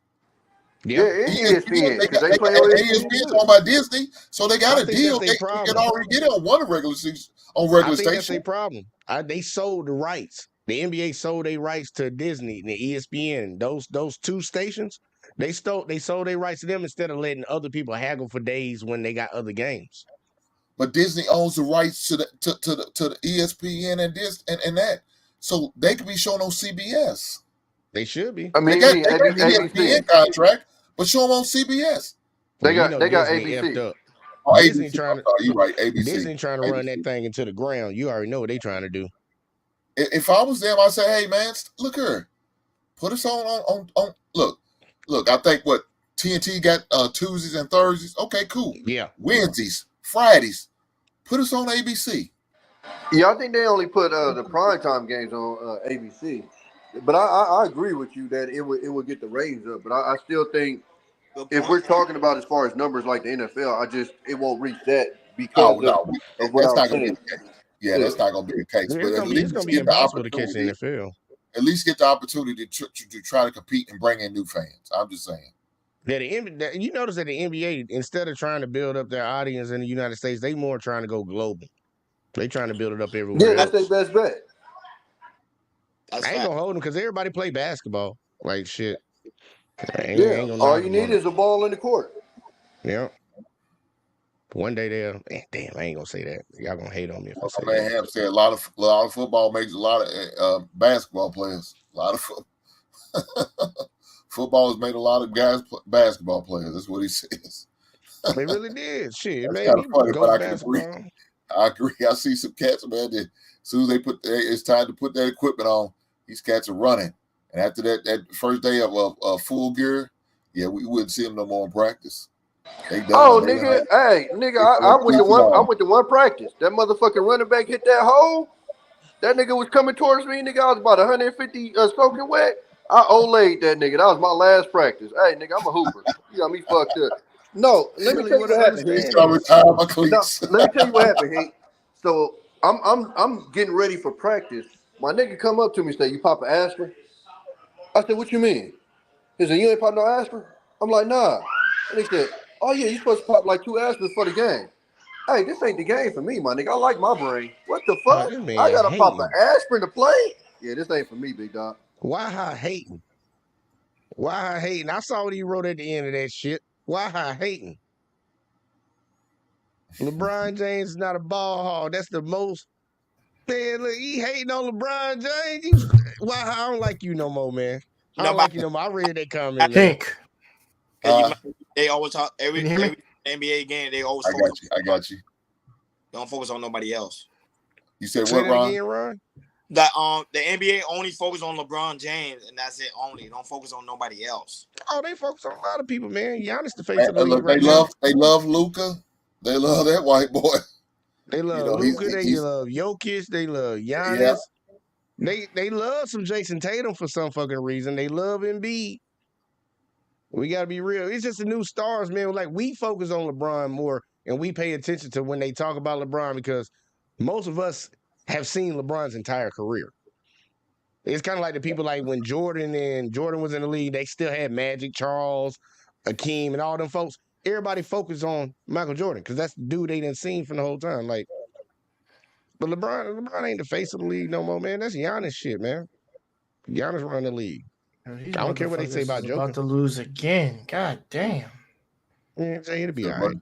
Yeah, ESPN. They play on ESPN owned by Disney, so they got a deal. They can already get it on one regular season station. That's their problem. They sold the rights. The NBA sold their rights to Disney and the ESPN. Those 2 stations, they sold their rights to them instead of letting other people haggle for days when they got other games. But Disney owns the rights to the ESPN and this and that, so they can be shown on CBS. They should be. I mean, they got the ESPN contract, but show them on CBS. They got ABC. Oh, Disney ABC. trying to, you're right. ABC. Disney trying to run that thing into the ground. You already know what they trying to do. If I was them, I'd say, hey man, look here, put us on. Look. I think what TNT got Tuesdays and Thursdays. Okay, cool. Yeah. Wednesdays, Fridays, put us on ABC. Yeah, I think they only put the primetime games on ABC. But I agree with you that it would get the ratings up. But I still think if we're talking about as far as numbers like the NFL, it won't reach that because of what I'm saying. Yeah, that's not going to be the case. But at least it's going to be impossible to catch the NFL. At least get the opportunity to try to compete and bring in new fans. I'm just saying. You notice that the NBA, instead of trying to build up their audience in the United States, they more trying to go global. They trying to build it up everywhere. Yeah, that's their best bet. I ain't gonna hold them because everybody play basketball. Like shit. All you need is a ball in the court. Yeah. One day they'll. Damn, I ain't gonna say that. Y'all gonna hate on me if I say that. Have said a lot of football makes a lot of basketball players. A lot of football has made a lot of guys basketball players. That's what he says. They really did. Shit, it That's made me funny, go but basketball. I agree. I see some cats, man, that as soon as it's time to put that equipment on, these cats are running. And after that first day of full gear, yeah, we wouldn't see them no more in practice. Nigga, I went to one practice. That motherfucking running back hit that hole. That nigga was coming towards me, nigga. I was about 150 soaking wet. I olayed that nigga. That was my last practice. Hey, nigga, I'm a hooper. You got me fucked up. No, let me tell you what happened. Let me tell you what happened, Hank. So I'm getting ready for practice. My nigga come up to me and say, "You pop an aspirin?" I said, "What you mean?" He said, "You ain't pop no aspirin?" I'm like, "Nah." And he said, "Oh yeah, you supposed to pop like 2 aspirins for the game." Hey, this ain't the game for me, my nigga. I like my brain. What the fuck? I gotta pop an aspirin to play? Yeah, this ain't for me, big dog. Why her hating? Why her hating? I saw what he wrote at the end of that shit. Why her hating? LeBron James is not a ball hog. That's the most. Man, look, he hating on LeBron James. Why I don't like you no more, man. I don't like you no more. I read that comment. I think. They always talk every NBA game. They always. I got you. Don't focus on nobody else. You said what, Ron? Again, Ron? That the NBA only focus on LeBron James, and that's it. Only don't focus on nobody else. Oh, they focus on a lot of people, man. Giannis the face of the league right now. They love Luka. They love that white boy. They love Luka. They love Jokic. They love Giannis. Yeah. They love some Jason Tatum for some fucking reason. They love Embiid. We gotta be real. It's just the new stars, man. Like we focus on LeBron more, and we pay attention to when they talk about LeBron because most of us have seen LeBron's entire career. It's kind of like the people like when Jordan was in the league, they still had Magic, Charles, Akeem, and all them folks. Everybody focused on Michael Jordan because that's the dude they done seen from the whole time. Like, but LeBron ain't the face of the league no more, man. That's Giannis shit, man. Giannis run the league. I don't care what they say about Joker. About to lose again. God damn. Yeah, it'll be all right.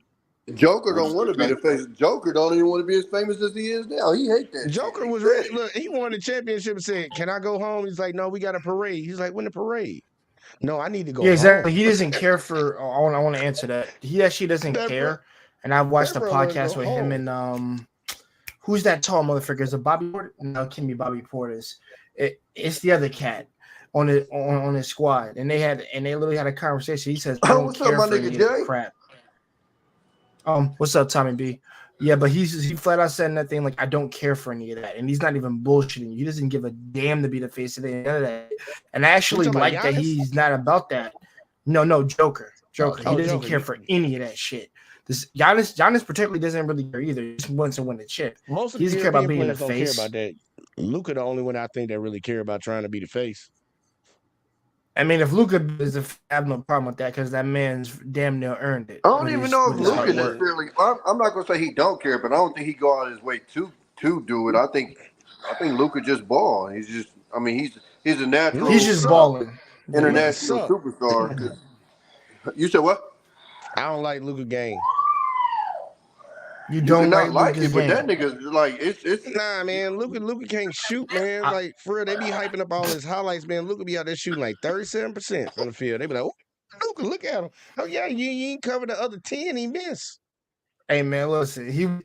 Joker don't want to be the face. Joker don't even want to be as famous as he is now. He hate that. Joker shit. was ready. Look, he won the championship and said, "Can I go home?" He's like, "No, we got a parade." He's like, "When the parade?" No, I need to go. Yeah, exactly. Home. He doesn't care for. I want to answer that. He actually doesn't care. And I've watched the podcast with him and who's that tall motherfucker? Is it Bobby Porter? No, it can't be Bobby Portis. It's the other cat on his squad, and they literally had a conversation. He says, "I don't care for any of that crap." What's up, Tommy B? Yeah, but he flat out said that thing like, "I don't care for any of that," and he's not even bullshitting. He doesn't give a damn to be the face of it. None of that. And I actually like that he's not about that. No, Joker. He doesn't care for any of that shit. This Giannis particularly doesn't really care either. He just wants to win the chip. Most of he doesn't care about being the face. Don't care about that. Luka, the only one I think that really care about trying to be the face. I mean, if Luka is I have no problem with that because that man's damn near earned it. I don't even know if Luka necessarily. I'm not gonna say he don't care, but I don't think he go out of his way to do it. I think Luka just ball. He's just. I mean, he's a natural. He's just balling. International superstar. You said what? I don't like Luka game. You don't like it, but that nigga's like it's nah, man. Luka can't shoot, man. Like for real, they be hyping up all his highlights, man. Luka be out there shooting like 37% from the field. They be like, "Oh, Luka, look at him. Oh yeah, you ain't covered the other 10. He missed." Hey man, listen,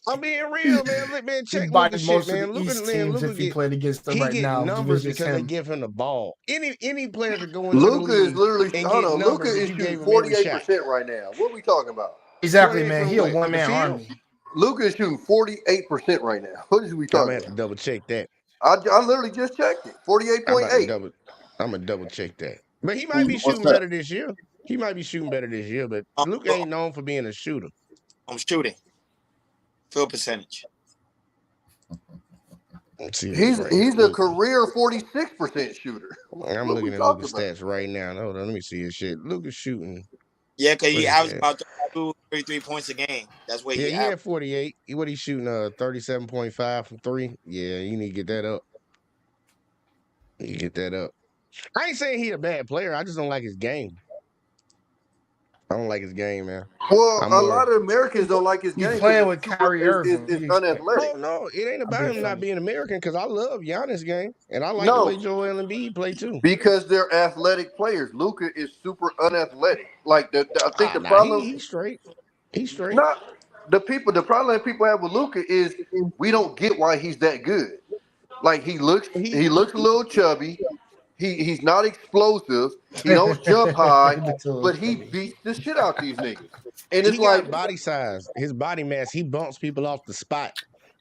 I'm being real, man. Look, man, check Luka shit, man. Luka if he played against them right now, numbers because they give him the ball. Any player to go into Luka the league is literally. Hold on, Luka is shooting 48% right now. What are we talking about? Exactly, man. He a one-man army. Luka is shooting 48% right now. What is we talking about? I'm gonna have to double check that. I literally just checked it. 48.8. I'm gonna double check that. But he might be shooting better this year. But Luka ain't known for being a shooter. I'm shooting. Field percentage. He's a career 46% shooter. I'm looking at Luka's stats right now. Hold on, let me see his shit. Luka's shooting. Yeah, because he averaged about 33 points a game. That's what he had 48. What he's shooting 37.5 from 3. Yeah, you need to get that up. I ain't saying he a bad player. I just don't like his game. I don't like his game, man. Well, a lot of Americans don't like his game. He's playing with Kyrie Irving. It's unathletic. No, it ain't about him not being American because I love Giannis' game. And I like the way Joel Embiid play too. Because they're athletic players. Luka is super unathletic. Like I think the problem he's straight. He's straight. The problem people have with Luka is we don't get why he's that good. Like he looks a little chubby. He's not explosive. He don't jump high, but he beats the shit out these niggas. And it's like body size, his body mass. He bumps people off the spot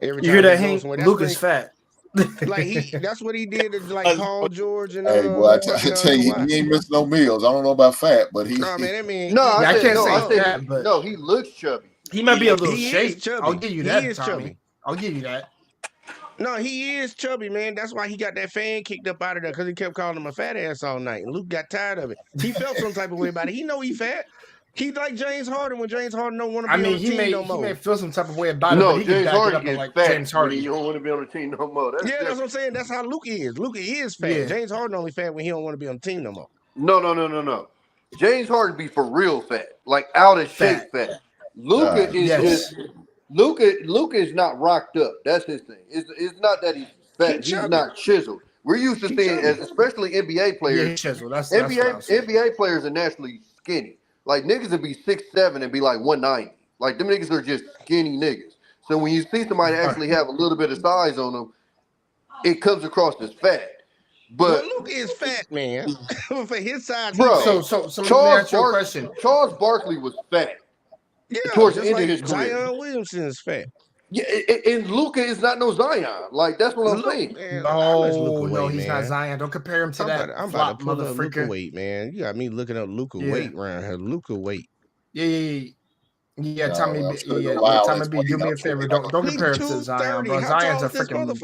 every time. You hear that, Hank? Luka's fat. Like that's what he did to like Paul George and. Hey, boy, I tell you, he ain't missing no meals. I don't know about fat, but he. No, man, I mean, I can't say that, but no, he looks chubby. He might be a little shaped. I'll give you that, Tommy. I'll give you that. No, he is chubby, man. That's why he got that fan kicked up out of there because he kept calling him a fat ass all night. And Luke got tired of it. He felt some type of way about it. He know he fat. He's like James Harden when James Harden don't want to be on the team no more. He may feel some type of way about it, but he James can back it up like fat James Harden. You don't want to be on the team no more. That's what I'm saying. That's how Luka is. Luka is fat. Yeah. James Harden only fat when he don't want to be on the team no more. No. James Harden be for real fat, like out of shape fat. Luka is Luka is not rocked up. That's his thing. It's not that he's fat. He's not chiseled. We're used to seeing, especially NBA players. Yeah, he's chiseled. NBA players are naturally skinny. Like niggas would be 6'7" and be like 190. Like them niggas are just skinny niggas. So when you see somebody actually have a little bit of size on them, it comes across as fat. But Luka is fat, man. For his size, bro. So Charles Barkley was fat. Yeah, towards the end of his career. Zion Williamson is fat. Yeah, and Luka is not no Zion. Like that's what I'm saying. No, he's not Zion. Don't compare him to that. I'm about to pull up Luka weight, man. You got me looking up Luka weight around here. Luka weight. Yeah. Tommy B, do me a favor. Don't compare him to Zion, bro. Zion's a freaking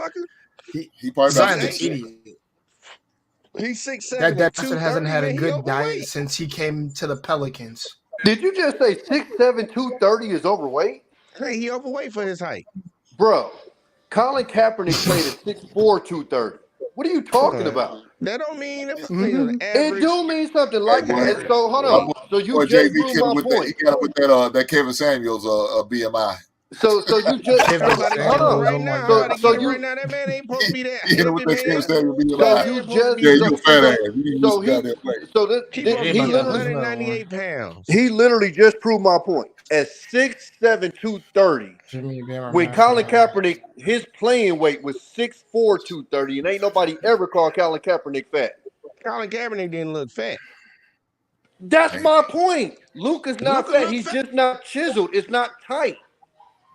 He probably Zion's an idiot. He's 6'7". That person hasn't had a good diet since he came to the Pelicans. Did you just say 6'7", 230 is overweight? Hey, he overweight for his height. Bro, Colin Kaepernick played at 6'4", 230. What are you talking about? That don't mean if It do mean something like that. So hold on. So you just proved my point. He got with that Kevin Samuels BMI. So you just hold on. right now. So you right now. That man ain't supposed to be that heavy, man. So you just you fat ass. He 198 pounds. He literally just proved my point. At 6'7", 230, when Colin Kaepernick, his playing weight was 6'4", 230, and ain't nobody ever called Colin Kaepernick fat. Colin Kaepernick didn't look fat. That's my point. Luke is not fat. He's just not chiseled. It's not tight.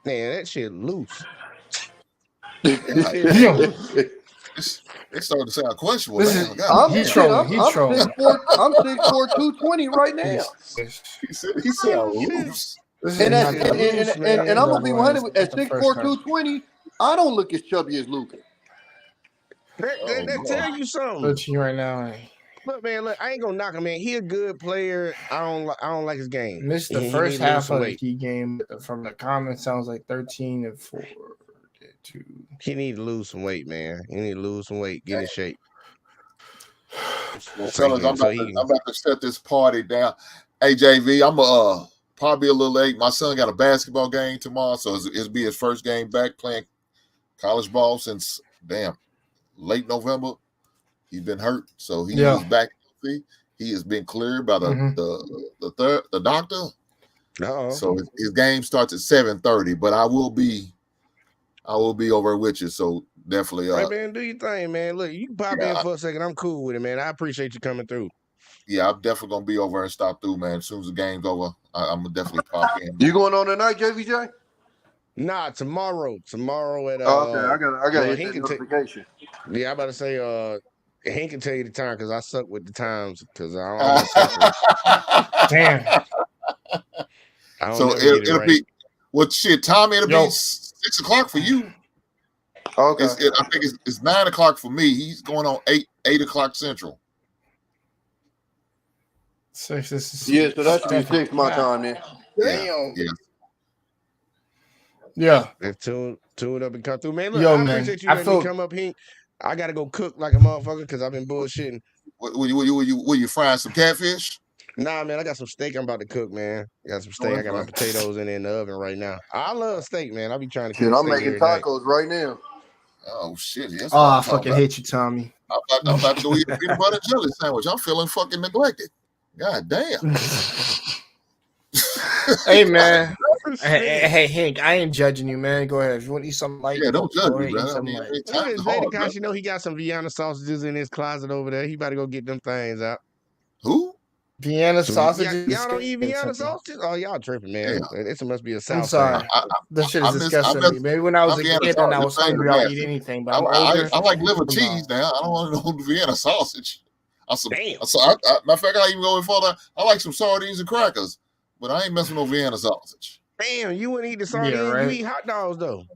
Man, that shit loose. It's starting to sound questionable. I'm 6'4", 220 right now. He said loose. And I'm gonna be 100 at 6'4", 220. I don't look as chubby as Luka. That tell you something. Look you right now. Look, man, I ain't gonna knock him, man. He a good player. I don't like his game. Missed the first half of the key game. From the comments, sounds like 13-4. He need to lose some weight, man. He need to lose some weight, get in shape. Well, fellas, I'm about to shut this party down. Hey, JV, I'm probably a little late. My son got a basketball game tomorrow, so it'll be his first game back playing college ball since late November. He's been hurt, so he is back healthy. He has been cleared by the doctor. So his game starts at 7:30, but I will be over with you. So definitely, right, man, do your thing, man. Look, you can pop in for a second. I'm cool with it, man. I appreciate you coming through. Yeah, I'm definitely gonna be over and stop through, man. As soon as the game's over, I'm gonna definitely pop in. You going on tonight, JVJ? Nah, tomorrow. Tomorrow at okay, I got a notification. Yeah, I'm about to say Hank can tell you the time because I suck with the times because I don't Damn. So it'll be shit, Tommy, it'll be 6 o'clock for you. Okay. I think it's 9 o'clock for me. He's going on 8 o'clock Central. 6. Yeah, so that should be 6 my time then. Damn. Yeah. Tune it up and come through. Man, look, I appreciate you letting me come up here. I gotta go cook like a motherfucker because I've been bullshitting. Will you frying some catfish? Nah, man, I got some steak I'm about to cook, man. I got some steak. I got my potatoes in the oven right now. I love steak, man. I be trying to cook I'm making tacos right now. Oh, shit. I fucking hate you, Tommy. I'm about to go eat a peanut butter and jelly sandwich. I'm feeling fucking neglected. God damn. Hey, man. Hey, Hank, I ain't judging you, man. Go ahead. If you want to eat something like don't judge me, man. You know he got some Vienna sausages in his closet over there. He about to go get them things out. Who? Vienna sausages? Y'all don't eat Vienna sausages? Oh, y'all tripping, man. It must be a South. I'm sorry. This shit is disgusting to me. Maybe when I was a kid and I was hungry, I'll eat anything. But I like liver cheese now. I don't want to know Vienna sausage. Matter of fact, I even go further. I like some sardines and crackers, but I ain't messing with no Vienna sausage. Damn, you wouldn't eat the sardines. You eat hot dogs, though.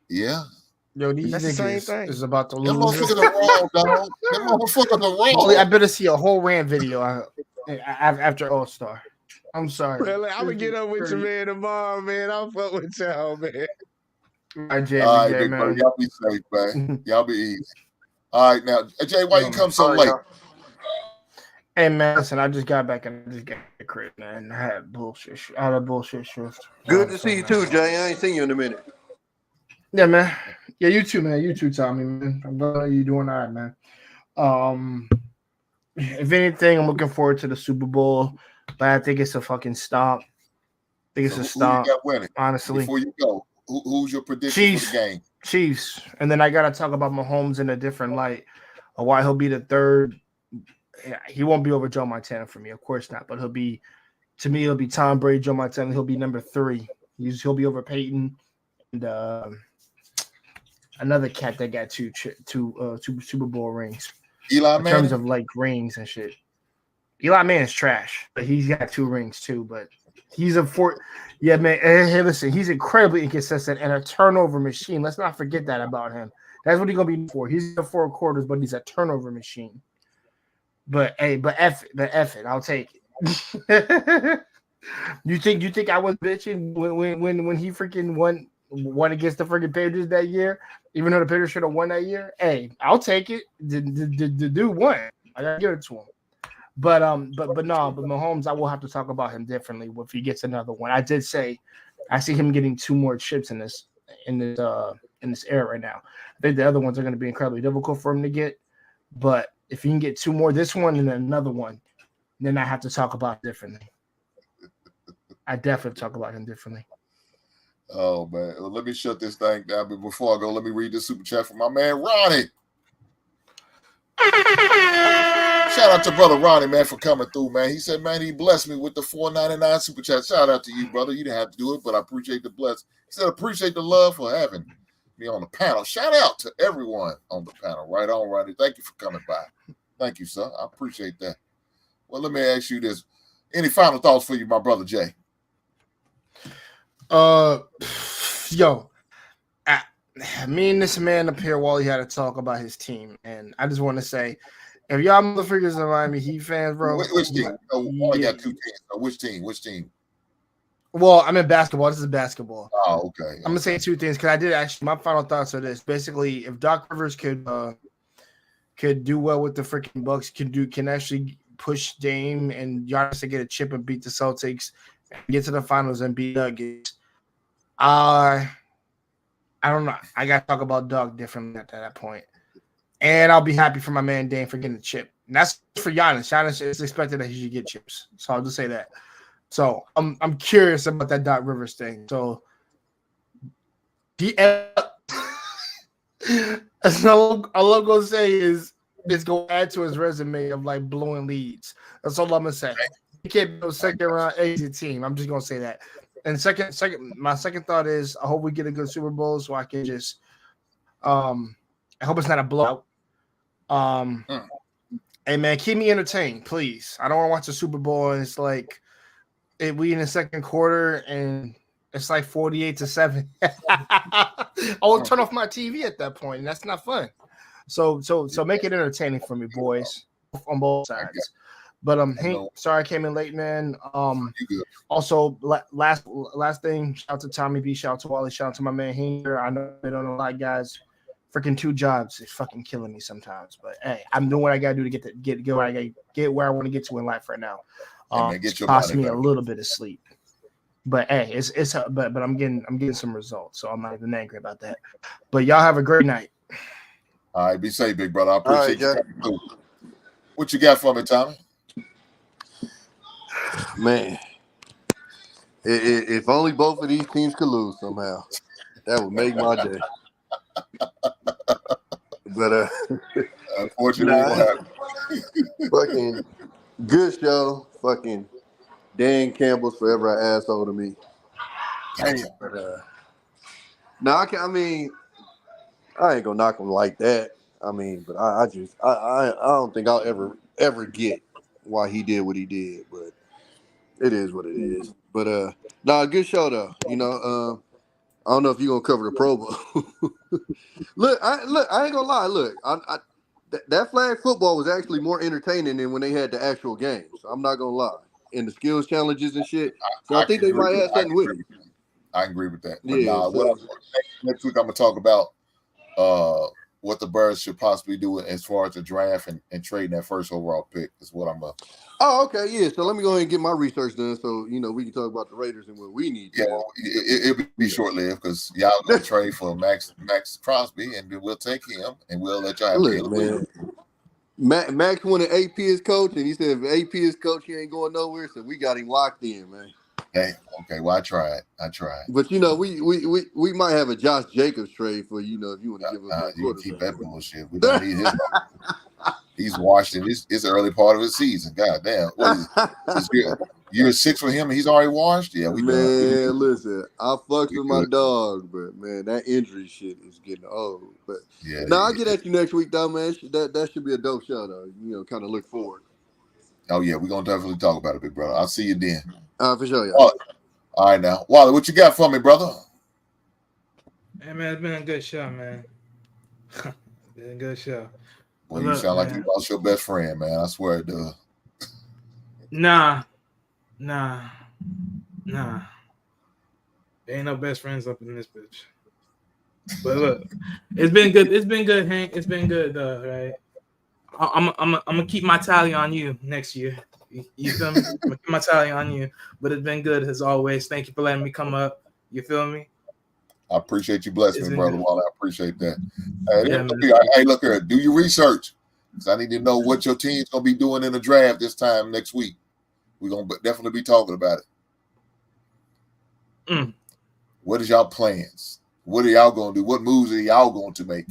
Yeah. Yo, these niggas is about to lose. Them motherfuckers are wrong, dog. Them motherfuckers are wrong. I better see a whole rant video after All-Star. I'm sorry. Well, I'm going to get up with you, man, tomorrow, man. I'll fuck with y'all, man. All right, big man. Y'all be safe, man. Y'all be easy. All right, now, Jay, why you come so late? Hey, man, listen, I just got back and I just got the crib, man. I had a bullshit shift. Good to see you too, Jay. I ain't seen you in a minute. Yeah, man. Yeah, you too, man. You too, Tommy, man. I'm glad you're doing all right, man. If anything, I'm looking forward to the Super Bowl, but I think it's a fucking stop. I think it's a stop, honestly. Before you go, who's your prediction for the game? Chiefs. And then I got to talk about Mahomes in a different light. Why he'll be the third. He won't be over Joe Montana for me, of course not. But he'll be Tom Brady, Joe Montana. He'll be number 3. He'll be over Peyton and another cat that got two Super Bowl rings. Eli in terms of like rings and shit. Eli Manning's trash, but he's got 2 rings too. But he's yeah, man. Hey, listen, he's incredibly inconsistent and a turnover machine. Let's not forget that about him. That's what he's gonna be for. He's in 4 quarters, but he's a turnover machine. But F it, I'll take it. You think I was bitching when he freaking won won against the freaking Patriots that year, even though the Patriots should have won that year. Hey, I'll take it. The dude won. I gotta give it to him. But Mahomes, I will have to talk about him differently if he gets another one. I did say I see him getting 2 more chips in this era right now. I think the other ones are going to be incredibly difficult for him to get. But if he can get 2 more, this one and then another one, then I have to talk about it differently. I definitely talk about him differently. Oh, man. Well, let me shut this thing down. But before I go, let me read this super chat from my man, Ronnie. Shout out to brother Ronnie, man, for coming through, man. He said, man, he blessed me with the $4.99 super chat. Shout out to you, brother. You didn't have to do it, but I appreciate the bless. He said, appreciate the love for having me on the panel. Shout out to everyone on the panel. Right on, Ronnie. Thank you for coming by. Thank you, sir. I appreciate that. Well, let me ask you this. Any final thoughts for you, my brother Jay? Me and this man up here, Wally, had to talk about his team, and I just want to say, if y'all motherfuckers are Miami Heat fans, bro, which team? Wally got 2 teams. So which team? Well, I'm in basketball. This is basketball. Oh, okay. I'm gonna say 2 things because I did actually. My final thoughts are this: basically, if Doc Rivers could do well with the freaking Bucks, can actually push Dame and Giannis to get a chip and beat the Celtics, and get to the finals and beat Nuggets. I don't know. I got to talk about Doug differently at that point. And I'll be happy for my man Dame for getting a chip. And that's for Giannis. Giannis is expected that he should get chips. So I'll just say that. So I'm curious about that Doc Rivers thing. So all I'm going to say is it's going to add to his resume of like blowing leads. That's all I'm going to say. He can't be a second round exit team. I'm just going to say that. And my second thought is I hope we get a good Super Bowl so I can just I hope it's not a blowout. Hey man, keep me entertained, please. I don't want to watch the Super Bowl and it's like we in the second quarter and it's like 48-7. I will turn off my TV at that point, and that's not fun. So make it entertaining for me, boys, on both sides. But Hank, sorry I came in late, man. Also, last thing, shout out to Tommy B, shout out to Wally, shout out to my man Hinger. I know they don't know a lot of guys. Freaking 2 jobs is fucking killing me sometimes. But hey, I'm doing what I gotta do to get where I want to get to in life right now. It's cost me a little bit of sleep. But hey, but I'm getting some results, so I'm not even angry about that. But y'all have a great night. All right, be safe, big brother. I appreciate you. What you got for me, Tommy? Man, if only both of these teams could lose somehow, that would make my day. But unfortunately, fucking good show. Fucking Dan Campbell's forever an asshole to me. Damn. But I mean, I ain't gonna knock him like that. I mean, but I don't think I'll ever get why he did what he did. But it is what it is. But good show though. You know, I don't know if you're gonna cover the Pro Bowl. Look, I ain't gonna lie. Look, that flag football was actually more entertaining than when they had the actual games. I'm not gonna lie. And the skills challenges and shit. So I think they might have something with it. I agree with that. But Yeah. Next week I'm gonna talk about what the Birds should possibly do as far as the draft and trading that first overall pick is what I'm up. Oh, okay, yeah. So let me go ahead and get my research done so we can talk about the Raiders and what we need. Yeah, it'll be short lived because y'all gonna trade for Max Crosby and we'll take him and we'll let y'all have man. Max wanted AP as coach, and he said if AP is coach, he ain't going nowhere. So we got him locked in, man. Hey, okay. Well, I tried. But we might have a Josh Jacobs trade for if you want to give us you keep that bullshit. We don't need his. He's washed in it's the early part of his season. God damn. What is it? Year 6 for him and he's already washed? Yeah, listen, I fucked with my dog, but man, that injury shit is getting old. But I'll get at you next week, though, man. That should be a dope show, though. Kind of look forward. Oh yeah, we're gonna definitely talk about it, big brother. I'll see you then. For sure, yeah. All right now. Wally, what you got for me, brother? Hey man, it's been a good show, man. Been a good show. Well, you sound like you lost your best friend, man. I swear it does. Nah. There ain't no best friends up in this bitch. But look, it's been good. It's been good, Hank. It's been good, though, right? I'm gonna keep my tally on you next year. You feel me? I'm gonna keep my tally on you. But it's been good as always. Thank you for letting me come up. You feel me? I appreciate you blessing me, brother Wally. I appreciate that. Yeah, hey, look here. Do your research. Because I need to know what your team's going to be doing in the draft this time next week. We're going to definitely be talking about it. What is y'all plans? What are y'all going to do? What moves are y'all going to make?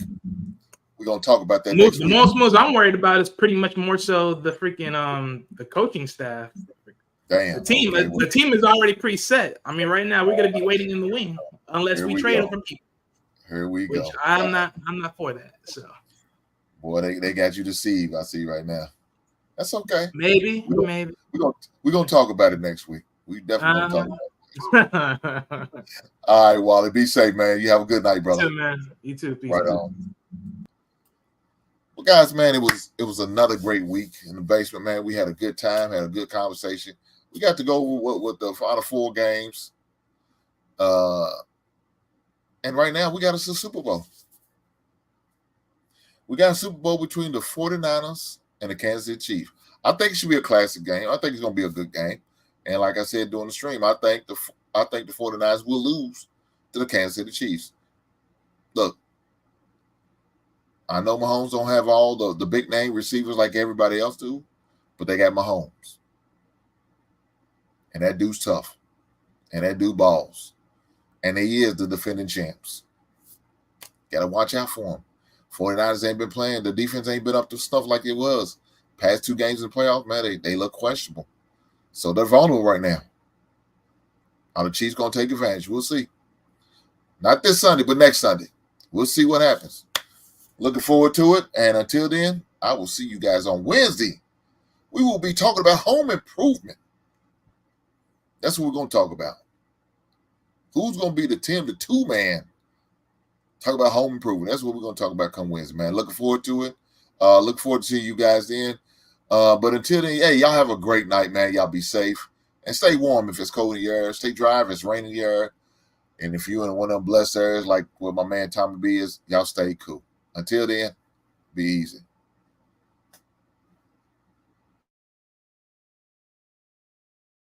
We're going to talk about that next week. The most moves I'm worried about is pretty much more so the freaking the coaching staff. Damn. The team is already preset. I mean, right now we're going to be waiting in the wing unless we trade them for people. Here we go. I'm not for that. So, boy, they got you deceived. I see right now. That's okay. Maybe. We're gonna talk about it next week. We definitely gonna talk about it. All right, Wally. Be safe, man. You have a good night, brother. You too, man. You too. Peace. Right on. Well, guys, man, it was another great week in the basement, man. We had a good time, had a good conversation. We got to go with the final 4 games. And right now, we got us a Super Bowl. We got a Super Bowl between the 49ers and the Kansas City Chiefs. I think it should be a classic game. I think it's going to be a good game. And like I said during the stream, I think the 49ers will lose to the Kansas City Chiefs. Look, I know Mahomes don't have all the big name receivers like everybody else do, but they got Mahomes. And that dude's tough. And that dude balls. And he is the defending champs. Got to watch out for him. 49ers ain't been playing. The defense ain't been up to stuff like it was. Past 2 games in the playoffs, man, they look questionable. So they're vulnerable right now. Are the Chiefs going to take advantage? We'll see. Not this Sunday, but next Sunday. We'll see what happens. Looking forward to it. And until then, I will see you guys on Wednesday. We will be talking about home improvement. That's what we're going to talk about. Who's going to be the 2 man? Talk about home improvement. That's what we're going to talk about come Wednesday, man. Looking forward to it. Look forward to seeing you guys then. But until then, hey, y'all have a great night, man. Y'all be safe. And stay warm if it's cold in your area. Stay dry if it's raining in your area. And if you're in one of them blessed areas like where my man Tommy B is, y'all stay cool. Until then, be easy.